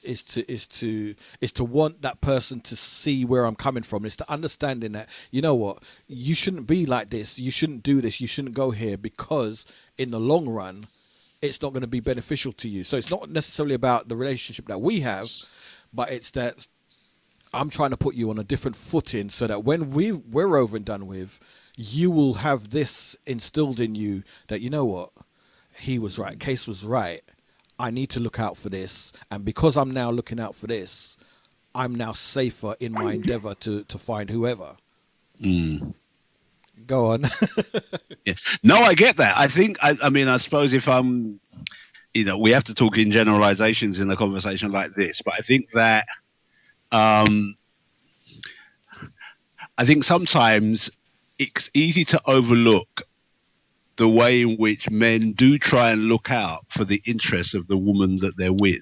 is to want that person to see where I'm coming from. It's to understanding that, you know what, you shouldn't be like this, you shouldn't do this, you shouldn't go here, because in the long run it's not going to be beneficial to you. So it's not necessarily about the relationship that we have, but it's that I'm trying to put you on a different footing so that when we're over and done with, you will have this instilled in you that, you know what, he was right, Case was right, I need to look out for this, and because I'm now looking out for this, I'm now safer in my endeavor to find whoever. Go on.
Yeah. No, I get that. I think, I mean, I suppose if I'm, we have to talk in generalizations in a conversation like this, but I think that, I think sometimes it's easy to overlook the way in which men do try and look out for the interests of the woman that they're with.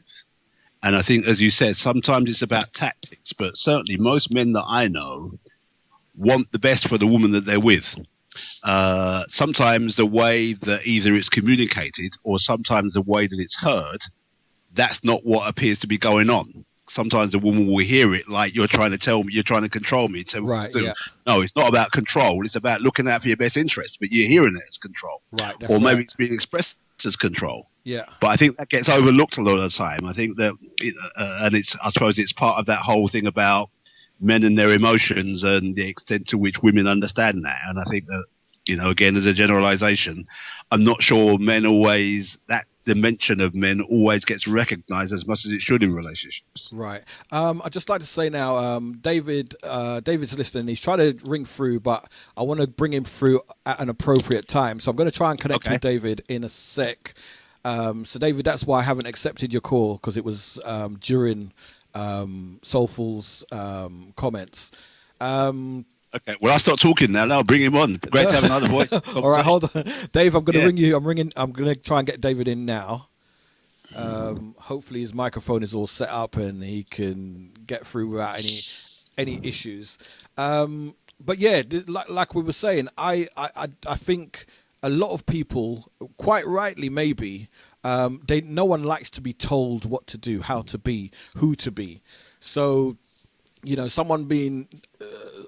And I think, as you said, sometimes it's about tactics, but certainly most men that I know want the best for the woman that they're with. Sometimes the way that either it's communicated or sometimes the way that it's heard, that's not what appears to be going on. Sometimes the woman will hear it like, you're trying to tell me, you're trying to control me.
Right, yeah.
No, it's not about control. It's about looking out for your best interests, but you're hearing it as control.
Right, that's
or maybe
right.
It's being expressed as control.
Yeah.
But I think that gets overlooked a lot of the time. I think that, and I suppose it's part of that whole thing about men and their emotions and the extent to which women understand that. And I think that, again, as a generalization, I'm not sure that dimension of men always gets recognized as much as it should in relationships.
Right. I'd just like to say now, David's listening. He's trying to ring through, but I want to bring him through at an appropriate time. So I'm going to try and connect with David in a sec. So David, that's why I haven't accepted your call, because it was during Soulful's comments.
Okay, well, I'll start talking now. I'll bring him on. Great to have another voice.
All right, hold on. Dave, I'm going to ring you. I'm going to try and get David in now. Hopefully his microphone is all set up and he can get through without any issues. But yeah, like we were saying, I think a lot of people, quite rightly maybe, no one likes to be told what to do, how to be, who to be. So, someone being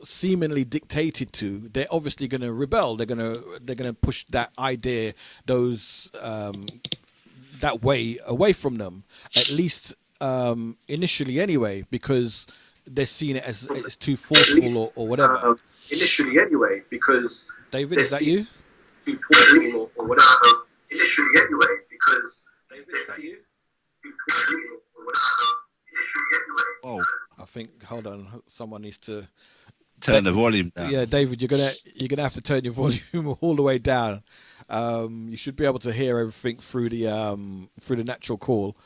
seemingly dictated to, they're obviously going to rebel. They're going to push that idea, that way away from them, at least initially anyway, because they're seeing it as it's too forceful or whatever.
Initially anyway, because
David, is that you?
Too forceful or whatever. Initially anyway, because David, is that you? Too forceful or whatever. Initially anyway.
Oh,
I think. Hold on. Someone needs to
turn the volume down.
Yeah, David, you're gonna have to turn your volume all the way down. You should be able to hear everything through the natural call.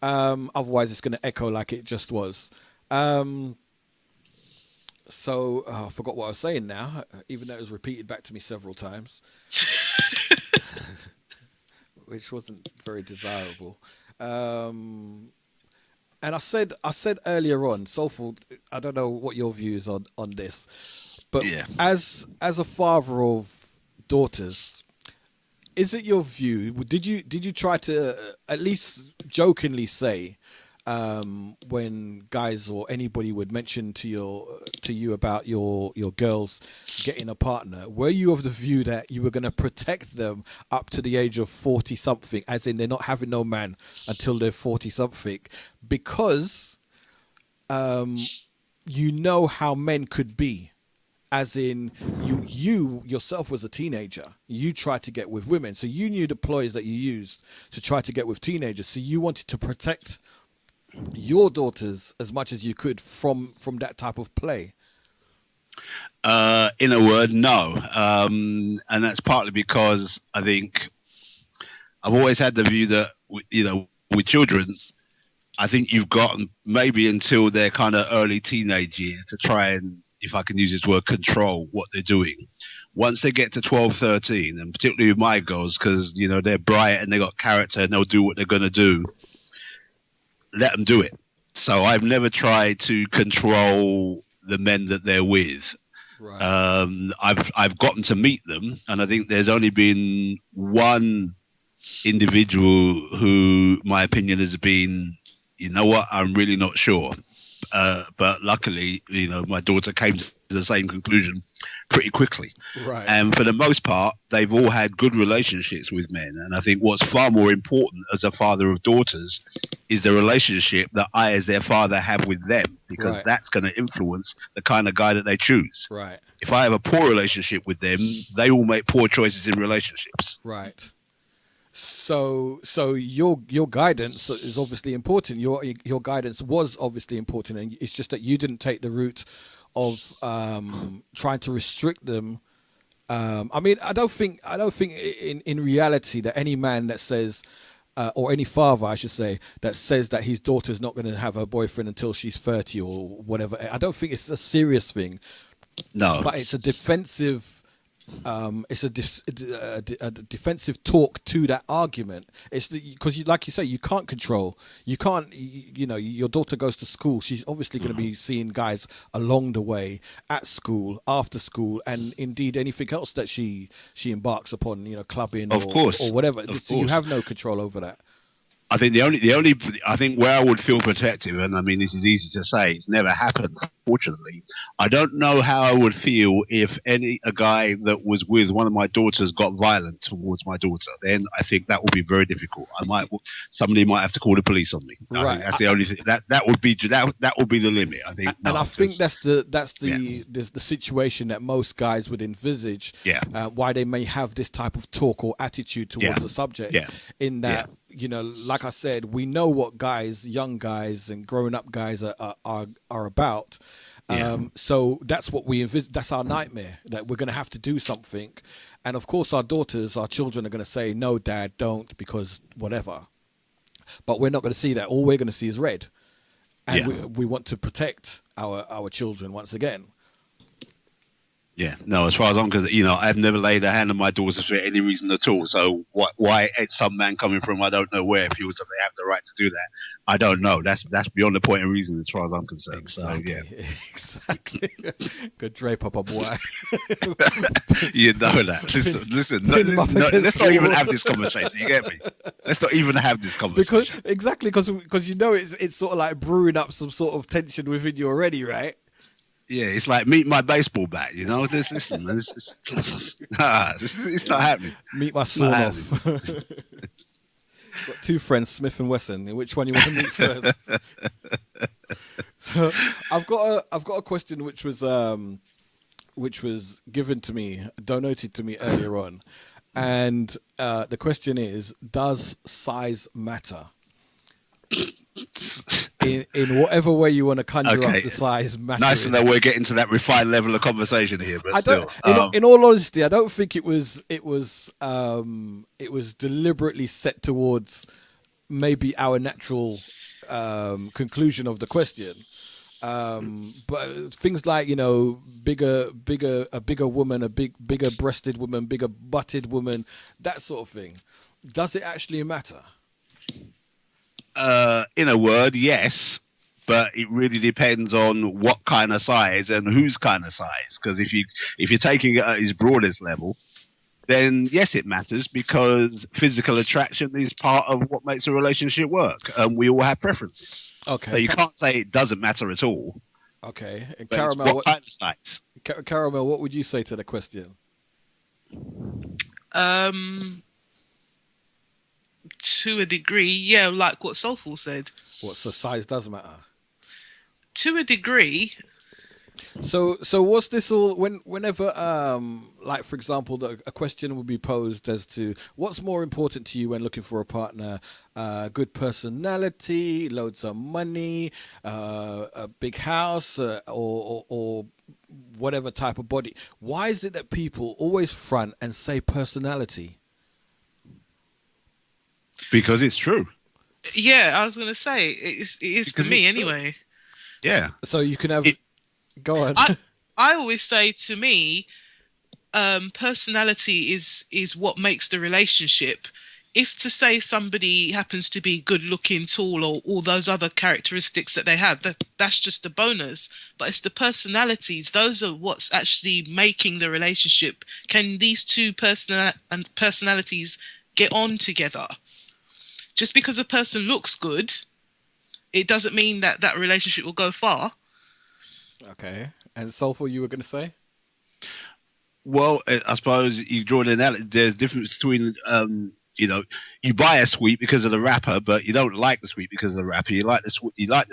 Otherwise, it's going to echo like it just was. So I forgot what I was saying now, even though it was repeated back to me several times, which wasn't very desirable. And I said earlier on, Soulful, I don't know what your views on this, but yeah. As a father of daughters, is it your view? Did you try to at least jokingly say, when guys or anybody would mention to you about your girls getting a partner, were you of the view that you were going to protect them up to the age of 40 something, as in they're not having no man until they're 40 something, because you know how men could be? As in, you yourself was a teenager. You tried to get with women. So you knew the ploys that you used to try to get with teenagers. So you wanted to protect your daughters as much as you could from that type of play?
In a word, no. And that's partly because I think I've always had the view that, with children, I think you've got maybe until their kind of early teenage years to try and, if I can use this word, control what they're doing. Once they get to 12, 13, and particularly with my girls, because, they're bright and they got character and they'll do what they're going to do, let them do it. So I've never tried to control the men that they're with.
Right.
I've gotten to meet them, and I think there's only been one individual who my opinion has been, you know what, I'm really not sure. But luckily, my daughter came to the same conclusion pretty quickly.
Right.
And for the most part, they've all had good relationships with men. And I think what's far more important as a father of daughters is the relationship that I, as their father, have with them, because
Right.
that's going to influence the kind of guy that they choose.
Right.
If I have a poor relationship with them, they will make poor choices in relationships.
Right. So your guidance is obviously important. Your guidance was obviously important, and it's just that you didn't take the route of trying to restrict them. I mean, I don't think in reality that any man that says, or any father, I should say, that says that his daughter's not going to have a boyfriend until she's 30 or whatever, I don't think it's a serious thing.
No.
But it's a defensive. It's a defensive talk to that argument. It's because, like you say, you can't control. You can't. Your daughter goes to school. She's obviously going to be seeing guys along the way, at school, after school, and indeed anything else that she embarks upon. Clubbing
Of course.
or whatever.
Of
So you
course.
have no control over that.
I think I think where I would feel protective, and I mean, this is easy to say, it's never happened, fortunately. I don't know how I would feel if a guy that was with one of my daughters got violent towards my daughter. Then I think that would be very difficult. Somebody might have to call the police on me. I
Right.
think that's the only thing that would be the limit. I think.
And I think that's the situation that most guys would envisage.
Yeah.
Why they may have this type of talk or attitude towards the subject.
Yeah.
In that, like I said, we know what young guys and grown up guys are about. So that's what we envisage. That's our nightmare, that we're going to have to do something. And of course, our children are going to say, no, dad, don't, because whatever. But we're not going to see that. All we're going to see is red. And we want to protect our children once again.
Yeah, no, as far as I'm concerned, I've never laid a hand on my daughter for any reason at all. So why some man coming from I don't know where feels that they have the right to do that? I don't know. That's beyond the point of reason as far as I'm concerned.
Exactly.
So, yeah.
Exactly. Good drape up, boy.
You know that. Listen,
Pin him up against
let's not
the
even
wall.
have this conversation. You get me? Let's not even have this conversation.
Because it's sort of like brewing up some sort of tension within you already, right?
Yeah, it's like meet my baseball bat. Listen, man, it's not happening.
Meet my sawn off. Got two friends, Smith and Wesson. Which one you want to meet first? So I've got a question which was given to me, donated to me earlier on, and the question is: does size matter? In whatever way you want to conjure up the size matter.
Nice to know we're getting to that refined level of conversation here, but still.
In all honesty, I don't think it was deliberately set towards maybe our natural conclusion of the question. But things like, a bigger woman, bigger breasted woman, bigger butted woman, that sort of thing. Does it actually matter?
In a word, yes, but it really depends on what kind of size and whose kind of size. Because if you're taking it at its broadest level, then yes, it matters, because physical attraction is part of what makes a relationship work, and we all have preferences.
Okay.
So you can't say it doesn't matter at all.
Okay. And
But
Caramel,
what kind of size?
Caramel, what would you say to the question?
To a degree, yeah, like what Soulful said.
So size does matter?
To a degree,
So what's this all whenever like for example a question will be posed as to what's more important to you when looking for a partner, good personality, loads of money, a big house, or whatever type of body. Why is it that people always front and say personality?
Because it's true.
Yeah, I was gonna say it is for
Because
me
it's true.
anyway.
Yeah.
So you can have go on.
I always say, to me, personality is what makes the relationship. If to say somebody happens to be good looking, tall, or all those other characteristics that they have, that's just a bonus. But it's the personalities; those are what's actually making the relationship. Can these two personalities get on together? Just because a person looks good, it doesn't mean that that relationship will go far.
Okay. And Soulful, you were going to say?
Well, I suppose you draw an analogy. There's a difference between, you buy a sweet because of the wrapper, but you don't like the sweet because of the wrapper. You like the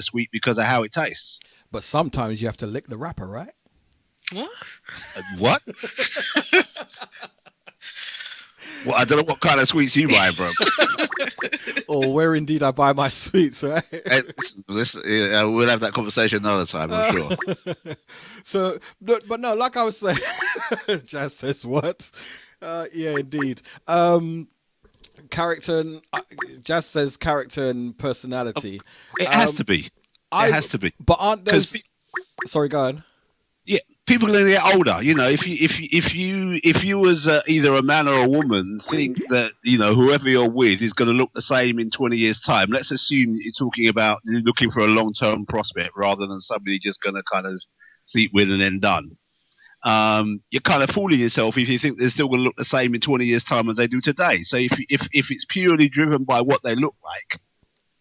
sweet because of how it tastes.
But sometimes you have to lick the wrapper, right?
What?
What? Well, I don't know what kind of sweets you buy, bro.
Or where indeed I buy my sweets, right?
We'll have that conversation another time, I'm sure.
So, but no, like I was saying, Jazz says what? Yeah, indeed. Character and Jazz says character and personality.
It has to be. It has to be.
But aren't those? Sorry, go on.
Yeah, people are going to get older. You know, if you was either a man or a woman, think that whoever you're with is going to look the same in 20 years' time. Let's assume that you're talking about looking for a long-term prospect rather than somebody just going to kind of sleep with and then done. You're kind of fooling yourself if you think they're still going to look the same in 20 years' time as they do today. So if it's purely driven by what they look like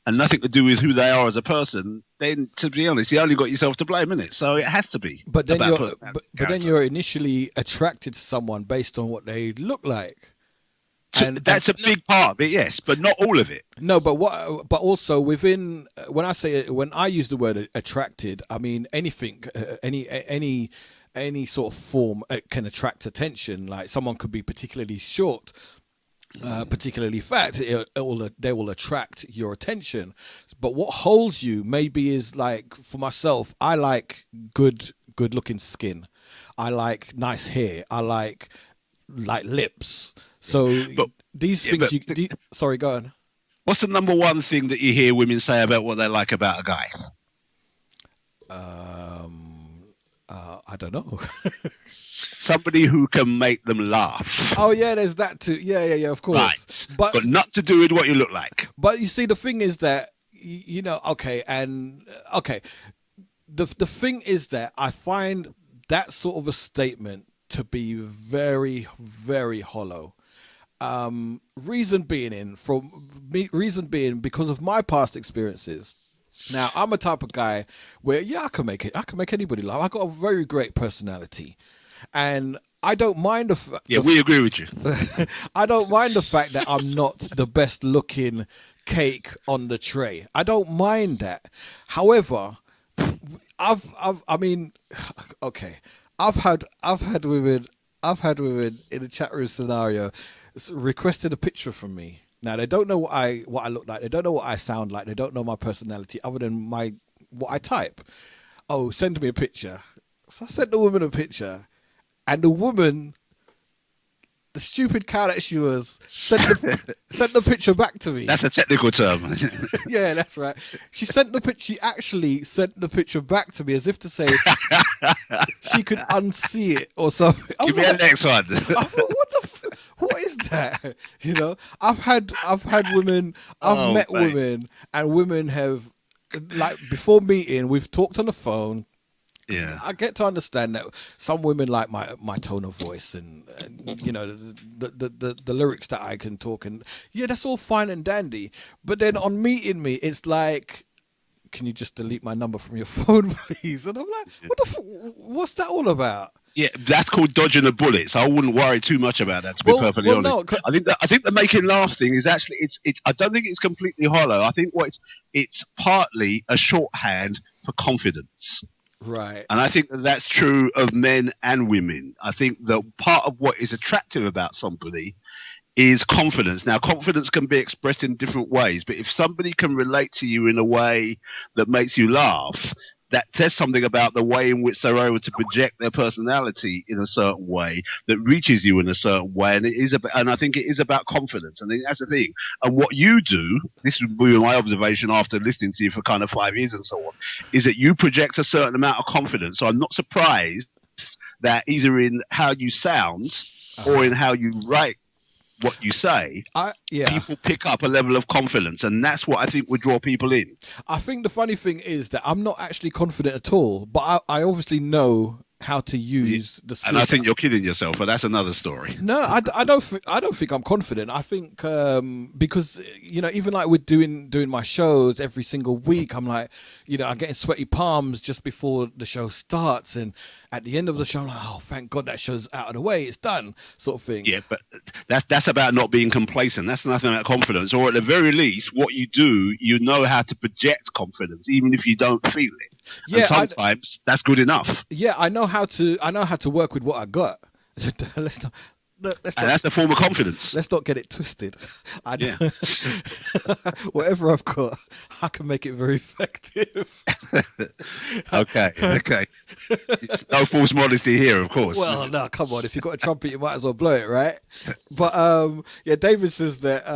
and nothing to do with who they are as a person, then to be honest, you only got yourself to blame, innit? So it has to be.
But then you're initially attracted to someone based on what they look like.
And that's a big part of it, yes, but not all of it.
No, but also within when I use the word attracted, I mean anything, any sort of form can attract attention. Like someone could be particularly short, particularly fat. They will attract your attention. But what holds you maybe is, like, for myself, I like good looking skin. I like nice hair. I like lips. So these things. Sorry, go on.
What's the number one thing that you hear women say about what they like about a guy?
I don't know.
Somebody who can make them laugh.
Oh yeah, there's that too. Yeah, of course.
Right.
But
got nothing to do with what you look like.
But you see, the thing is that the thing is that I find that sort of a statement to be very, very hollow. Reason being because of my past experiences. Now, I'm a type of guy where, I can make anybody laugh. I got a very great personality, and I don't mind
we agree with you.
I don't mind the fact that I'm not the best looking cake on the tray. I don't mind that. However, I've had women in a chat room scenario requested a picture from me. Now, they don't know what I look like. They don't know what I sound like. They don't know my personality other than what I type. Oh, send me a picture. So I sent the woman a picture, and the woman, the stupid cow that she was, sent the picture back to me.
That's a technical term.
Yeah, that's right. She actually sent the picture back to me as if to say she could unsee it or something.
Give me the next one.
I thought, what is that? I've had women, I've met women, and women have, like, before meeting, we've talked on the phone.
Yeah,
I get to understand that some women like my tone of voice and the lyrics that I can talk, and that's all fine and dandy. But then on meeting me, it's like, can you just delete my number from your phone, please? And I'm like, what's that all about?
Yeah, that's called dodging a bullet. So I wouldn't worry too much about that. To be perfectly honest,
no,
I think the making laugh thing is actually it's. I don't think it's completely hollow. I think it's partly a shorthand for confidence.
Right.
And I think that that's true of men and women. I think that part of what is attractive about somebody is confidence. Now, confidence can be expressed in different ways, but if somebody can relate to you in a way that makes you laugh, that says something about the way in which they're able to project their personality in a certain way that reaches you in a certain way. And and I think it is about confidence. I think that's the thing. And what you do, this would be my observation after listening to you for kind of 5 years and so on, is that you project a certain amount of confidence. So I'm not surprised that either in how you sound or in how you write what you say, people pick up a level of confidence, and that's what I think would draw people in.
I think the funny thing is that I'm not actually confident at all, but I obviously know how to use the skills.
And I think you're kidding yourself, but that's another story.
No, I don't think I'm confident. I think because even like with doing my shows every single week, I'm like, I'm getting sweaty palms just before the show starts, and at the end of the show, I'm like, oh, thank God that show's out of the way, it's done, sort of thing.
Yeah, but that's about not being complacent. That's nothing about confidence. Or at the very least, what you do, you know how to project confidence, even if you don't feel it. Yeah, and sometimes that's good enough.
Yeah, I know how to work with what I got. Let's not,
and that's a form of confidence.
Let's not get it twisted. Whatever I've got, I can make it very effective.
Okay. No false modesty here, of course.
Well, no, come on. If you've got a trumpet, you might as well blow it, right? But David says that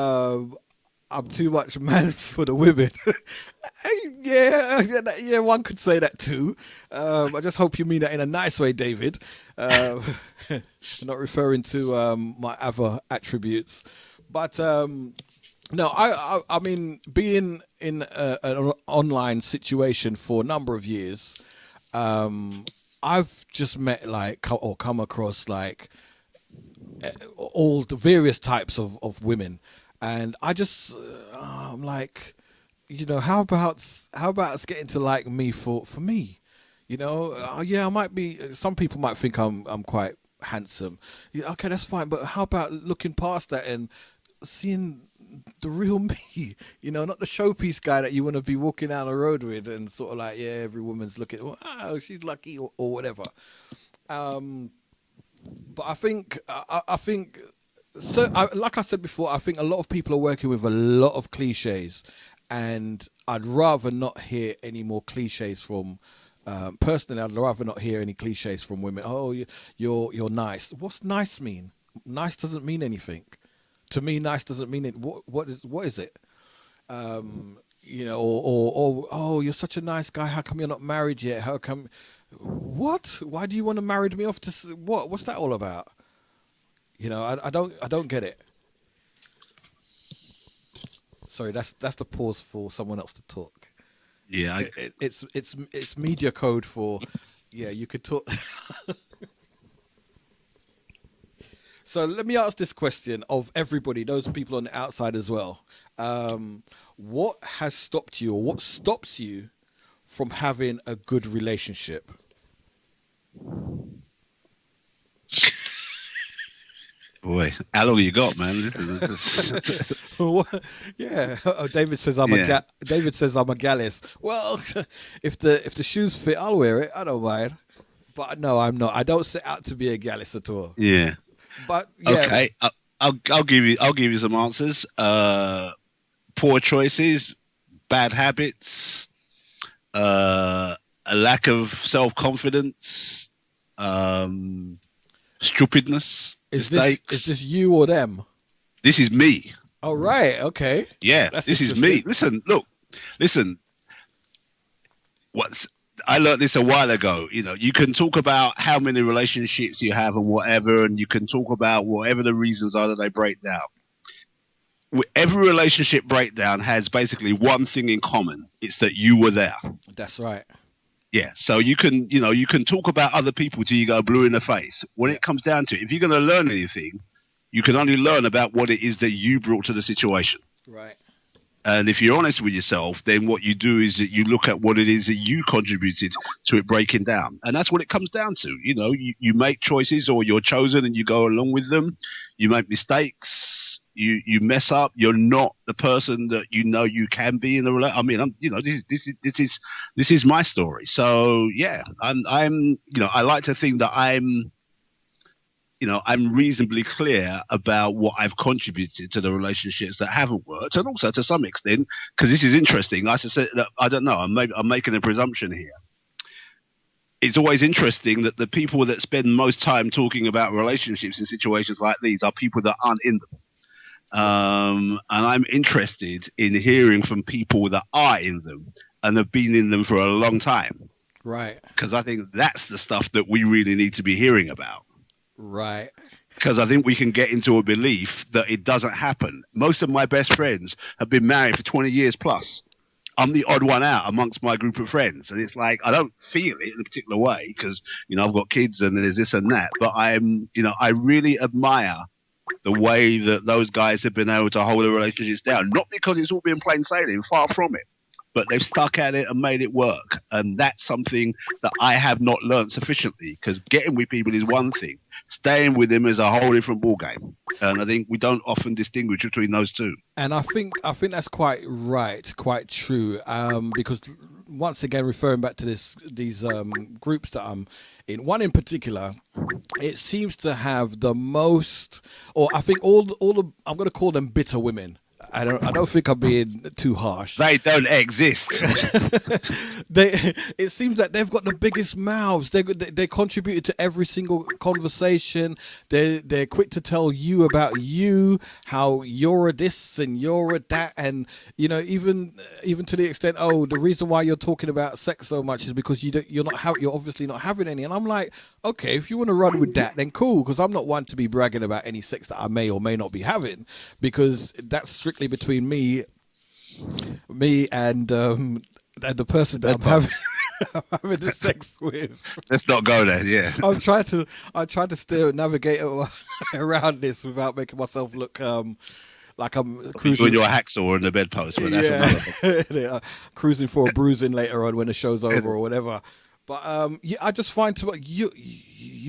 I'm too much man for the women. Yeah, one could say that too. I just hope you mean that in a nice way, David. Not referring to my other attributes, but no, I mean, being in an online situation for a number of years, I've just met or come across all the various types of women, and I just I'm like, how about us getting to like me for me? I might be. Some people might think I'm quite handsome. Yeah, okay, that's fine. But how about looking past that and seeing the real me? Not the showpiece guy that you want to be walking down the road with and sort of like, yeah, every woman's looking. Wow, she's lucky or whatever. But I think so. Like I said before, I think a lot of people are working with a lot of cliches, and I'd rather not hear any more cliches from. Personally, I'd rather not hear any cliches from women. Oh, you're nice. What's nice mean? Nice doesn't mean anything. To me, nice doesn't mean it. What is it? Or oh, you're such a nice guy. How come you're not married yet? How come? What? Why do you want to marry me off to what? What's that all about? I don't get it. Sorry, that's the pause for someone else to talk.
Yeah,
it's media code for, you could talk. So let me ask this question of everybody, those people on the outside as well. What has stopped you, or what stops you from having a good relationship?
Boy, how long you got, man?
Yeah. Oh, David says I'm a gallus. Well, if the shoes fit, I'll wear it. I don't mind. But no, I'm not. I don't set out to be a gallus at all.
Yeah.
But yeah.
Okay, I'll give you some answers. Poor choices, bad habits, a lack of self-confidence, stupidness.
Is this you or them?
This is me.
Oh, right. Okay.
Yeah, this is me. Listen. I learned this a while ago. You can talk about how many relationships you have and whatever, and you can talk about whatever the reasons are that they break down. Every relationship breakdown has basically one thing in common. It's that you were there.
That's right.
Yeah, so you can talk about other people till you go blue in the face. When it comes down to it, if you're going to learn anything, you can only learn about what it is that you brought to the situation.
Right.
And if you're honest with yourself, then what you do is that you look at what it is that you contributed to it breaking down. And that's what it comes down to. You make choices, or you're chosen and you go along with them. You make mistakes. you mess up. You're not the person that you know you can be in a relationship. I mean, this is my story. So yeah, I'm I like to think that I'm reasonably clear about what I've contributed to the relationships that haven't worked, and also to some extent, because this is interesting. I don't know. I'm making a presumption here. It's always interesting that the people that spend most time talking about relationships in situations like these are people that aren't in them. And I'm interested in hearing from people that are in them and have been in them for a long time.
Right.
Because I think that's the stuff that we really need to be hearing about.
Right.
Because I think we can get into a belief that it doesn't happen. Most of my best friends have been married for 20 years plus. I'm the odd one out amongst my group of friends. And it's like, I don't feel it in a particular way because, I've got kids and there's this and that. But I really admire the way that those guys have been able to hold their relationships down. Not because it's all been plain sailing, far from it. But they've stuck at it and made it work. And that's something that I have not learned sufficiently, because getting with people is one thing. Staying with them is a whole different ballgame. And I think we don't often distinguish between those two.
And I think that's quite right, quite true. Because once again, referring back to these groups that I'm in, one in particular, it seems to have the most, or I think all the I'm going to call them bitter women. I don't think I'm being too harsh.
They don't exist.
It seems that they've got the biggest mouths. They contributed to every single conversation. They're quick to tell you about you, how you're a this and you're a that, and even to the extent, the reason why you're talking about sex so much is because you're obviously not having any. And I'm like, okay, if you want to run with that, then cool, because I'm not one to be bragging about any sex that I may or may not be having, because that's strictly between me and the person that I'm having the sex with.
Let's not go there. Yeah,
I'm trying to navigate around this without making myself look like I'm cruising.
Doing your hacksaw on the bedpost, but that's
yeah, cruising for a bruising later on when the show's over or whatever. But I just find you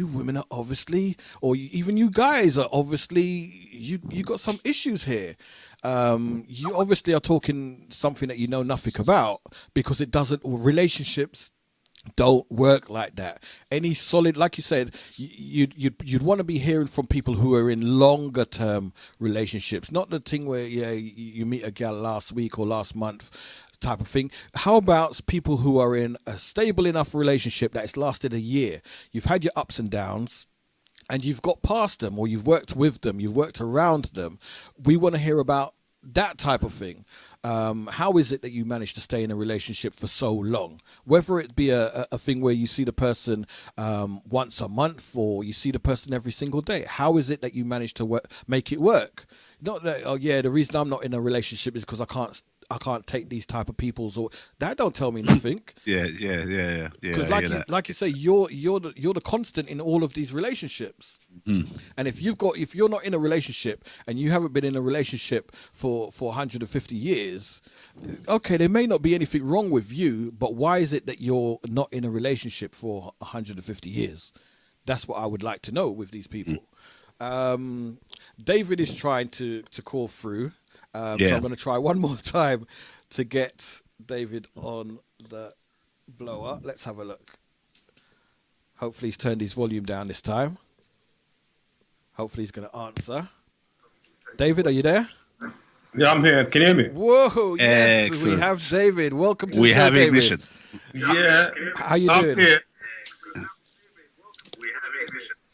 women are obviously, or even you guys are obviously, you got some issues here. You obviously are talking something that you know nothing about, because relationships don't work like that. Any solid, like you said, you'd want to be hearing from people who are in longer term relationships, not the thing where you meet a gal last week or last month type of thing. How about people who are in a stable enough relationship that has lasted a year? You've had your ups and downs, and you've got past them, or you've worked with them, you've worked around them. We want to hear about that type of thing. How is it that you managed to stay in a relationship for so long? Whether it be a thing where you see the person once a month, or you see the person every single day. How is it that you managed to make it work? Not that, the reason I'm not in a relationship is because I can't take these type of people's, or that don't tell me nothing.
Yeah.
Because like you say, you're the constant in all of these relationships. And if you're not in a relationship and you haven't been in a relationship for 150 years, okay, there may not be anything wrong with you, but why is it that you're not in a relationship for 150 years? That's what I would like to know with these people. David is trying to call through. So I'm going to try one more time to get David on the blower. Let's have a look. Hopefully he's turned his volume down this time. Hopefully he's going to answer. David, are you there?
Yeah, I'm here. Can you hear me?
Whoa, yes, we have David. Welcome to the show,
have
David.
ignition.
Yeah.
How you doing?
Here.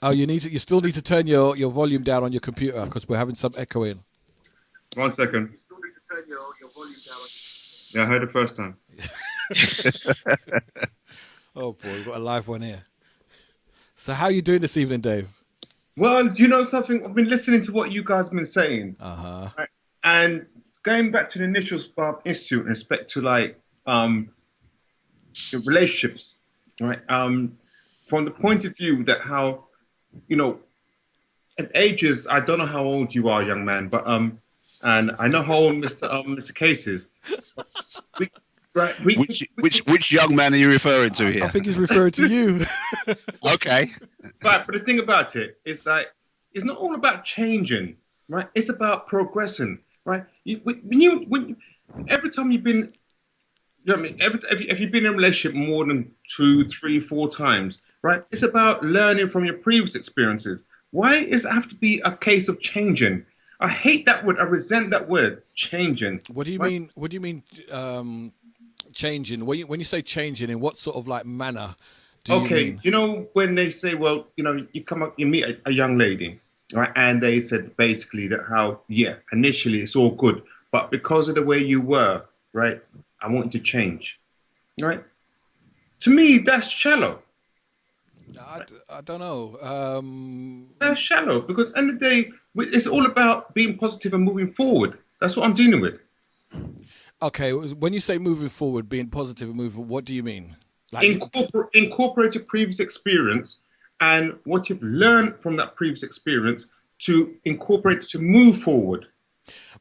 Oh, you still need to turn your volume down on your computer, because we're having some echoing.
1 second. Yeah, I heard it first time.
Oh boy, we've got a live one here. So how are you doing this evening, Dave?
Well, you know something? I've been listening to what you guys have been saying. Right? And going back to the initial issue in respect to the relationships, right? From the point of view that how, at ages, I don't know how old you are, young man, but and I know how old Mr. Case is.
Which young man are you referring to here?
I think he's referring to you.
Okay.
Right, but the thing about it is that it's not all about changing. right? It's about progressing, right? Every time you've been, you know what I mean? If you've been in a relationship more than 2, 3, 4 times, right? It's about learning from your previous experiences. Why does it have to be a case of changing? I hate that word. I resent that word, changing.
What do you
right?
mean? What do you mean changing? When you say changing, in what sort of like manner do you
Okay,
mean?
you know when they say, well, you know, you come up, you meet a young lady, right, and they said basically that how, yeah, initially it's all good, but because of the way you were, right, I want you to change, right? To me, that's shallow.
I don't know.
That's shallow because end of the day, it's all about being positive and moving forward. That's what I'm dealing with.
Okay, when you say moving forward, being positive and moving, what do you mean? Like,
Incorporate your previous experience and what you've learned from that previous experience to incorporate to move forward.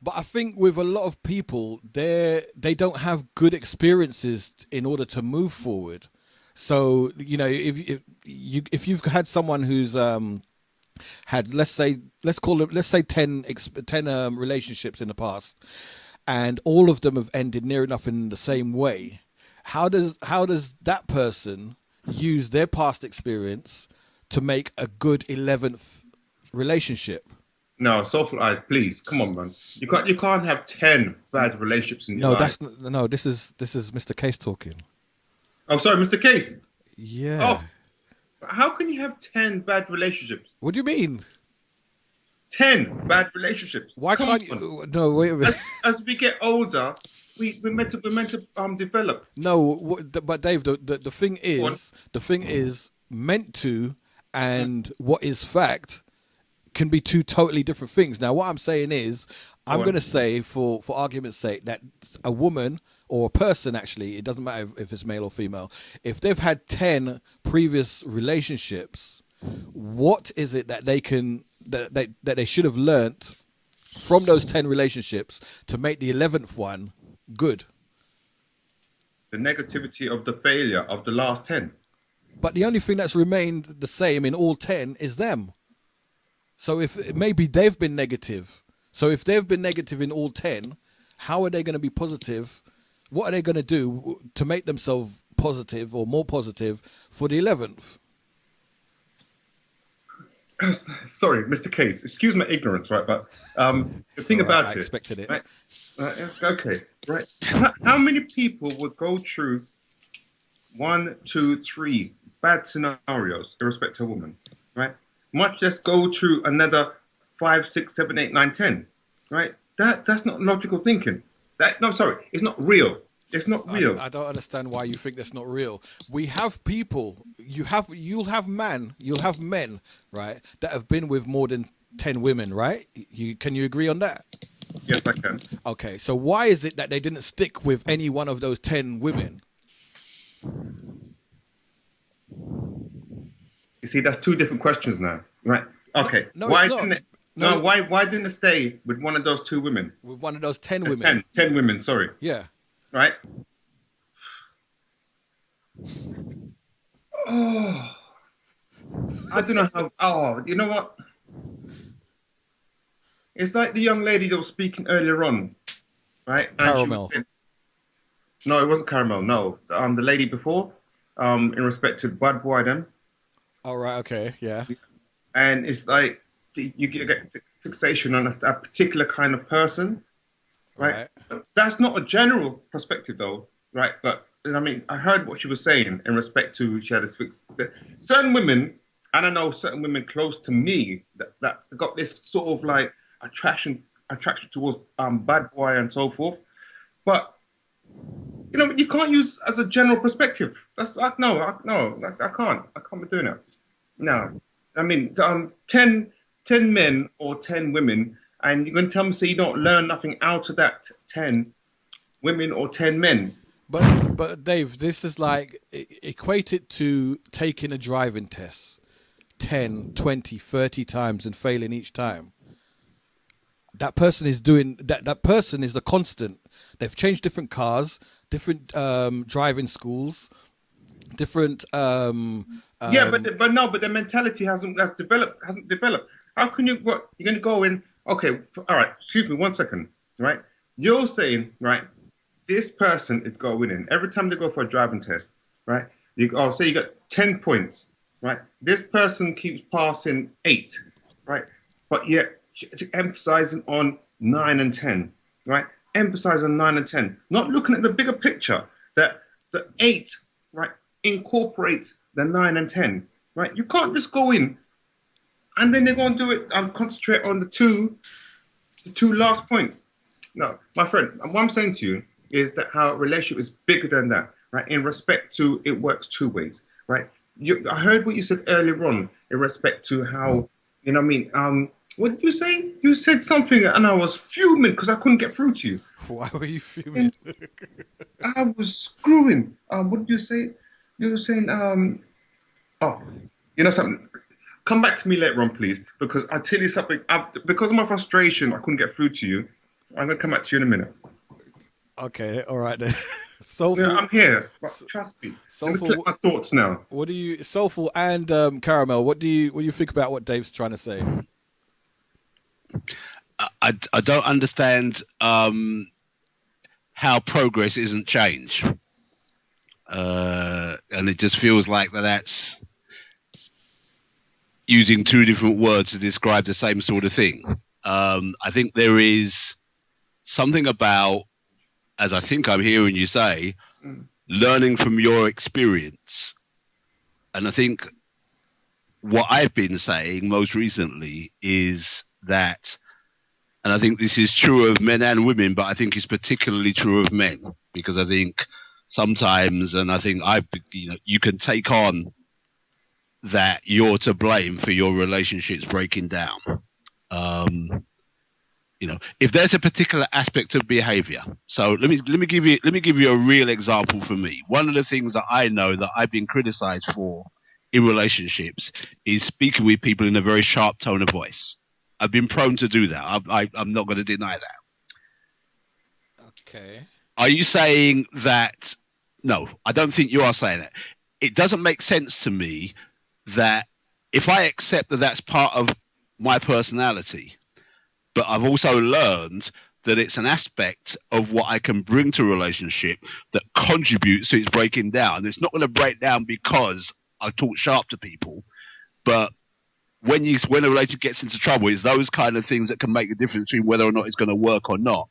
but I think with a lot of people, they don't have good experiences in order to move forward. So you know, if you've had someone who's had, let's say 10 relationships in the past, and all of them have ended near enough in the same way, how does that person use their past experience to make a good 11th relationship?
No, soulful eyes, please. Come on, man. You can't have 10 bad relationships in your
No,
life.
no. This is Mr. Case talking.
Oh, sorry, Mr. Case.
Yeah.
Oh, how can you have 10 bad relationships?
What do you mean?
10 bad relationships.
Why
Come
can't
on.
you? No, wait a minute.
As we get older, we're meant to develop.
No, but Dave, the thing
Go on.
is meant to, and what is fact can be two totally different things. Now, what I'm saying is, I'm
on.
going to say, for argument's sake, that a woman or a person, actually, it doesn't matter if it's male or female, if they've had 10 previous relationships, what is it that they should have learnt from those 10 relationships to make the 11th one good?
The negativity of the failure of the last 10.
But the only thing that's remained the same in all 10 is them. So if maybe they've been negative. So if they've been negative in all 10, how are they going to be positive? What are they going to do to make themselves positive or more positive for the 11th?
Sorry, Mr. Case. Excuse my ignorance, right? But the thing about
I
it.
expected it.
Right? Okay, right. How many people would go through 1, 2, 3 bad scenarios, irrespective of a woman, right? Much less go through another 5, 6, 7, 8, 9, 10, right? That's not logical thinking. It's not real. It's not real.
I don't understand why you think that's not real. We have people. You'll have men, right, that have been with more than 10 women, right? Can you agree on that?
Yes, I can.
Okay, so why is it that they didn't stick with any one of those 10 women?
You see, that's two different questions now, right? Okay.
No,
why
it's not.
didn't it?
No,
No, why didn't it stay with one of those 2 women?
With one of those 10 women.
10 women, sorry.
Yeah.
Right? Oh, I don't know how. Oh, you know what? It's like the young lady that was speaking earlier on, right? And
Caramel.
No, it wasn't Caramel. No, the lady before, in respect to Bud Boy, them.
All right. Okay. Yeah.
And it's like you get fixation on a particular kind of person, right? That's not a general perspective, though, right? But I mean, I heard what she was saying in respect to she had a certain women, and I know certain women close to me that got this sort of like attraction towards bad boy and so forth. But you know, you can't use as a general perspective. I can't be doing that. No, I mean, 10 men or 10 women, and you're going to tell me so you don't learn nothing out of that 10 women or 10 men.
But Dave, this is like equate it to taking a driving test 10, 20, 30 times and failing each time. That person is doing that person is the constant. They've changed different cars, different driving schools, different but the mentality hasn't developed. How can you're going to go in,
okay, all right, excuse me 1 second, right? You're saying, right, this person is got winning. Every time they go for a driving test, right? Say you got 10 points, right? This person keeps passing 8, right? But yet emphasizing on 9 and 10, right? Emphasizing on 9 and 10, not looking at the bigger picture that the 8, right, incorporates the 9 and 10, right? You can't just go in and then they're going to do it and concentrate on the two last points. No, my friend, what I'm saying to you is that how a relationship is bigger than that, right? In respect to it works 2 ways, right? I heard what you said earlier on in respect to how, you know what I mean? What did you say? You said something and I was fuming because I couldn't get through to you.
Why were you fuming?
I was screwing. What did you say? You were saying, oh, you know something? Come back to me later on, please, because I'll tell you something. Because of my frustration, I couldn't get through to you. I'm going to come back to you in a minute.
Okay, all right then. Soulful,
yeah, I'm here. But trust me.
Soulful,
collect my thoughts now.
What do you, Soulful and Caramel? What do you think about what Dave's trying to say?
I don't understand how progress isn't change, and it just feels like that's using 2 different words to describe the same sort of thing. I think there is something about, as I think I'm hearing you say, learning from your experience. And I think what I've been saying most recently is that, and I think this is true of men and women, but I think it's particularly true of men, because I think sometimes, and I think you can take on that you're to blame for your relationships breaking down. If there's a particular aspect of behavior, so let me give you a real example for me. One of the things that I know that I've been criticized for in relationships is speaking with people in a very sharp tone of voice. I've been prone to do that. I'm not going to deny that.
Okay.
Are you saying that? No, I don't think you are saying that. It doesn't make sense to me that if I accept that that's part of my personality, but I've also learned that it's an aspect of what I can bring to a relationship that contributes to its breaking down. It's not going to break down because I talk sharp to people, but when a relationship gets into trouble, it's those kind of things that can make the difference between whether or not it's going to work or not.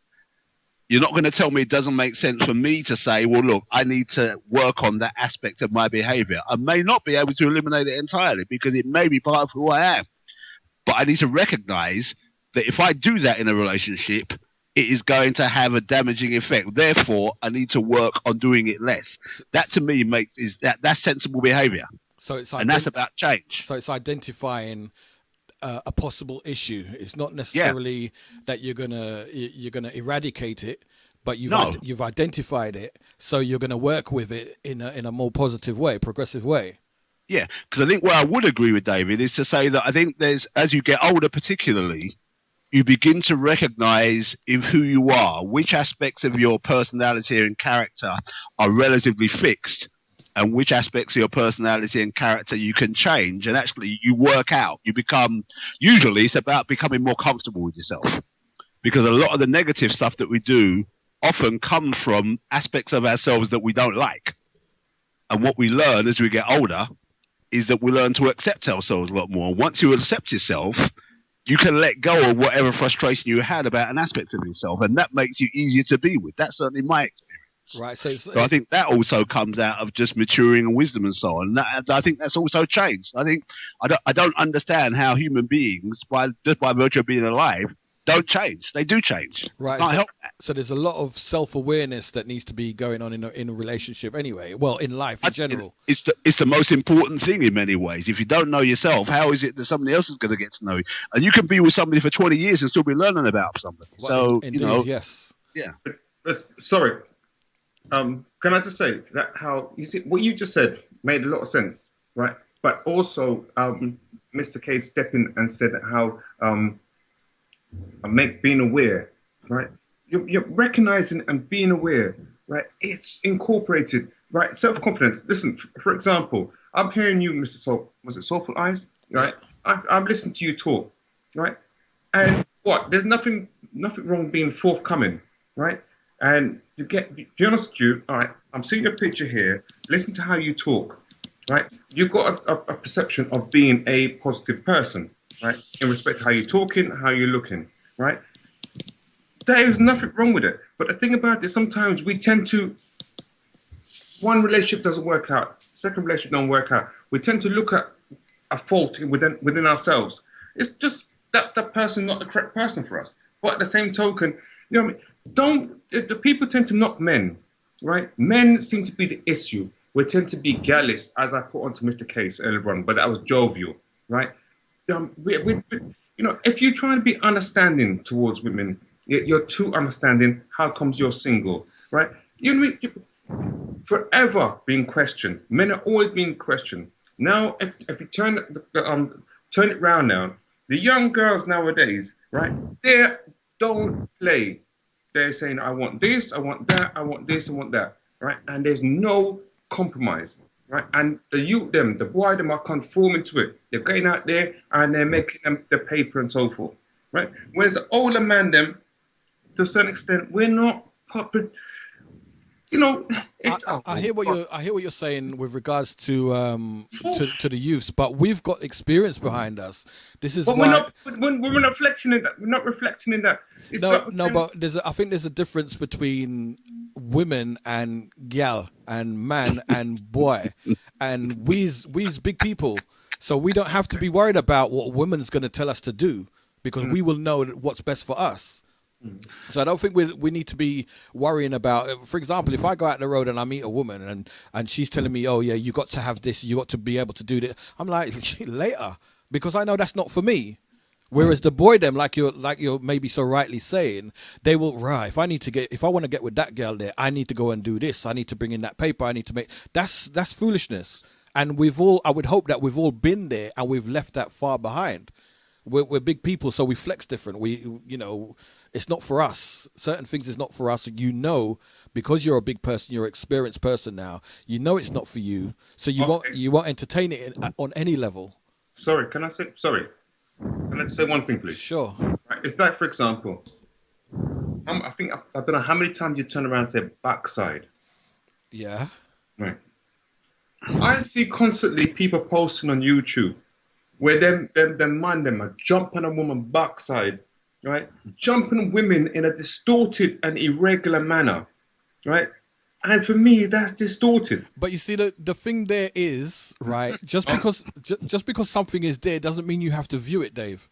You're not going to tell me it doesn't make sense for me to say, well, look, I need to work on that aspect of my behavior. I may not be able to eliminate it entirely because it may be part of who I am. But I need to recognize that if I do that in a relationship, it is going to have a damaging effect. Therefore, I need to work on doing it less. That to me that's sensible behavior.
So it's
and that's about change.
So it's identifying a possible issue. It's not necessarily that you're gonna eradicate it, but you've identified it. So you're gonna work with it in a more positive way, progressive way.
Yeah, because I think where I would agree with David is to say that I think as you get older, particularly, you begin to recognize in who you are, which aspects of your personality and character are relatively fixed, and which aspects of your personality and character you can change, and actually you work out. Usually it's about becoming more comfortable with yourself, because a lot of the negative stuff that we do often comes from aspects of ourselves that we don't like. And what we learn as we get older is that we learn to accept ourselves a lot more. Once you accept yourself, you can let go of whatever frustration you had about an aspect of yourself, and that makes you easier to be with. That's certainly my experience.
Right.
So I think that also comes out of just maturing and wisdom and so on. And I think that's also changed. I think I don't understand how human beings, just by virtue of being alive, don't change. They do change.
Right.
Can't help that.
So there's a lot of self-awareness that needs to be going on in a relationship anyway. Well, in life in general.
It's the most important thing in many ways. If you don't know yourself, how is it that somebody else is going to get to know you? And you can be with somebody for 20 years and still be learning about somebody.
Well, indeed, yes.
Yeah.
Sorry. Can I just say that how you see what you just said made a lot of sense, right? But also, Mr. K stepped in and said how being aware, right? You're recognizing and being aware, right? It's incorporated, right? Self-confidence. Listen, for example, I'm hearing you, Mr. Was it Soulful Eyes? Right?
Yeah.
I'm listening to you talk, right? And what? There's nothing wrong being forthcoming, right? And to be honest with you, all right, I'm seeing your picture here. Listen to how you talk, right? You've got a perception of being a positive person, right? In respect to how you're talking, how you're looking, right? There is nothing wrong with it. But the thing about it, sometimes we tend to, one relationship doesn't work out, second relationship don't work out. We tend to look at a fault within ourselves. It's just that person not the correct person for us. But at the same token, you know what I mean? The people tend to knock men, right? Men seem to be the issue. We tend to be gallus, as I put onto Mr. Case earlier on, but that was jovial, right? If you're trying to be understanding towards women, you're too understanding. How comes you're single, right? You know what I mean? Forever being questioned. Men are always being questioned. Now, if you turn it round now, the young girls nowadays, right? They don't play. They're saying, I want this, I want that, I want this, I want that, right? And there's no compromise, right? And the boy them are conforming to it. They're going out there and they're making them the paper and so forth, right? Whereas the older man them, to a certain extent, we're not proper. You know,
I hear what you're saying with regards to the youths, but we've got experience behind us. This is why
we're not reflecting in that. We're not reflecting in that.
But I think there's a difference between women and gal and man and boy, and we's big people, so we don't have to be worried about what women's going to tell us to do because we will know what's best for us. So I don't think we need to be worrying about, for example, if I go out the road and I meet a woman and she's telling me, oh yeah, you got to have this, you got to be able to do this. I'm like, later, because I know that's not for me. Whereas the boy them, like you're maybe so rightly saying, they will, right, if I want to get with that girl there, I need to go and do this. I need to bring in that paper. I need to make, that's foolishness. And I would hope that we've all been there and we've left that far behind. We're big people, so we flex different. It's not for us. Certain things is not for us. Because you're a big person, you're an experienced person now. You know it's not for you, so you won't entertain it on any level.
Sorry, can I say one thing, please?
Sure.
Right, it's like, for example, I don't know how many times you turn around and say backside.
Yeah.
Right. I see constantly people posting on YouTube where them man are jumping a woman backside, right? Jumping women in a distorted and irregular manner, right? And for me, that's distorted.
But you see, the thing there is, right, just because something is there doesn't mean you have to view it, Dave.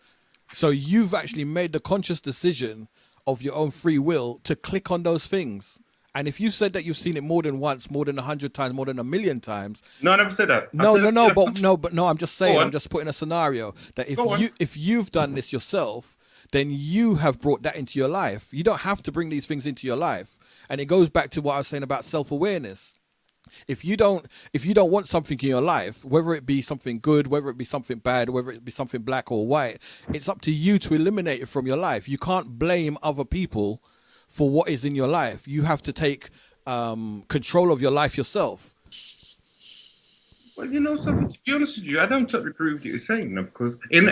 So you've actually made the conscious decision of your own free will to click on those things. And if you said that you've seen it more than once, more than 100 times, more than 1,000,000 times.
No, I never said that.
No, I'm just saying, I'm just putting a scenario that if you've done this yourself, then you have brought that into your life. You don't have to bring these things into your life. And it goes back to what I was saying about self-awareness. If you don't want something in your life, whether it be something good, whether it be something bad, whether it be something black or white, it's up to you to eliminate it from your life. You can't blame other people for what is in your life. You have to take control of your life yourself.
Well, you know something, to be honest with you, I don't totally agree with what you're saying, because in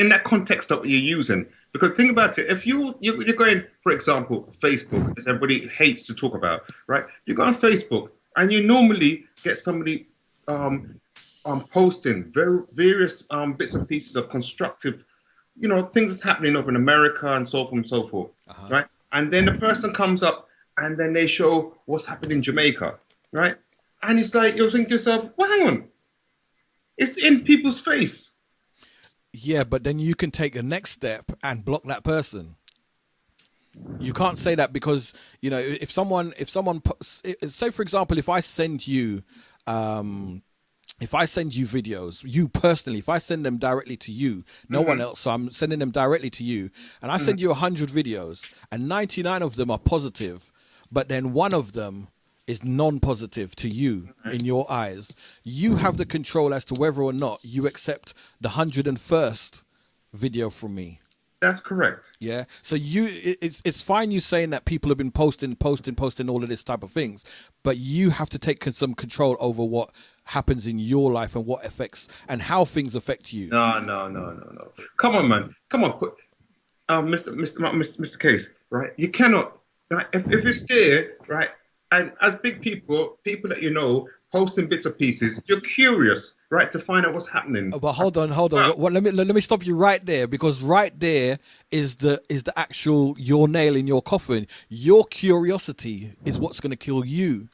that context that you're using, because think about it, if you're going, for example, Facebook, as everybody hates to talk about, right? You go on Facebook and you normally get somebody posting various bits and pieces of constructive, things that's happening over in America and so forth and so forth, right? And then the person comes up and then they show what's happened in Jamaica, right? And it's like, you're thinking to yourself, well, hang on. It's in people's face.
Yeah, but then you can take the next step and block that person. You can't say that because, if someone, say for example, if I send you videos, you personally, if I send them directly to you, no one else, so I'm sending them directly to you, and I send you 100 videos, and 99 of them are positive, but then one of them is non-positive to you in your eyes, you have the control as to whether or not you accept the 101st video from me.
That's correct.
Yeah. So it's fine you saying that people have been posting all of this type of things, but you have to take some control over what happens in your life and what affects and how things affect you.
No. Come on, man. Come on. Mr. Case, right? You cannot, right? If it's there, right? And as big people that you know, posting bits of pieces, you're curious, right, to find out what's happening.
But hold on. Let me stop you right there, because right there is the actual your nail in your coffin. Your curiosity is what's going to kill you.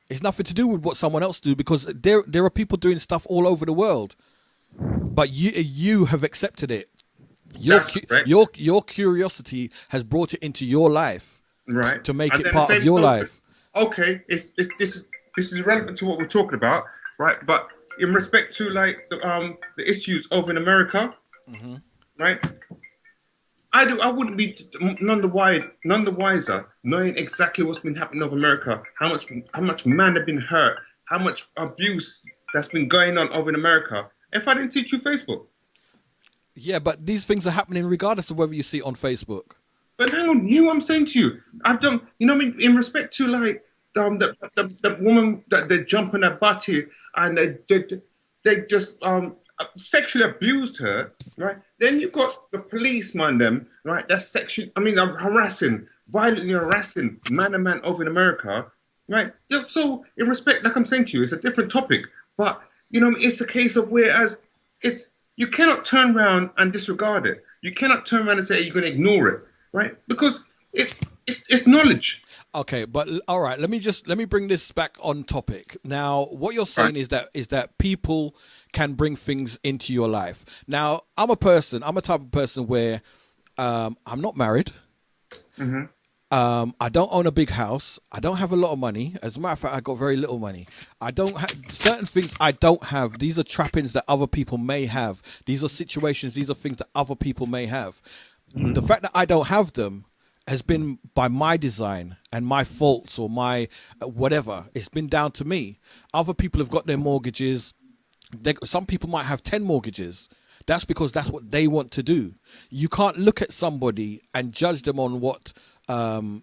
It's nothing to do with what someone else do, because there are people doing stuff all over the world, but you have accepted it. Your curiosity has brought it into your life,
right,
to make it part of your life.
Okay, this is relevant to what we're talking about, right? But in respect to like the issues over in America, right? I wouldn't be none the wiser knowing exactly what's been happening over America, how much man have been hurt, how much abuse that's been going on over in America, if I didn't see it through Facebook.
Yeah, but these things are happening regardless of whether you see it on Facebook.
But hang on, you know what I'm saying to you? I've done, you know what I mean, in respect to like the woman that they jump on her body and they just sexually abused her, right? Then you've got the policeman, them, right? That's violently harassing man and man over in America, right? So in respect, like I'm saying to you, it's a different topic, but you know, it's a case of whereas you cannot turn around and disregard it. You cannot turn around and say you're going to ignore it, right? Because it's knowledge.
Okay, but all right, let me bring this back on topic. Now, what you're saying is that people can bring things into your life. Now, I'm a type of person where I'm not married.
Mm-hmm.
I don't own a big house. I don't have a lot of money. As a matter of fact, I got very little money. I don't have certain things I don't have. These are trappings that other people may have. These are situations, these are things that other people may have. Mm-hmm. The fact that I don't have them has been by my design and my faults or my whatever. It's been down to me. Other people have got their mortgages. Some people might have 10 mortgages. That's because that's what they want to do. You can't look at somebody and judge them on what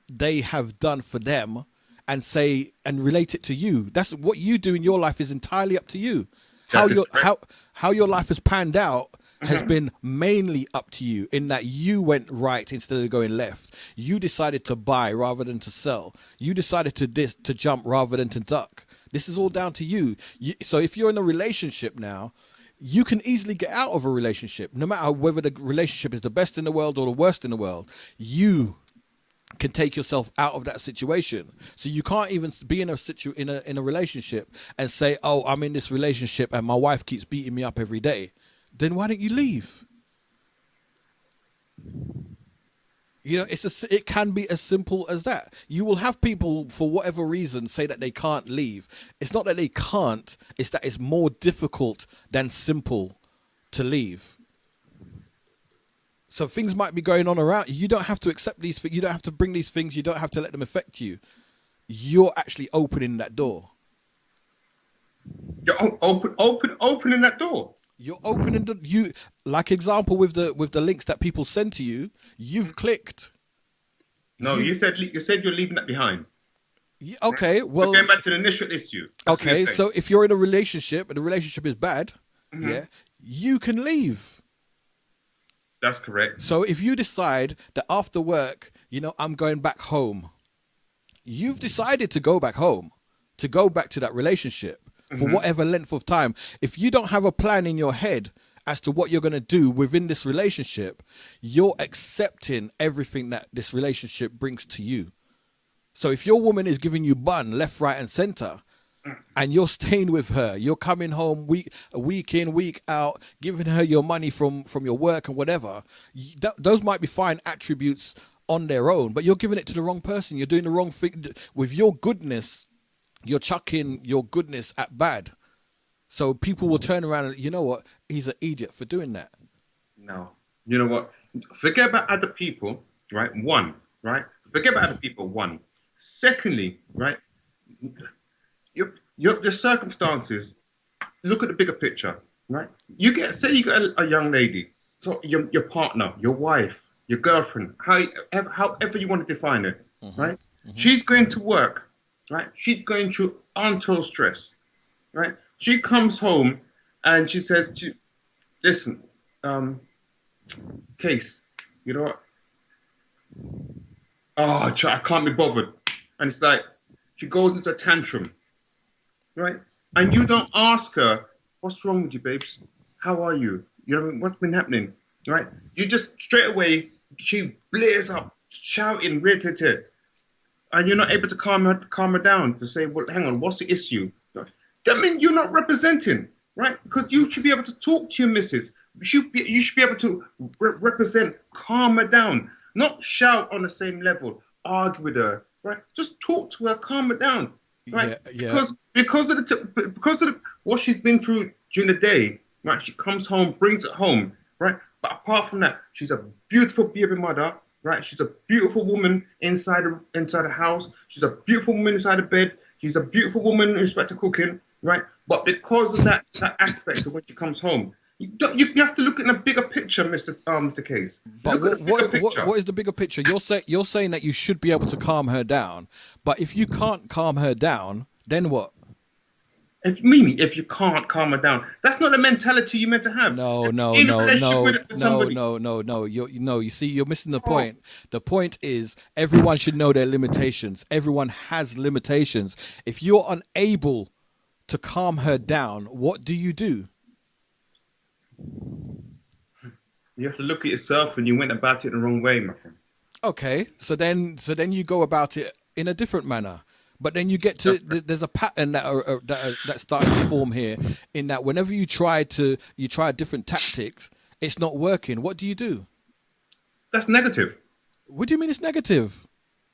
they have done for them and say and relate it to you. That's what you do in your life is entirely up to you. How your life has panned out has been mainly up to you, in that you went right instead of going left. You decided to buy rather than to sell. You decided to jump rather than to duck. This is all down to you. So if you're in a relationship now, you can easily get out of a relationship, no matter whether the relationship is the best in the world or the worst in the world. You can take yourself out of that situation. So you can't even be in a relationship and say, "Oh, I'm in this relationship and my wife keeps beating me up every day." Then why don't you leave? You know, it can be as simple as that. You will have people, for whatever reason, say that they can't leave. It's not that they can't, it's that it's more difficult than simple to leave. So things might be going on around you. You don't have to accept these things. You don't have to bring these things. You don't have to let them affect you. You're actually opening that door.
You're opening that door.
You're opening like example with the links that people send to you. You've clicked.
No, you said you're leaving that behind.
Yeah, okay, well,
going back to the initial issue.
Okay, so if you're in a relationship and the relationship is bad, yeah, you can leave.
That's correct.
So if you decide that after work, you know, I'm going back home, you've decided to go back home, to go back to that relationship for whatever length of time. If you don't have a plan in your head as to what you're going to do within this relationship, you're accepting everything that this relationship brings to you. So if your woman is giving you bun left, right, and center, and you're staying with her, you're coming home week in, week out, giving her your money from your work and whatever, those might be fine attributes on their own, but you're giving it to the wrong person. You're doing the wrong thing. With your goodness, you're chucking your goodness at bad. So people will turn around and, you know what, he's an idiot for doing that. No.
You know what? Forget about other people, right? One, right? Forget about other people, one. Secondly, right? Your circumstances, look at the bigger picture, right? Say you get a young lady, so your partner, your wife, your girlfriend, however you want to define it, right? She's going to work, right? She's going through untold stress, right? She comes home and she says, listen, Case, you know what? Oh, I can't be bothered. And it's like, she goes into a tantrum, right? And you don't ask her, what's wrong with you, babes? How are you? You know, what's been happening, right? You just straight away, she blares up, shouting, and you're not able to calm her down to say, well, hang on, what's the issue? That means you're not representing, right? Because you should be able to talk to your missus. You should be able to represent, calm her down, not shout on the same level, argue with her, right? Just talk to her, calm her down, right?
Yeah.
Because of what she's been through during the day, right? She comes home, brings it home, right? But apart from that, she's a beautiful baby mother, right? She's a beautiful woman inside the house. She's a beautiful woman inside the bed. She's a beautiful woman in respect to cooking, right? But because of that aspect of when she comes home, you have to look at the bigger picture, Mr. Case.
But what is the bigger picture? You're saying that you should be able to calm her down, but if you can't calm her down, then what?
If you can't calm her down, that's not the mentality you're meant to have.
No. You see, you're missing the point. The point is everyone should know their limitations. Everyone has limitations. If you're unable to calm her down, what do?
You have to look at yourself, and you went about it the wrong way, my friend.
Okay, so then you go about it in a different manner. But then you get to there's a pattern that's starting to form here, in that whenever you try different tactics, it's not working. What do?
That's negative.
What do you mean it's negative?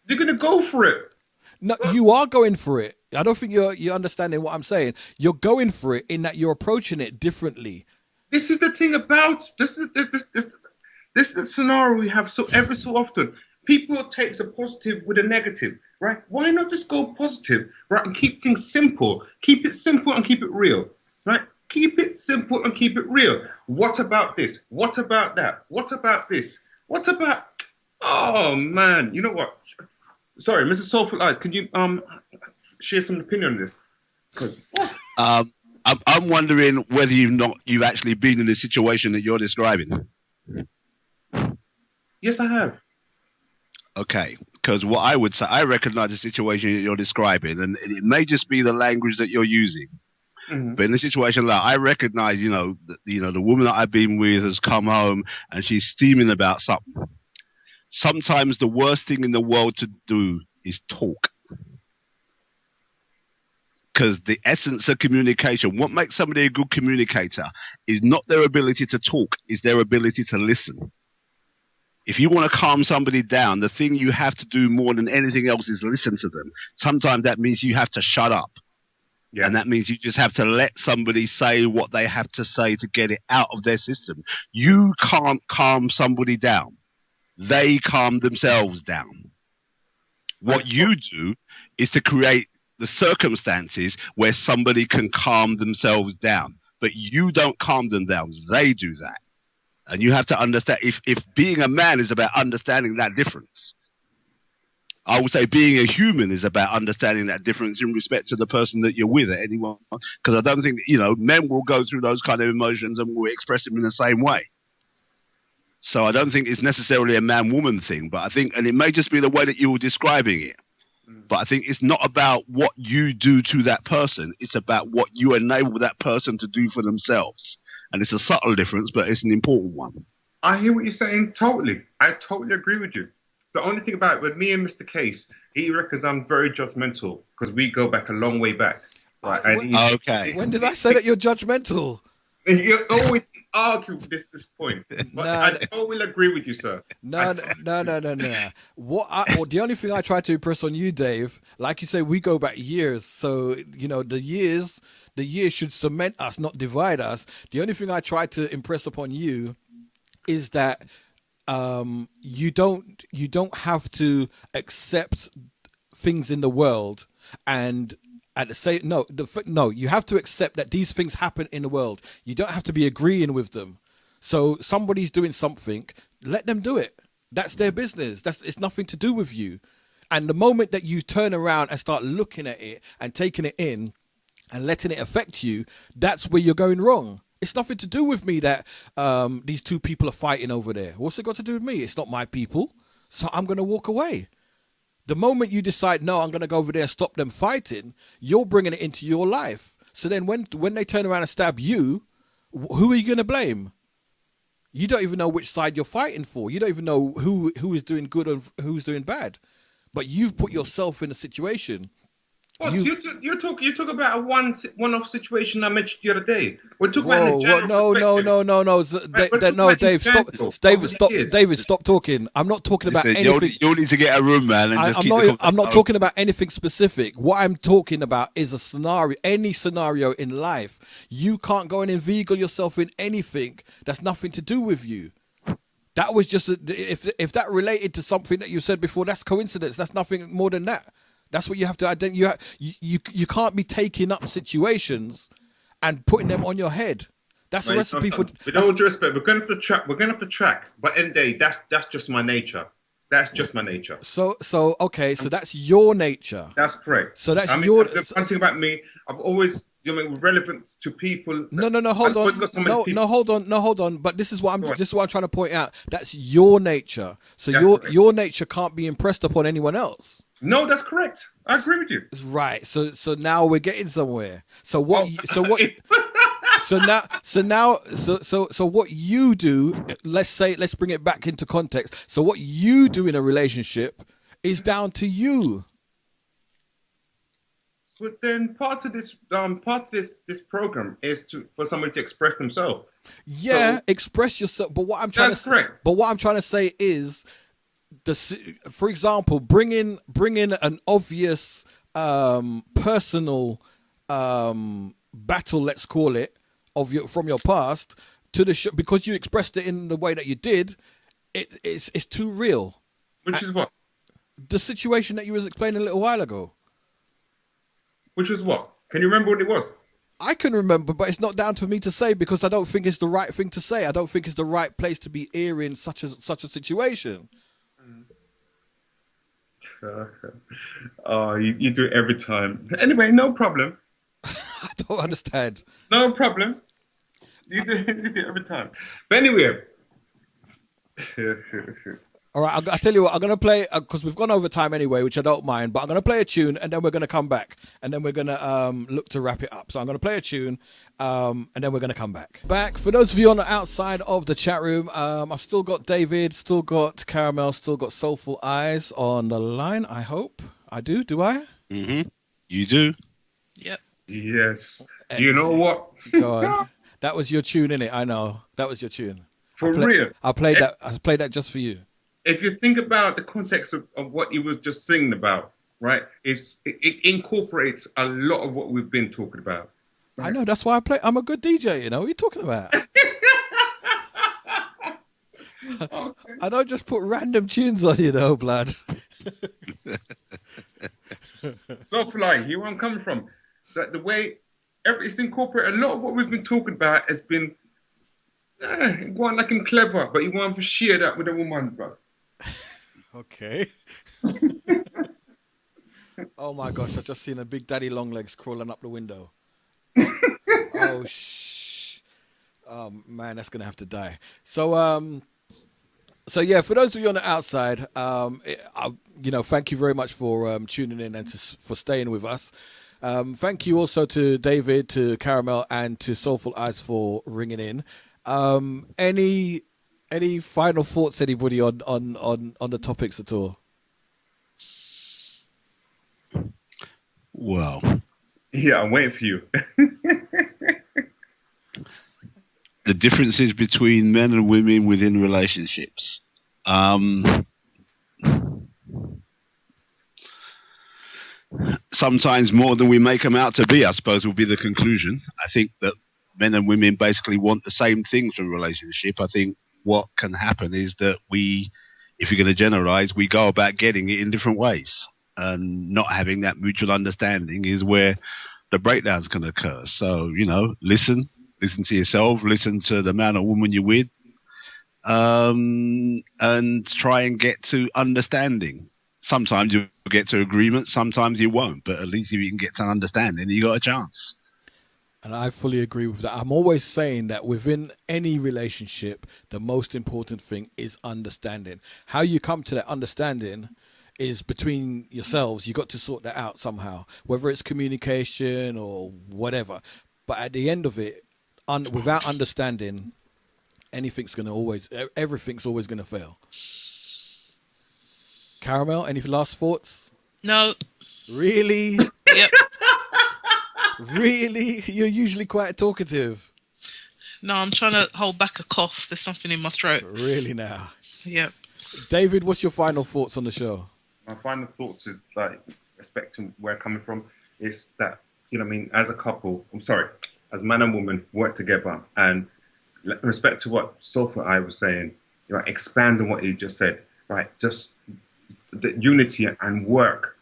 You're gonna go for it.
No, you are going for it. I don't think you're understanding what I'm saying. You're going for it in that you're approaching it differently.
This is the thing about this is the scenario we have every so often. People take a positive with a negative, right? Why not just go positive, right, and keep things simple? Keep it simple and keep it real, right? Keep it simple and keep it real. What about this? What about that? What about this? What about? Oh man, you know what? Sorry, Mrs. Soulful Eyes, can you share some opinion on this?
I'm wondering whether you've actually been in the situation that you're describing.
Yes, I have.
Okay, because what I would say, I recognize the situation that you're describing, and it may just be the language that you're using. Mm-hmm. But in a situation like I recognize, the woman that I've been with has come home and she's steaming about something. Sometimes the worst thing in the world to do is talk. Because the essence of communication, what makes somebody a good communicator is not their ability to talk, is their ability to listen. If you want to calm somebody down, the thing you have to do more than anything else is listen to them. Sometimes that means you have to shut up. Yes. And that means you just have to let somebody say what they have to say to get it out of their system. You can't calm somebody down. They calm themselves down. What you do is to create the circumstances where somebody can calm themselves down. But you don't calm them down. They do that. And you have to understand, if being a man is about understanding that difference, I would say being a human is about understanding that difference in respect to the person that you're with at any one. Because I don't think, men will go through those kind of emotions and will express them in the same way. So I don't think it's necessarily a man-woman thing, but I think, and it may just be the way that you were describing it, but I think it's not about what you do to that person. It's about what you enable that person to do for themselves. And it's a subtle difference, but it's an important one.
I hear what you're saying totally. I totally agree with you. The only thing about it, with me and Mr. Case, he reckons I'm very judgmental because we go back a long way back. Right?
Okay.
When did I say that you're judgmental?
You always argue with this point. But I totally agree with you, sir.
No. The only thing I try to impress on you, Dave, like you say, we go back years. So, the years should cement us, not divide us. The only thing I try to impress upon you is that you don't have to accept things in the world and at the same you have to accept that these things happen in the world. You don't have to be agreeing with them. So somebody's doing something, let them do it. That's their business. It's nothing to do with you. And the moment that you turn around and start looking at it and taking it in and letting it affect you, that's where you're going wrong. It's nothing to do with me that these two people are fighting over there. What's it got to do with me? It's not my people. So I'm going to walk away. The moment you decide, no, I'm going to go over there and stop them fighting, you're bringing it into your life. So then when they turn around and stab you, who are you going to blame? You don't even know which side you're fighting for. You don't even know who is doing good and who's doing bad. But you've put yourself in a situation.
What, you talk about a one-off situation I mentioned the other day. We're talking about
no, Dave, stop, David, stop talking. I'm not talking about anything.
You'll need to get a room, man. And
I'm not talking about anything specific. What I'm talking about is a scenario, any scenario in life. You can't go and inveigle yourself in anything that's nothing to do with you. That was just if that related to something that you said before, that's coincidence. That's nothing more than that. That's what you have to identify. You can't be taking up situations and putting them on your head. That's a recipe for.
With all due respect, we're going to have to track. But end day, that's just my nature. That's just my nature.
So okay. So that's your nature.
That's correct.
So that's
the one thing about me. I've always relevant to people.
No. Hold on. But this is what I'm trying to point out. That's your nature. So your nature can't be impressed upon anyone else.
No, that's correct. I agree with you.
Right. So now we're getting somewhere. So what what you do, let's bring it back into context. So what you do in a relationship is down to you.
But then part of this program is for somebody to express themselves.
Yeah, express yourself. But what I'm trying to say is, for example, bring in an obvious personal battle, let's call it, from your past to the show, because you expressed it in the way that you did. It's too real.
Which is what?
The situation that you was explaining a little while ago.
Which was what? Can you remember what it was?
I can remember, but it's not down to me to say, because I don't think it's the right thing to say. I don't think it's the right place to be airing such a situation.
Oh, you do it every time. Anyway, no problem.
I don't understand.
No problem. You do it every time. But anyway.
All right, I tell you what, I'm going to play, because we've gone over time anyway, which I don't mind, but I'm going to play a tune, and then we're going to come back, and then we're going to look to wrap it up. So I'm going to play a tune, and then we're going to come back. For those of you on the outside of the chat room, I've still got David, still got Caramel, still got Soulful Eyes on the line, I hope. I do I?
Mm-hmm. You do?
Yep.
Yes. You know what?
Go on. That was your tune, innit? I know. That was your tune.
For real.
I played that just for you.
If you think about the context of what you were just singing about, right? It incorporates a lot of what we've been talking about. Right?
I know, that's why I'm a good DJ, you know. What are you talking about? Okay. I don't just put random tunes on, you know, blood.
So fly, hear where I'm coming from. That the way it's incorporated, a lot of what we've been talking about has been going like in clever, but you want to share that with a woman, bro.
Okay. Oh my gosh, I've just seen a big daddy long legs crawling up the window. Oh man, that's gonna have to die. So yeah, for those of you on the outside, thank you very much for tuning in and for staying with us. Thank you also to David, to Caramel, and to Soulful Eyes for ringing in. Any final thoughts, anybody, on the topics at all?
Well,
yeah, I'm waiting for you.
The differences between men and women within relationships. Sometimes more than we make them out to be, I suppose, will be the conclusion. I think that men and women basically want the same things from a relationship. I think what can happen is that if you're going to generalize, we go about getting it in different ways, and not having that mutual understanding is where the breakdowns can occur. So, listen to yourself, listen to the man or woman you're with, and try and get to understanding. Sometimes you'll get to agreement, sometimes you won't, but at least if you can get to understanding, you got a chance.
And I fully agree with that. I'm always saying that within any relationship, the most important thing is understanding. How you come to that understanding is between yourselves. You got to sort that out somehow, whether it's communication or whatever. But at the end of it, without understanding, everything's always going to fail. Caramel, any last thoughts?
No.
Really?
Yep.
Really? You're usually quite talkative.
No, I'm trying to hold back a cough. There's something in my throat.
Really now?
Yep.
David, what's your final thoughts on the show?
My final thoughts is like, respecting where I'm coming from, is that, you know what I mean, as a couple, as man and woman, work together, and in respect to what Sophie and I was saying, you know, expand on what he just said, right? Just the unity and work,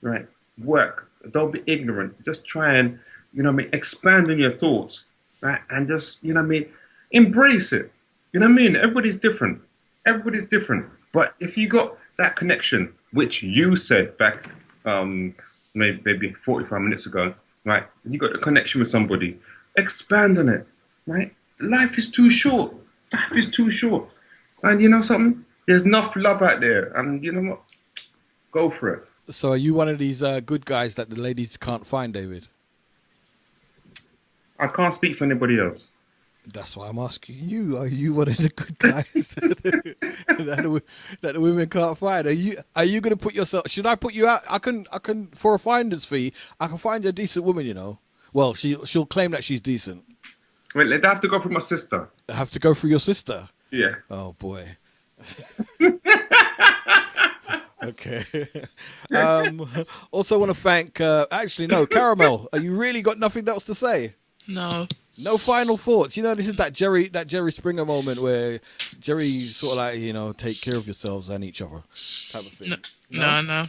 right? Work. Don't be ignorant. Just try and, you know what I mean, expand on your thoughts, right? And just, you know what I mean, embrace it. You know what I mean? Everybody's different. Everybody's different. But if you got that connection, which you said back maybe 45 minutes ago, right? You got a connection with somebody, expand on it, right? Life is too short. Life is too short. And you know something? There's enough love out there. And you know what? Go for it.
So are you one of these good guys that the ladies can't find, David?
I can't speak for anybody else.
That's why I'm asking you. Are you one of the good guys that the women can't find? Are you going to put yourself? Should I put you out? I can for a finder's fee. I can find you a decent woman. You know. Well, she'll claim that she's decent.
Wait, they have to go through my sister.
I have to go through your sister.
Yeah.
Oh boy. Okay. Also want to thank. Actually, no, Caramel. You really got nothing else to say?
No.
No final thoughts. You know, this is that Jerry Springer moment where Jerry sort of like, you know, take care of yourselves and each other type of thing.
No.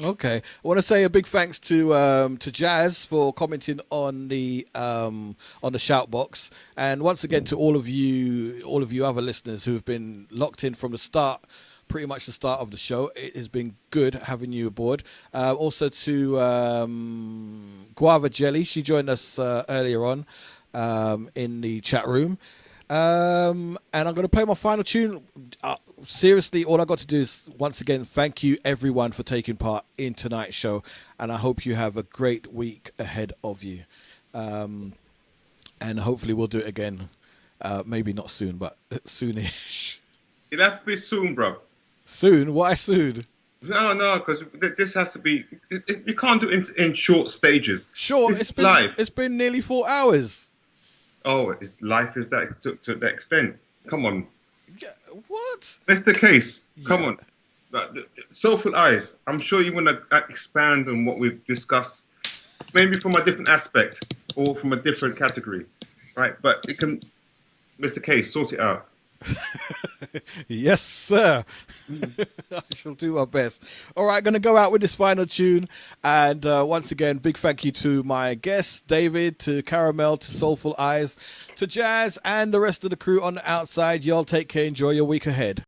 Okay. I want to say a big thanks to Jazz for commenting on the shout box, and once again to all of you other listeners who have been locked in from the start. Pretty much the start of the show. It has been good having you aboard. Also to Guava Jelly. She joined us earlier on in the chat room. And I'm going to play my final tune. Seriously, all I got to do is once again thank you everyone for taking part in tonight's show, and I hope you have a great week ahead of you. And hopefully we'll do it again. Maybe not soon, but soonish.
It'll have to be soon, bro.
Soon? Why soon?
No, because this has to be. You can't do it in short stages.
Sure,
it's been live.
It's been nearly 4 hours.
Oh, life is that to that extent. Come on.
Yeah, what?
That's the case.
Yeah.
Come on. Soulful Eyes. I'm sure you want to expand on what we've discussed, maybe from a different aspect or from a different category, right? But it can, Mr. Case, sort it out.
Yes, sir. I shall do my best. All right, going to go out with this final tune. And once again, big thank you to my guests, David, to Caramel, to Soulful Eyes, to Jazz, and the rest of the crew on the outside. Y'all take care. Enjoy your week ahead.